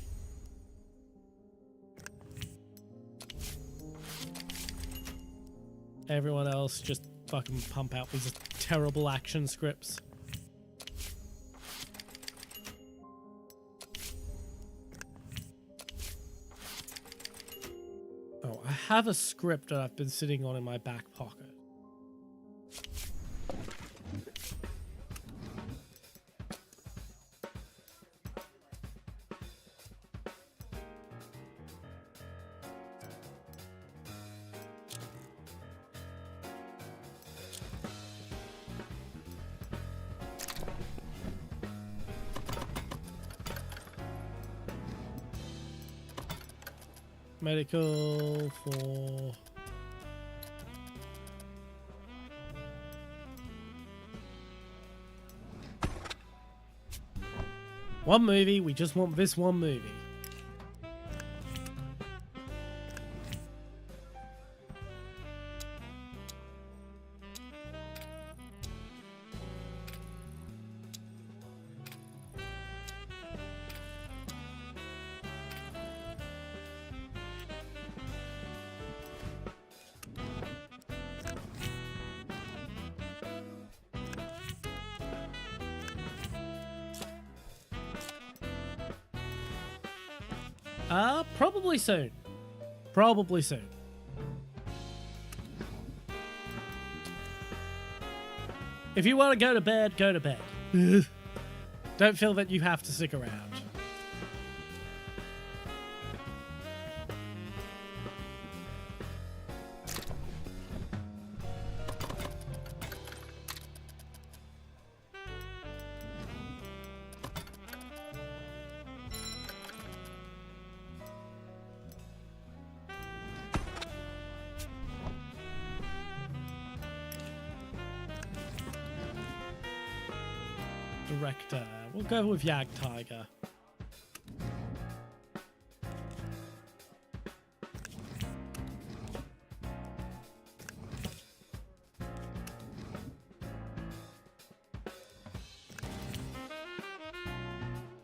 Everyone else just fucking pump out these terrible action scripts. Oh, I have a script that I've been sitting on in my back pocket. Medical for... One movie, we just want this one movie. Probably soon. Probably soon. If you want to go to bed, go to bed. Don't feel that you have to stick around. Director. We'll go with Yag Tiger.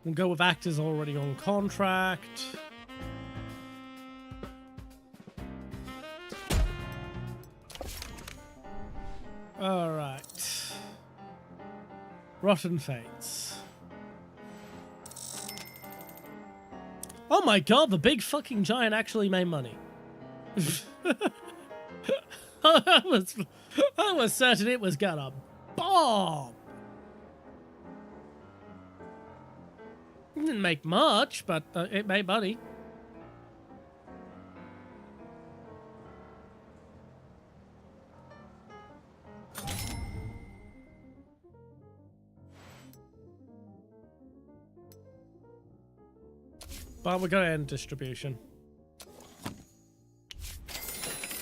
We'll go with actors already on contract. All right. Rotten Fates. Oh my god, the big fucking giant actually made money. I was certain it was gonna bomb. It didn't make much, but it made money. But we're going to end distribution.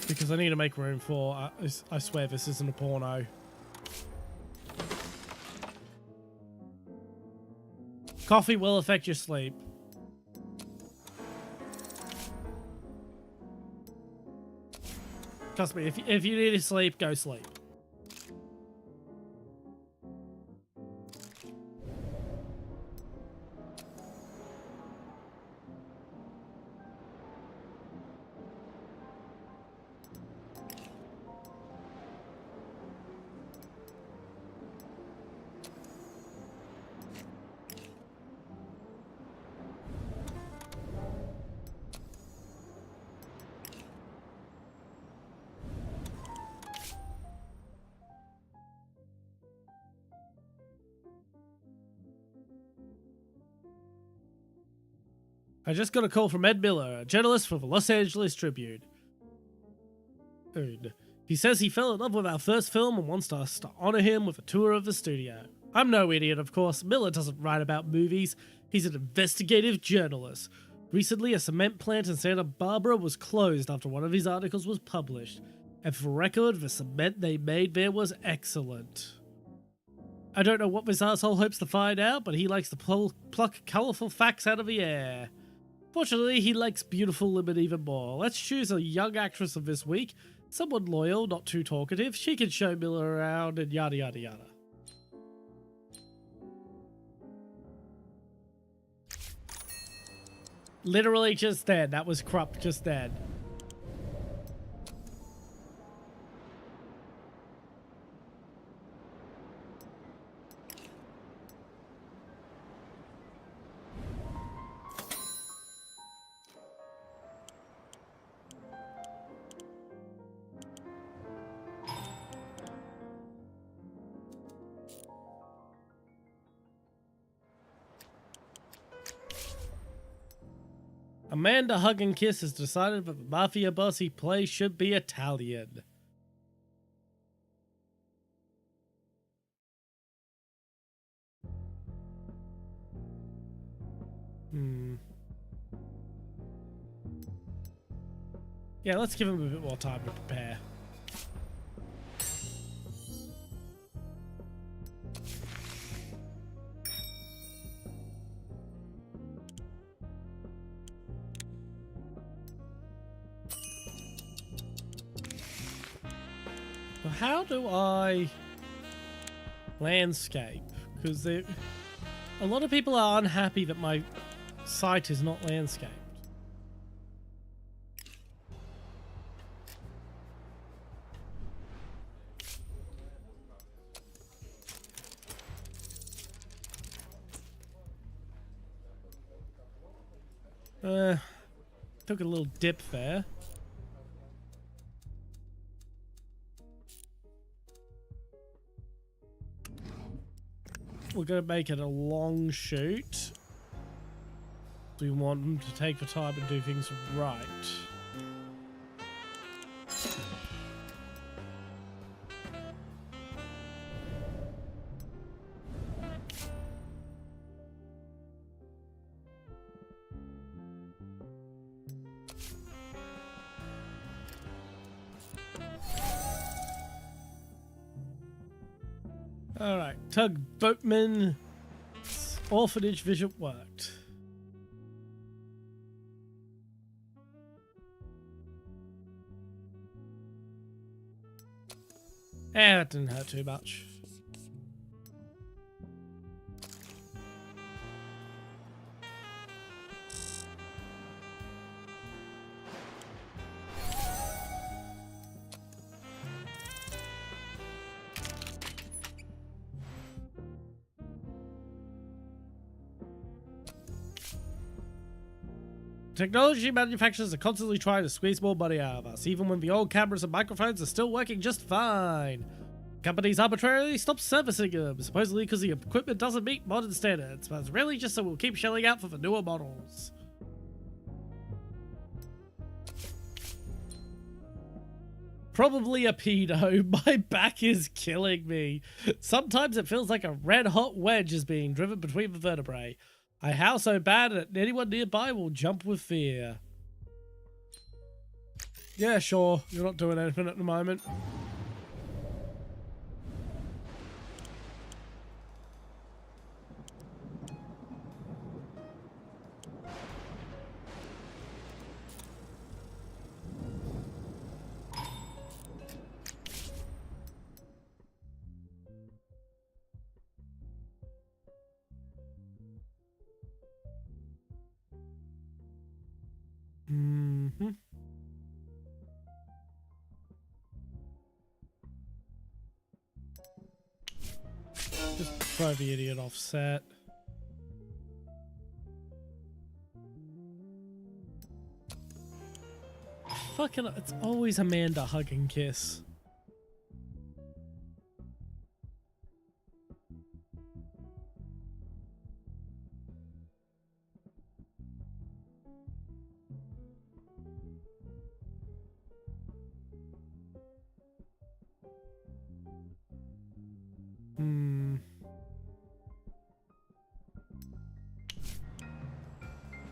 Because I need to make room for... I swear this isn't a porno. Coffee will affect your sleep. Trust me, if you need to sleep, go sleep. I just got a call from Ed Miller, a journalist for the Los Angeles Tribune. He says he fell in love with our first film and wants us to honor him with a tour of the studio. I'm no idiot, of course. Miller doesn't write about movies. He's an investigative journalist. Recently, a cement plant in Santa Barbara was closed after one of his articles was published. And for record, the cement they made there was excellent. I don't know what this asshole hopes to find out, but he likes to pluck colourful facts out of the air. Fortunately, he likes beautiful women even more. Let's choose a young actress of this week. Someone loyal, not too talkative. She can show Miller around and yada yada yada. Literally just then. That was Krupp just then. Amanda Hug and Kiss has decided that the mafia boss he plays should be Italian. Yeah, let's give him a bit more time to prepare. How do I landscape? Because a lot of people are unhappy that my site is not landscaped. Took a little dip there. We're going to make it a long shoot. We want them to take the time and do things right. Alright, Tugboatman orphanage vision worked. That didn't hurt too much. Technology manufacturers are constantly trying to squeeze more money out of us, even when the old cameras and microphones are still working just fine. Companies arbitrarily stop servicing them, supposedly because the equipment doesn't meet modern standards, but it's really just so we'll keep shelling out for the newer models. Probably a pedo. My back is killing me. Sometimes it feels like a red-hot wedge is being driven between the vertebrae. I howl so bad that anyone nearby will jump with fear. Yeah, sure. You're not doing anything at the moment. Just throw the idiot offset. Fucking, it's always Amanda hug and kiss.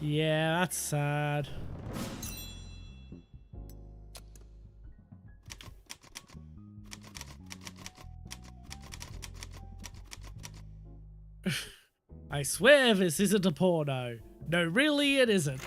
Yeah, that's sad. I swear this isn't a porno. No, really, it isn't.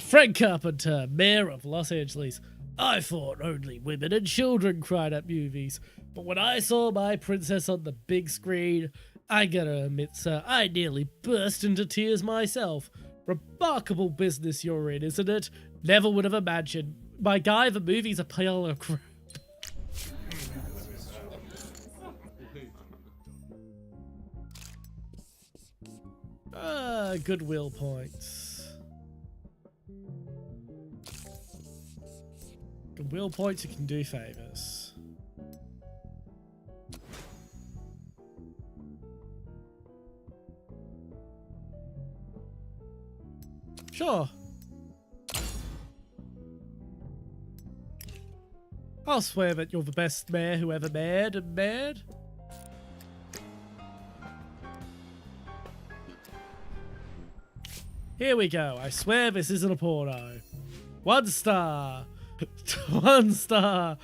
Frank Carpenter, mayor of Los Angeles. I thought only women and children cried at movies, but when I saw my princess on the big screen, I gotta admit, sir, I nearly burst into tears myself. Remarkable business you're in, isn't it? Never would have imagined. My guy, the movie's a pile of crap. Goodwill points. Goodwill points, you can do favors. Sure. I'll swear that you're the best mayor who ever mayored and mayored. Here we go. I swear this isn't a porno. 1 star. 1 star.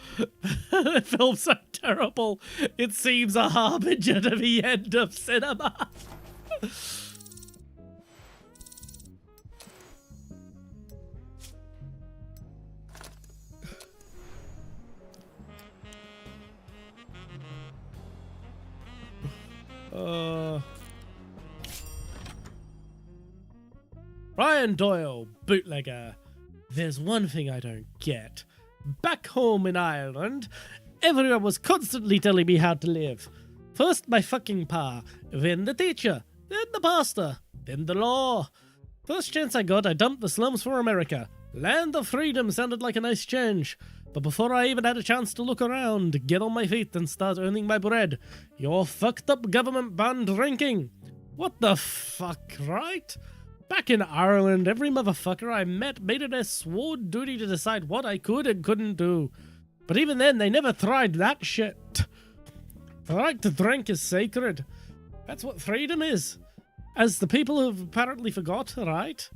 The film's so terrible. It seems a harbinger to the end of cinema. Brian Doyle, bootlegger. There's one thing I don't get. Back home in Ireland, everyone was constantly telling me how to live. First my fucking pa, then the teacher, then the pastor, then the law. First chance I got, I dumped the slums for America. Land of freedom sounded like a nice change. But before I even had a chance to look around, get on my feet and start earning my bread, your fucked up government banned drinking. What the fuck, right? Back in Ireland, every motherfucker I met made it their sworn duty to decide what I could and couldn't do. But even then, they never tried that shit. The right to drink is sacred. That's what freedom is. As the people have apparently forgot, right?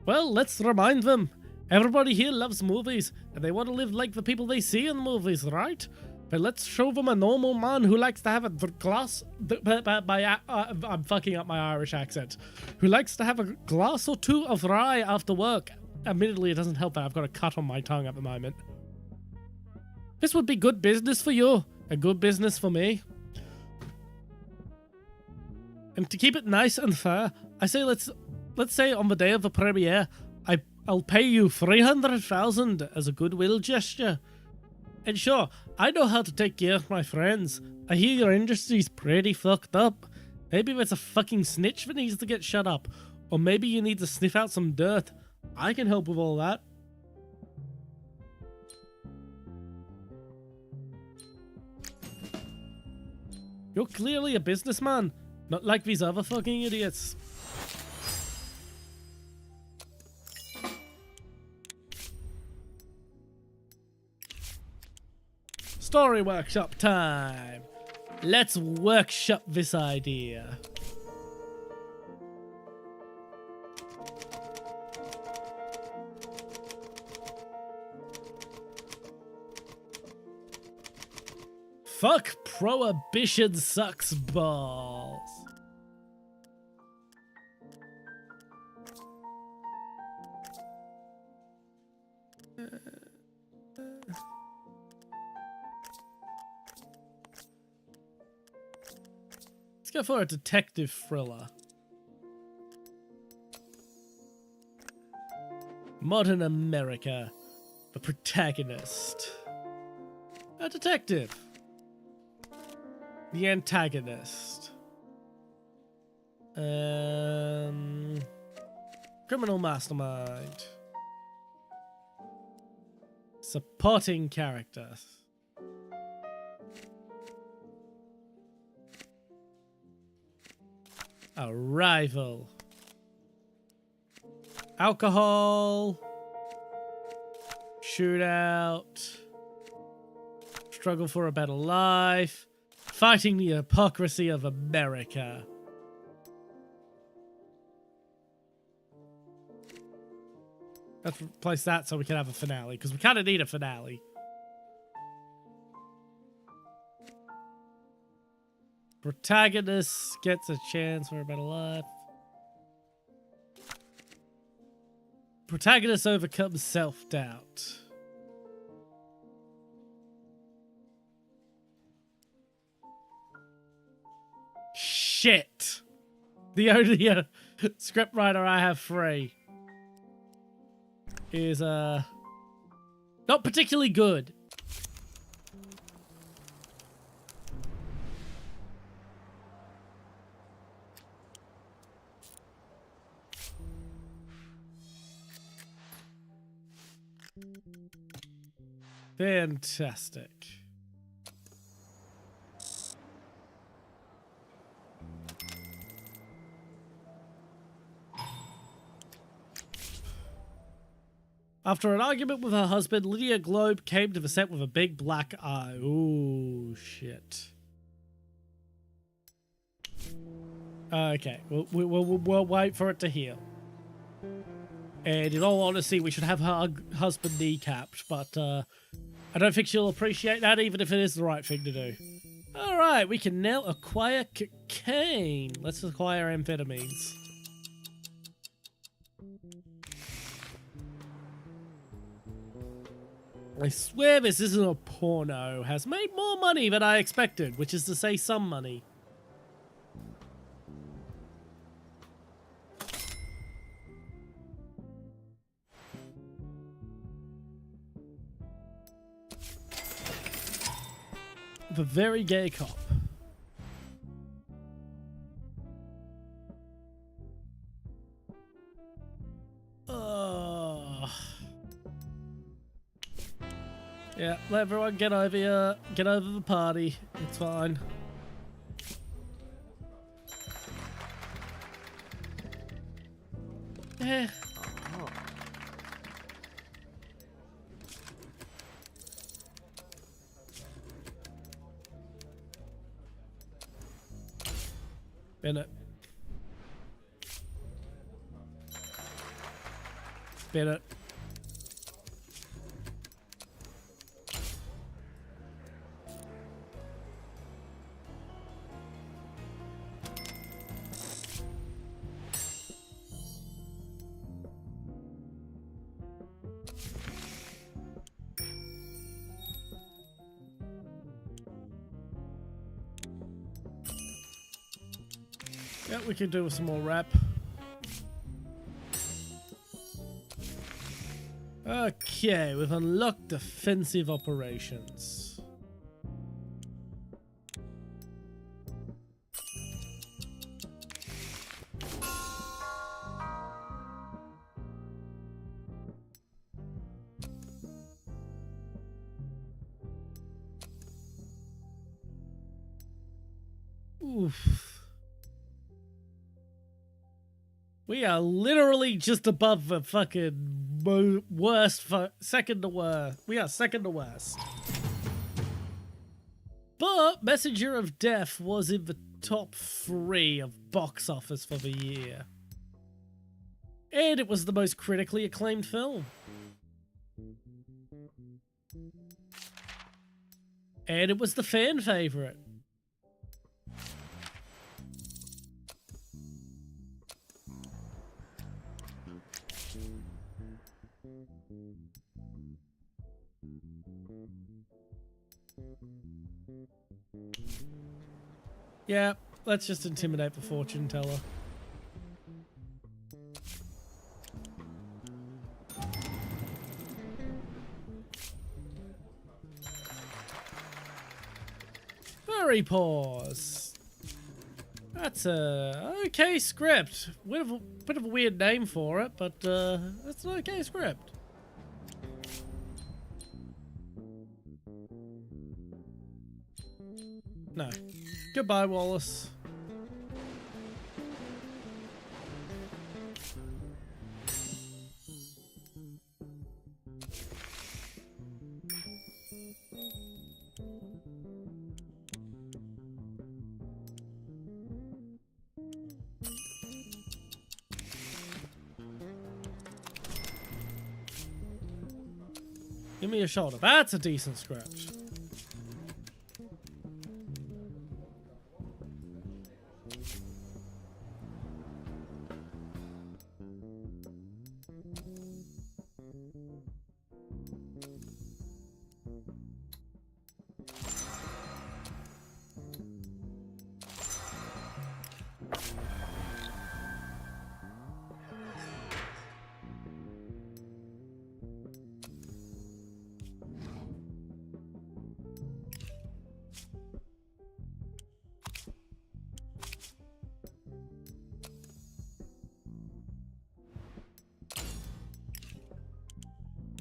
Well, let's remind them. Everybody here loves movies, and they want to live like the people they see in the movies, right? But let's show them a normal man who likes to have a glass... I'm fucking up my Irish accent. Who likes to have a glass or two of rye after work. Admittedly, it doesn't help that I've got a cut on my tongue at the moment. This would be good business for you. A good business for me. And to keep it nice and fair, I say let's say on the day of the premiere, I'll pay you 300,000 as a goodwill gesture. And sure, I know how to take care of my friends. I hear your industry's pretty fucked up. Maybe there's a fucking snitch that needs to get shut up. Or maybe you need to sniff out some dirt. I can help with all that. You're clearly a businessman, not like these other fucking idiots. Story workshop time. Let's workshop this idea. Fuck prohibition sucks balls. Let's go for a detective thriller. Modern America. The protagonist. A detective. The antagonist. Criminal mastermind. Supporting characters. A rival. Alcohol. Shootout. Struggle for a better life. Fighting the hypocrisy of America. Let's replace that so we can have a finale, because we kind of need a finale. Protagonist gets a chance for a better life. Protagonist overcomes self-doubt. Shit. The only scriptwriter I have free is not particularly good. Fantastic. After an argument with her husband, Lydia Globe came to the set with a big black eye. Ooh, shit. Okay, we'll wait for it to heal. And in all honesty, we should have her husband kneecapped, but I don't think she'll appreciate that, even if it is the right thing to do. Alright, we can now acquire cocaine. Let's acquire amphetamines. I swear this isn't a porno. Has made more money than I expected, which is to say some money. The very gay cop. Yeah, let everyone get over here. Get over the party. It's fine. Eh. Spin it. Spin it. Yeah, we can do some more rap. Okay, we've unlocked defensive operations. Oof. We are literally just above the fucking worst, second to worst. We are second to worst. But Messenger of Death was in the top 3 of box office for the year. And it was the most critically acclaimed film. And it was the fan favorite. Yeah, let's just intimidate the fortune teller. Furry Paws. That's a okay script. Bit of a weird name for it, but it's an okay script. No. Goodbye, Wallace. Give me a shoulder. That's a decent script.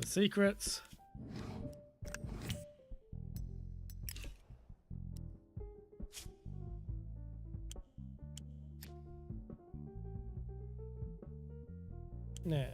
Secrets. Now.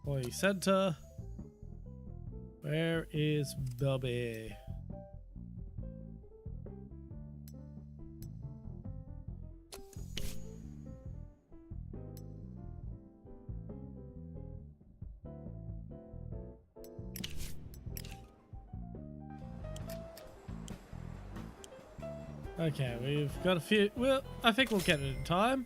Boy Center. Where is Bobby? Okay, we've got a few. Well, I think we'll get it in time.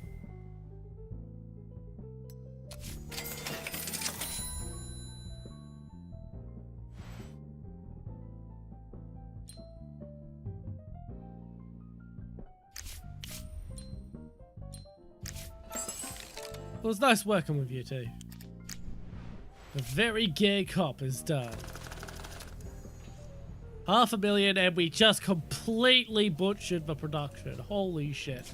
It was nice working with you two. The very gay cop is done. $500,000 and we just completely butchered the production. Holy shit.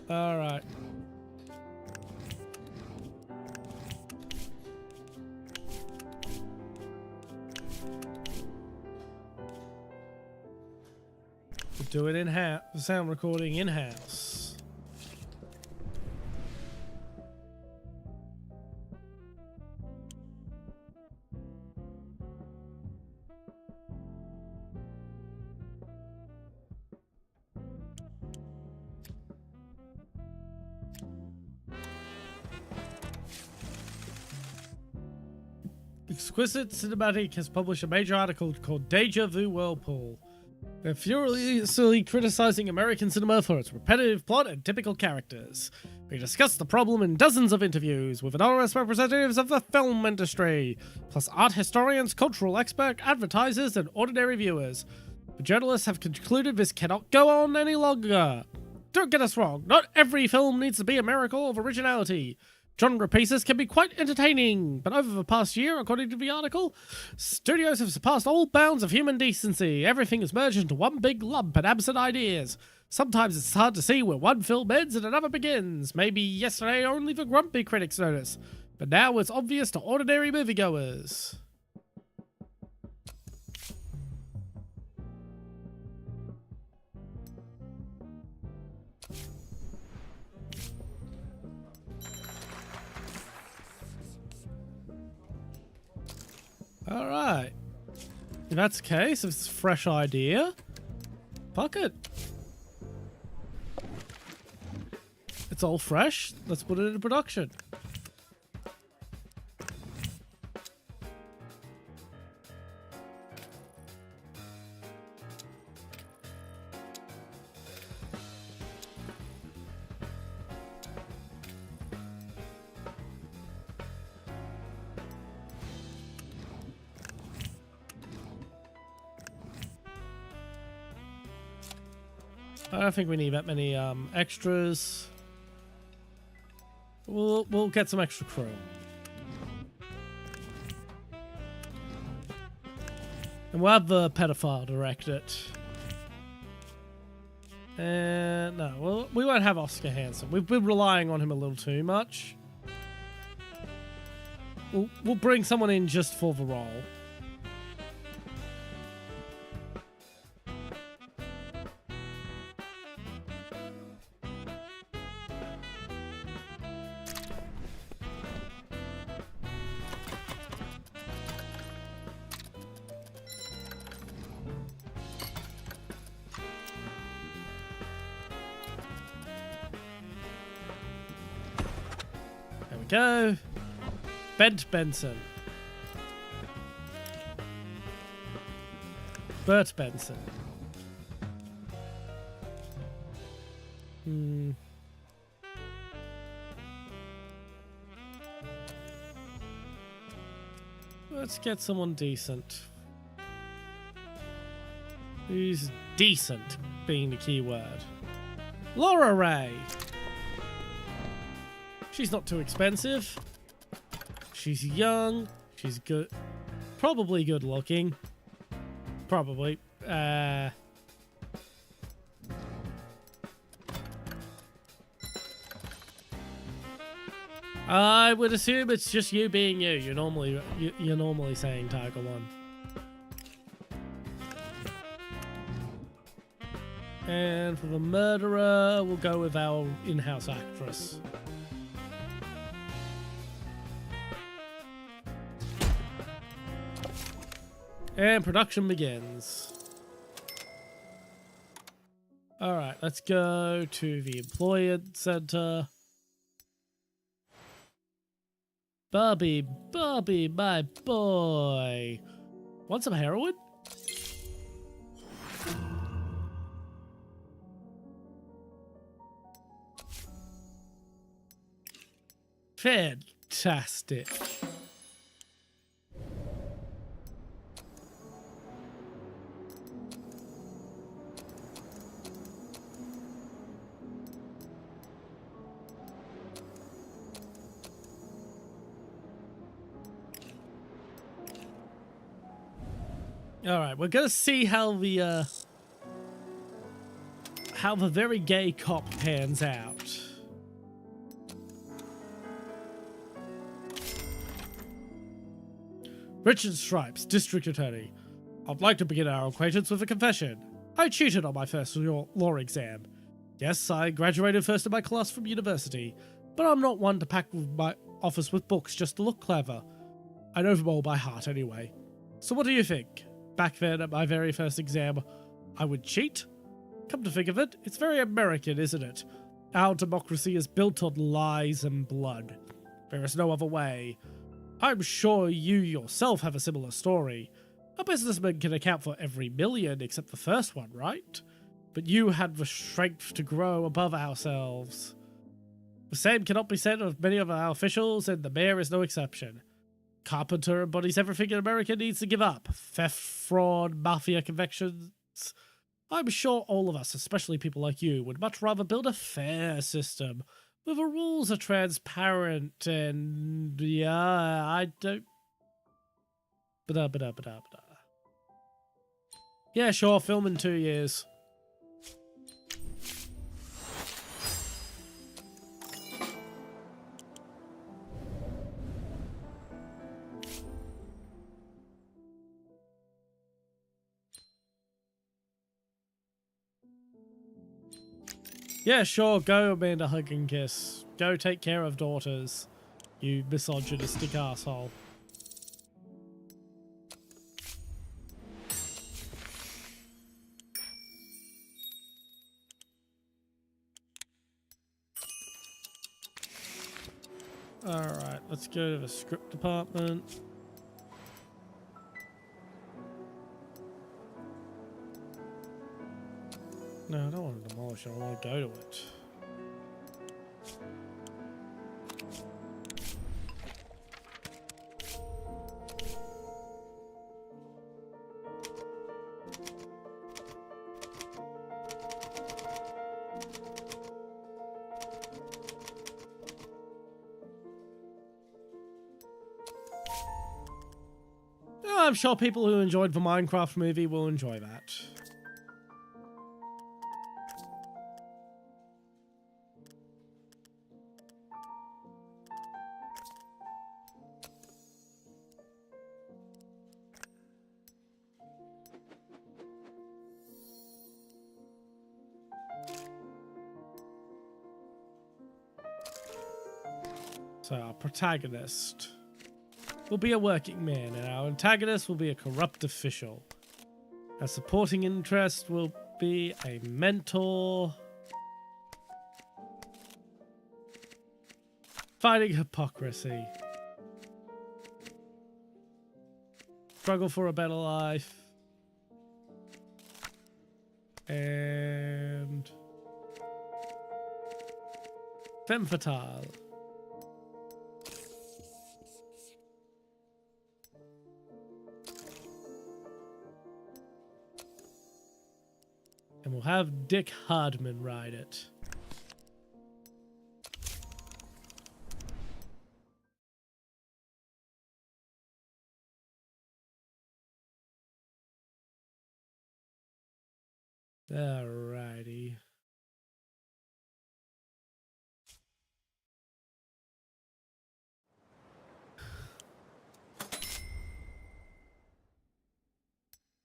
All right. Do it in-house. Sound recording in-house. Exquisite Cinematic has published a major article called Deja Vu Whirlpool. They're furiously criticizing American cinema for its repetitive plot and typical characters. We discussed the problem in dozens of interviews with anonymous representatives of the film industry, plus art historians, cultural experts, advertisers, and ordinary viewers. The journalists have concluded this cannot go on any longer. Don't get us wrong, not every film needs to be a miracle of originality. Genre pieces can be quite entertaining, but over the past year, according to the article, studios have surpassed all bounds of human decency. Everything is merged into one big lump and absent ideas. Sometimes it's hard to see where one film ends and another begins. Maybe yesterday only the grumpy critics noticed, but now it's obvious to ordinary moviegoers. Alright. If that's the case, if it's a fresh idea, fuck it. It's all fresh, let's put it into production. I don't think we need that many extras. We'll get some extra crew. And we'll have the pedophile direct it. And no, we won't have Oscar Hansen. We've been relying on him a little too much. We'll bring someone in just for the role. Go. Bent Benson. Bert Benson. Let's get someone decent. Who's decent being the key word? Laura Ray. She's not too expensive. She's young. She's good. Probably good looking. Probably. I would assume it's just you being you. You're normally saying Tiger 1. And for the murderer, we'll go with our in-house actress. And production begins. Alright, let's go to the Employment Center. Bobby, my boy. Want some heroin? Fantastic. All right, we're gonna see how the very gay cop pans out. Richard Stripes, District Attorney. I'd like to begin our acquaintance with a confession. I cheated on my first law exam. Yes, I graduated first in my class from university, but I'm not one to pack my office with books just to look clever. I know them all by heart anyway. So what do you think? Back then at my very first exam, I would cheat? Come to think of it, it's very American, isn't it? Our democracy is built on lies and blood. There is no other way. I'm sure you yourself have a similar story. A businessman can account for every million except the first one, right? But you had the strength to grow above ourselves. The same cannot be said of many of our officials, and the mayor is no exception. Carpenter embodies everything an American needs to give up. Theft, fraud, mafia convictions. I'm sure all of us, especially people like you, would much rather build a fair system where the rules are transparent and... yeah, I don't... Yeah, sure, film in 2 years. Yeah, sure, go Amanda hug and kiss. Go take care of daughters, you misogynistic asshole. Alright, let's go to the script department. No, I don't want to demolish it, I want to go to it. I'm sure people who enjoyed the Minecraft movie will enjoy that. So our protagonist will be a working man, and our antagonist will be a corrupt official. Our supporting interest will be a mentor. Fighting hypocrisy. Struggle for a better life. And... femme fatale. And we'll have Dick Hardman ride it. Alrighty.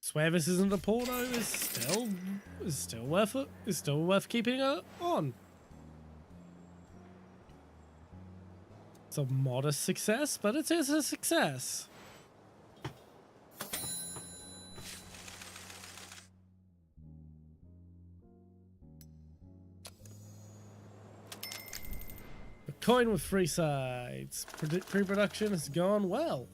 Swear this isn't a porno is still worth it. It's still worth keeping it on. It's a modest success, but it is a success. A coin with 3 sides. Pre-production has gone well.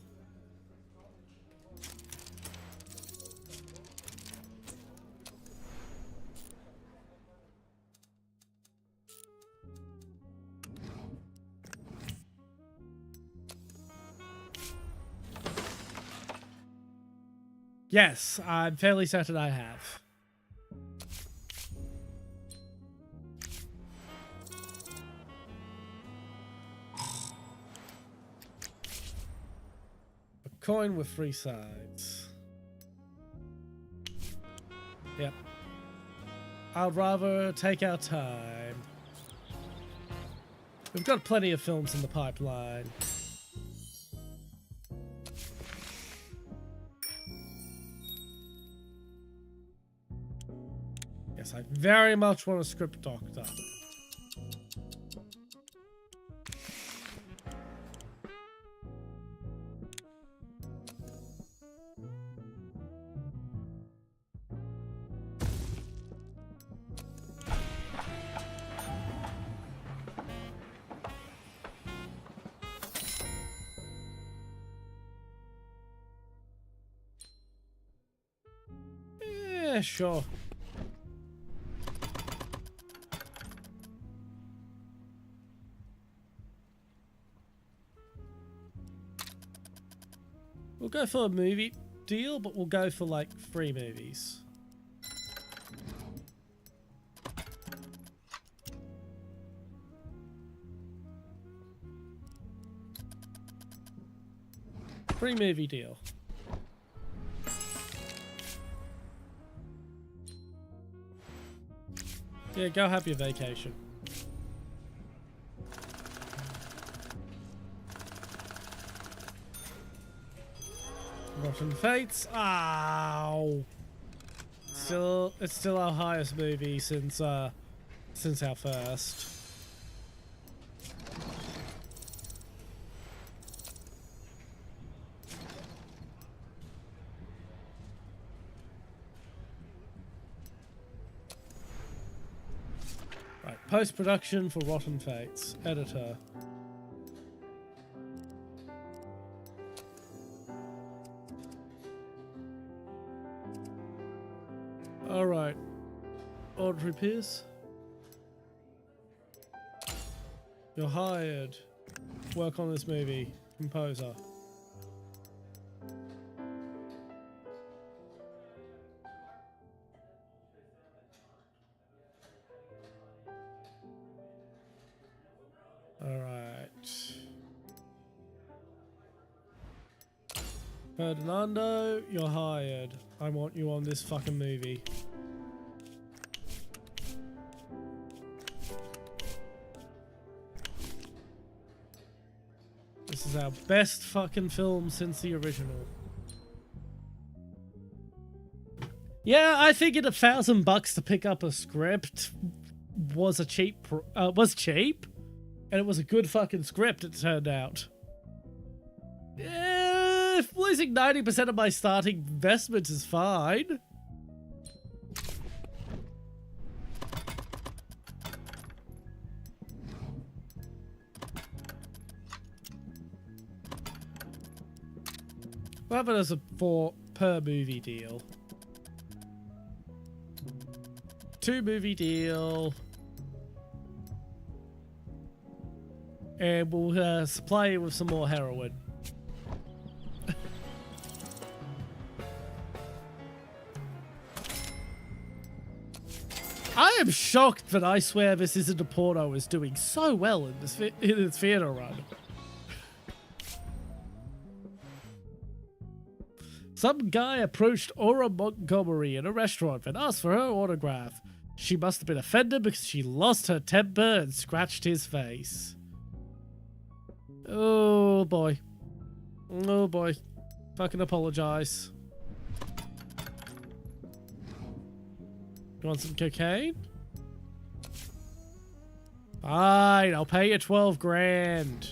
Yes, I'm fairly certain I have. A coin with 3 sides. Yep. I'd rather take our time. We've got plenty of films in the pipeline. Yes, I very much want a script doctor. Yeah, sure. We'll go for a movie deal, but we'll go for like 3 movies. Free movie deal. Yeah, go have your vacation. Rotten Fates. Ow. It's still our highest movie since our first. Right, post-production for Rotten Fates. Editor. Alright. Audrey Pierce. You're hired. Work on this movie. Composer. Alright. Ferdinando, you're hired. I want you on this fucking movie. This is our best fucking film since the original. Yeah, I figured $1,000 to pick up a script was cheap, and it was a good fucking script, it turned out. If losing 90% of my starting investment is fine. What happened as a per movie deal? 2 movie deal. And we'll supply you with some more heroin. I am shocked that I Swear This Isn't a Porno is doing so well in its theater run. Some guy approached Aura Montgomery in a restaurant and asked for her autograph. She must have been offended because she lost her temper and scratched his face. Oh boy. Oh boy. Fucking apologize. You want some cocaine? Fine, I'll pay you 12 grand.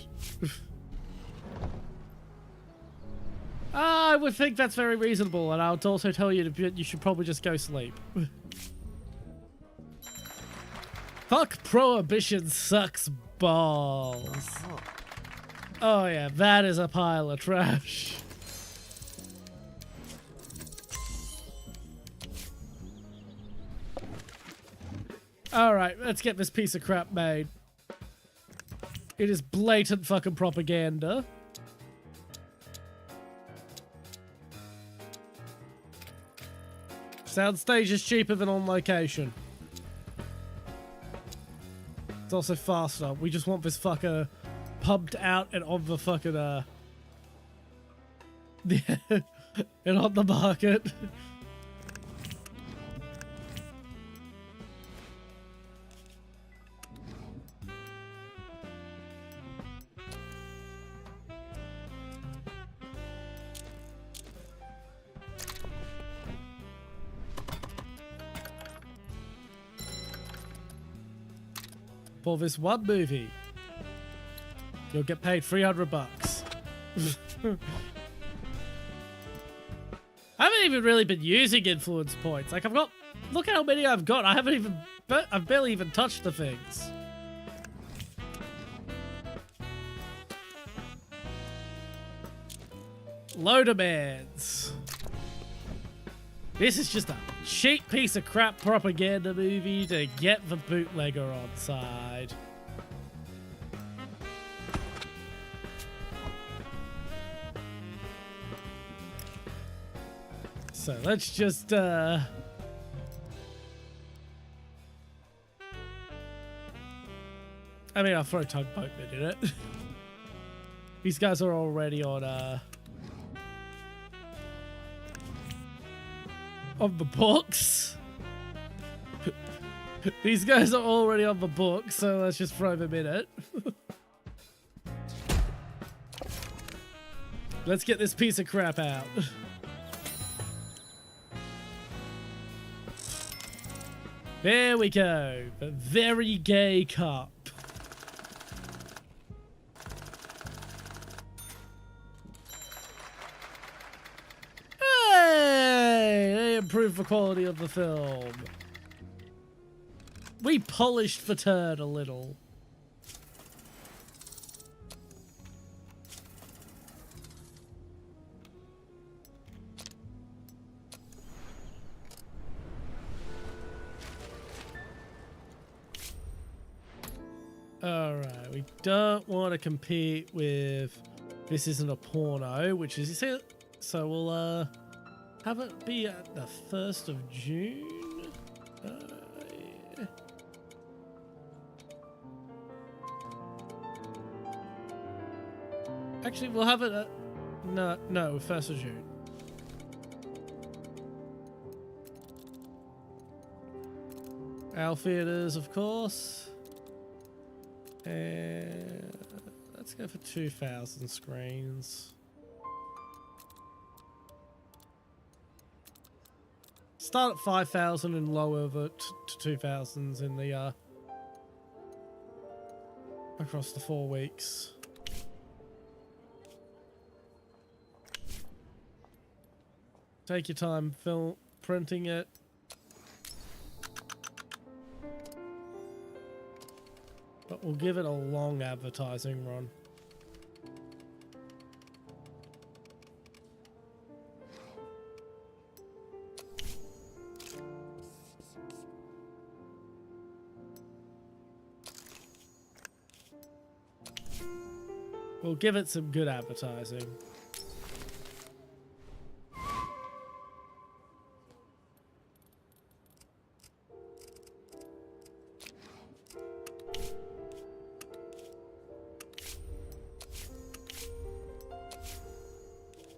I would think that's very reasonable, and I'll also tell you that you should probably just go sleep. Fuck prohibition sucks balls. Oh yeah, that is a pile of trash. Alright, let's get this piece of crap made. It is blatant fucking propaganda. Soundstage is cheaper than on location. It's also faster. We just want this fucker pumped out and on the fucking, and on the market. For this one movie, you'll get paid $300. I haven't even really been using influence points. Like, I've got, look how many I've got. I've barely even touched the things. Low demands. This is just a cheap piece of crap propaganda movie to get the bootlegger on side. So let's just, I mean, I'll throw Tugboat in it. These guys are already on the books. These guys are already on the books, so let's just throw them in it. Let's get this piece of crap out. There we go. The very gay cop. Hey! They improved the quality of the film. We polished the turd a little. Alright, we don't want to compete with This Isn't a Porno, which is it. So we'll have it be at the 1st of June. Yeah. Actually, we'll have it at no, 1st of June. Our theaters, of course. And let's go for 2,000 screens. Start at 5,000 and lower to 2,000s in the across the 4 weeks. Take your time printing it. But we'll give it a long advertising run. We'll give it some good advertising.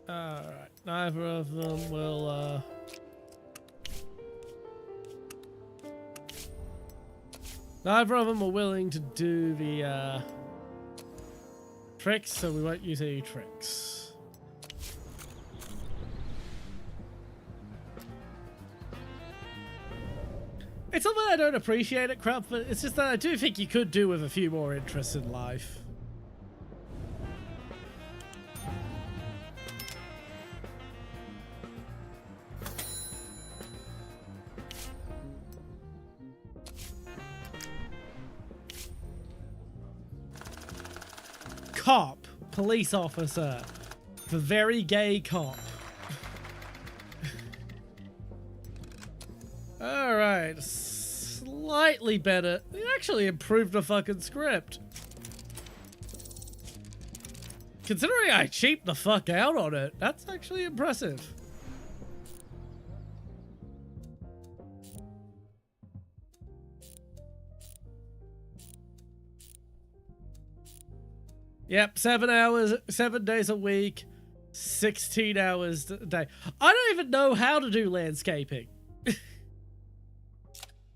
Alright, neither of them will, neither of them are willing to do the, tricks, so we won't use any tricks. It's not that I don't appreciate it, crap, but it's just that I do think you could do with a few more interests in life. Cop, police officer, the very gay cop. Alright, slightly better. They actually improved the fucking script. Considering I cheaped the fuck out on it, that's actually impressive. Yep, 7 hours, 7 days a week, 16 hours a day. I don't even know how to do landscaping.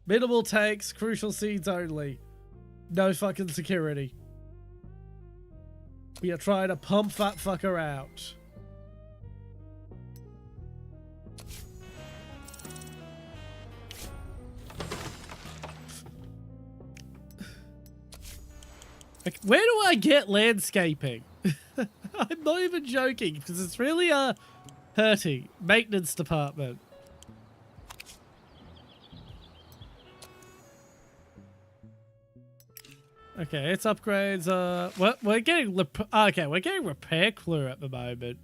Minimal takes, crucial seeds only. No fucking security. We are trying to pump that fucker out. Like, where do I get landscaping? I'm not even joking, because it's really hurting. Maintenance department. Okay, it's upgrades. We're getting okay. We're getting repair clue at the moment.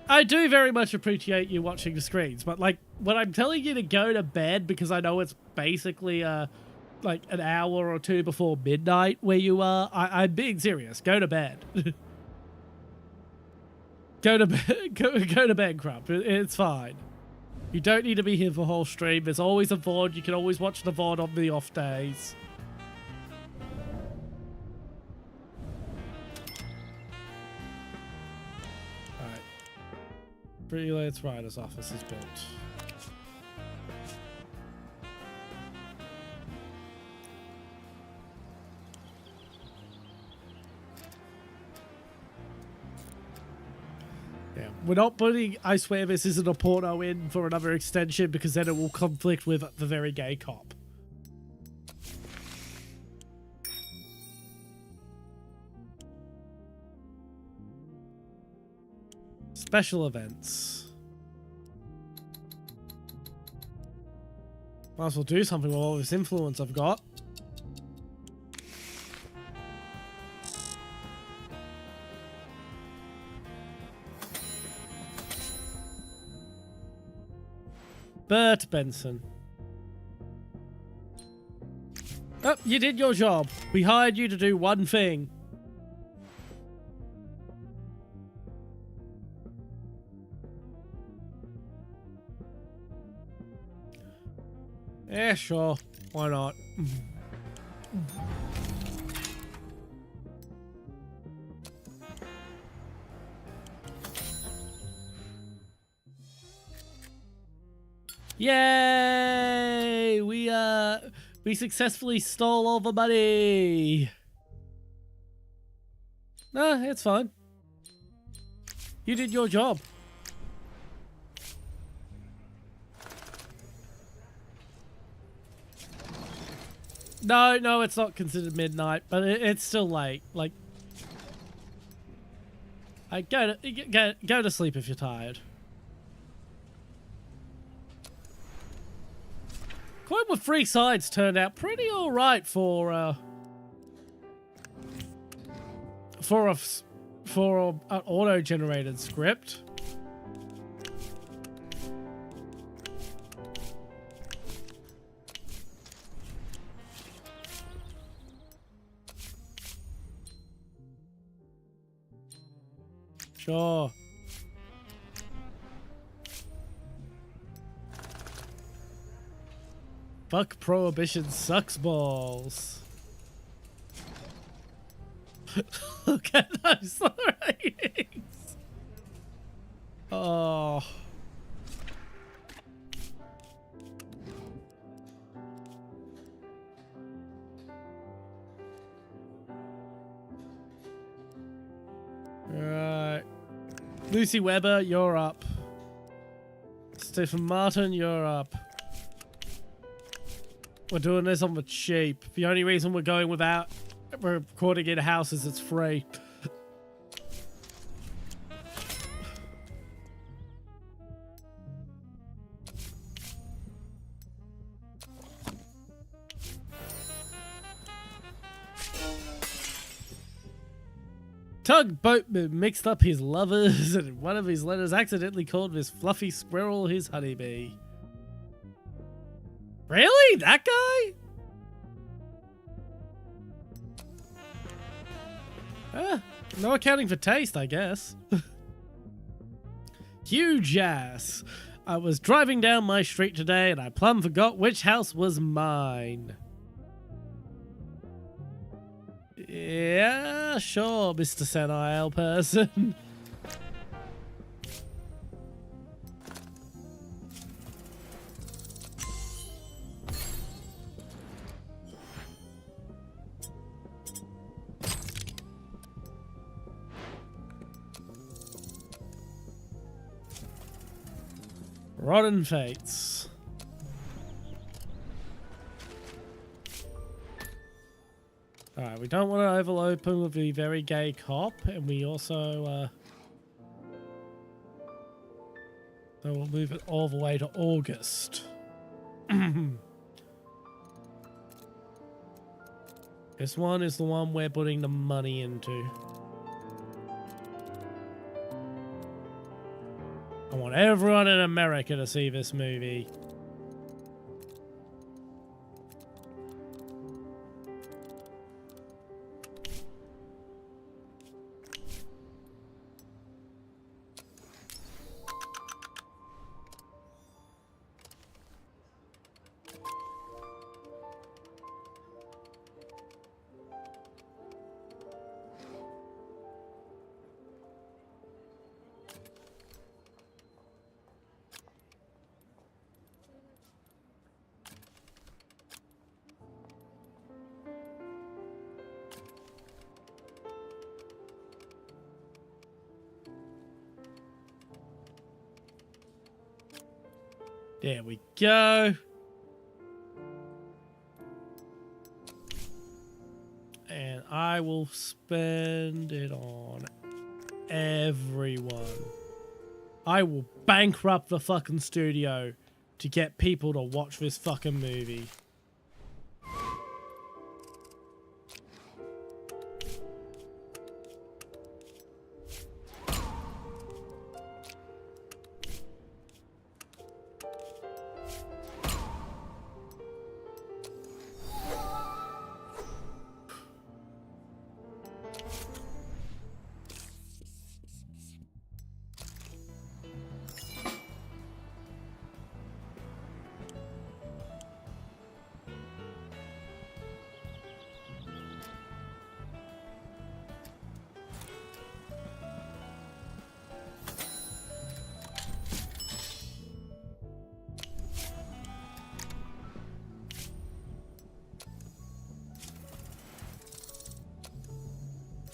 I do very much appreciate you watching the screens, but like when I'm telling you to go to bed because I know it's basically like an hour or two before midnight where you are, I'm being serious. Go to bed. Go to bed. Go to bed, Crump. It's fine. You don't need to be here for the whole stream. There's always a VOD. You can always watch the VOD on the off days. Alright. Freelance Rider's office is built. Yeah, we're not putting, I swear this isn't a porno in for another extension because then it will conflict with the very gay cop. Special events. Might as well do something with all this influence I've got. Bert Benson. Oh, you did your job. We hired you to do one thing. Yeah, sure. Why not? Yay! We successfully stole all the money. Nah, it's fine. You did your job. No, it's not considered midnight, but it's still late. Like, go to sleep if you're tired. Coin with 3 sides turned out pretty alright for an auto-generated script. Sure. Fuck prohibition sucks balls. Look at those ratings. Oh. Alright. Lucy Weber, you're up. Stephen Martin, you're up. We're doing this on the cheap. The only reason we're recording in a house is it's free. Tugboatman mixed up his lovers and one of his letters accidentally called this fluffy squirrel his honeybee. Really? That guy? No accounting for taste, I guess. Huge ass. I was driving down my street today and I plumb forgot which house was mine. Yeah, sure, Mr. Senile person. Rotten Fates. Alright, we don't want to overload him with the very gay cop, and we also, so we'll move it all the way to August. This one is the one we're putting the money into. I want everyone in America to see this movie. There we go. And I will spend it on everyone. I will bankrupt the fucking studio to get people to watch this fucking movie.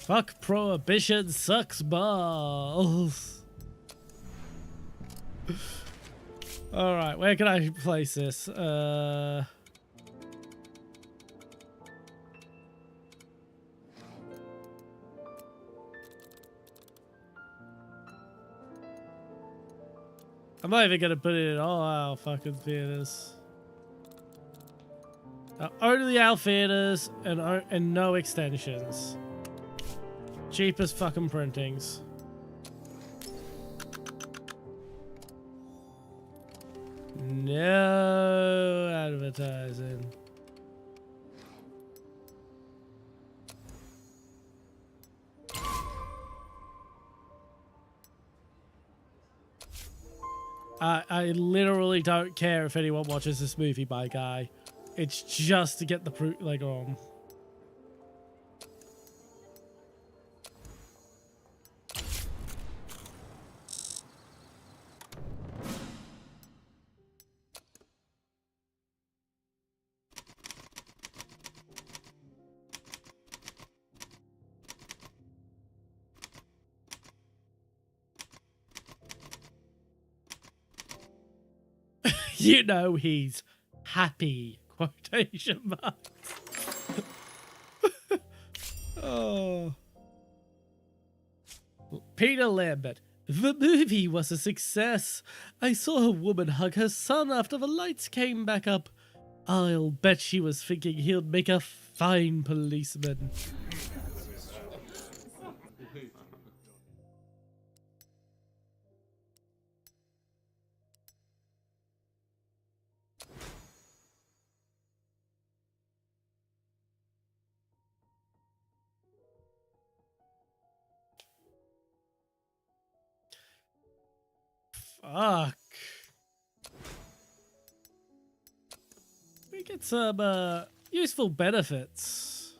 Fuck prohibition sucks balls. Alright, where can I place this? I'm not even gonna put it in all our fucking theaters. Only our theaters and no extensions. Cheapest fucking printings. No advertising. I literally don't care if anyone watches this movie, my guy. It's just to get the bootleg on. You know he's happy, quotation marks. Oh. Peter Lambert. The movie was a success. I saw a woman hug her son after the lights came back up. I'll bet she was thinking he'll make a fine policeman. Fuck. We get some useful benefits.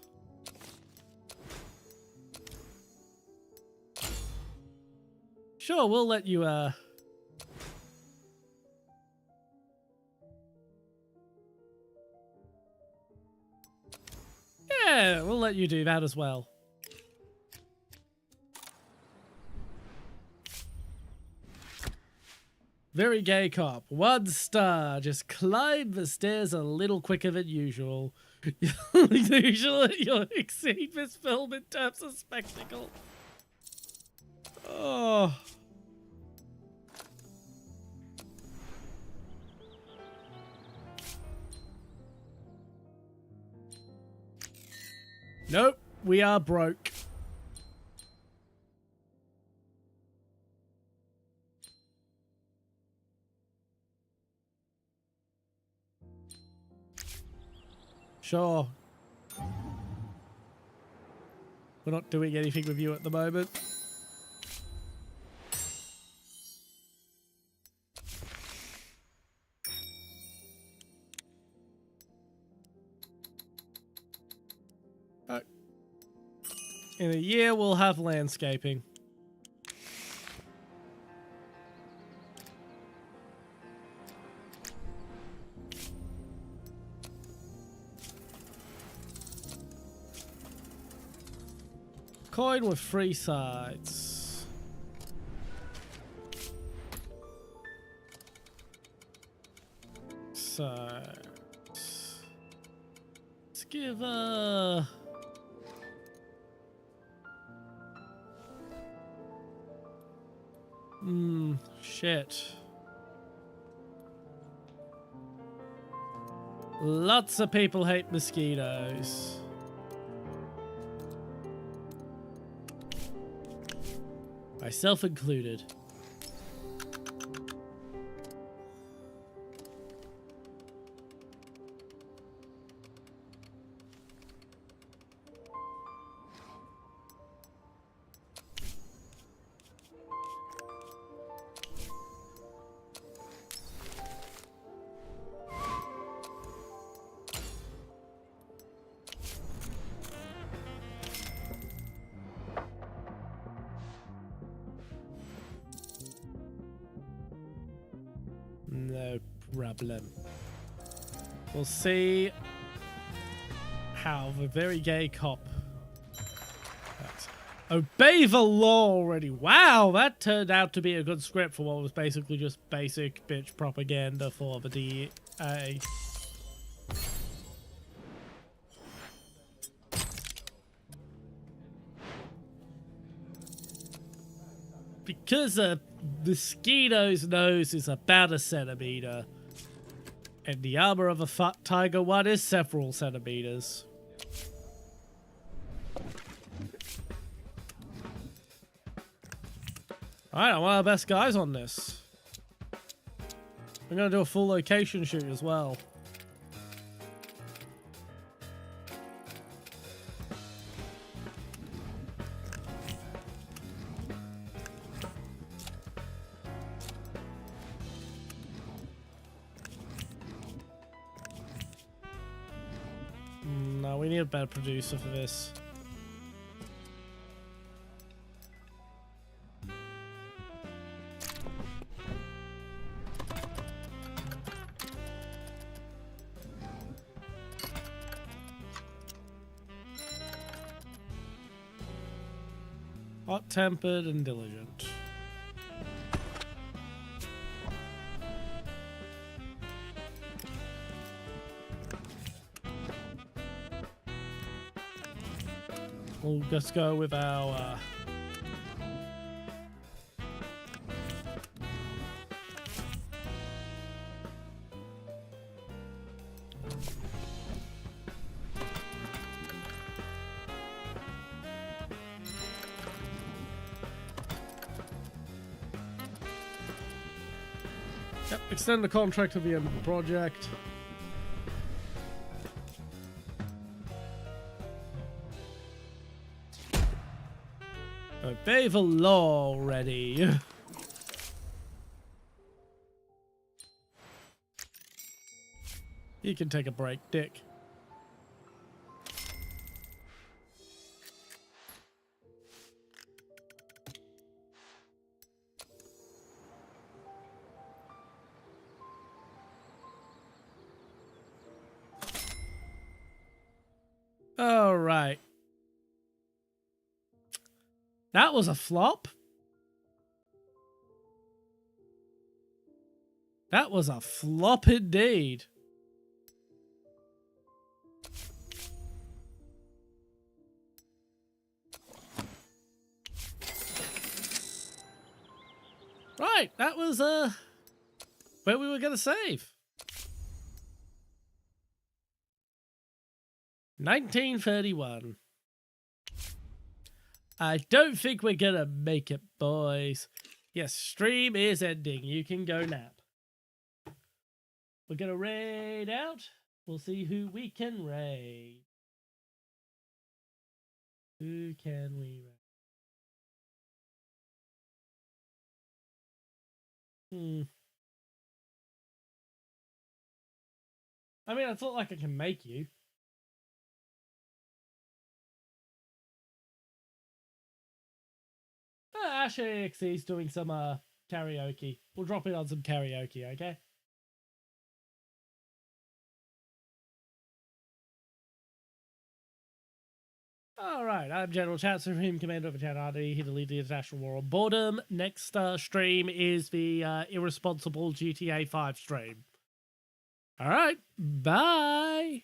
Sure, we'll let you, yeah, we'll let you do that as well. Very gay cop. 1 star. Just climb the stairs a little quicker than usual. Usually you'll exceed this film in terms of spectacle. Oh. Nope, we are broke. Sure. We're not doing anything with you at the moment. In a year, we'll have landscaping. Coin with 3 sides. So let's give shit. Lots of people hate mosquitoes. Myself included. No problem. We'll see how the very gay cop obey the law already. Wow, that turned out to be a good script for what was basically just basic bitch propaganda for the DA. Because a mosquito's nose is about 1 centimeter, and the armor of a tiger one is several centimeters. Alright, I'm one of the best guys on this. I'm gonna do a full location shoot as well. No, we need a better producer for this. Hot-tempered and diligent. We'll just go with our yep, extend the contract to the end of the project. Obey the law already. You can take a break, Dick. All right. That was a flop. That was a flop indeed. Right, that was where we were going to save. 1931. I don't think we're going to make it, boys. Yes, stream is ending. You can go nap. We're going to raid out. We'll see who we can raid. Who can we raid? I mean, it's not like I can make you. Ash AXE's doing some karaoke. We'll drop in on some karaoke, okay? Alright, I'm General Chat Supreme Commander of the Chat RD, here to lead the International War on Boredom. Next stream is the irresponsible GTA 5 stream. Alright, bye!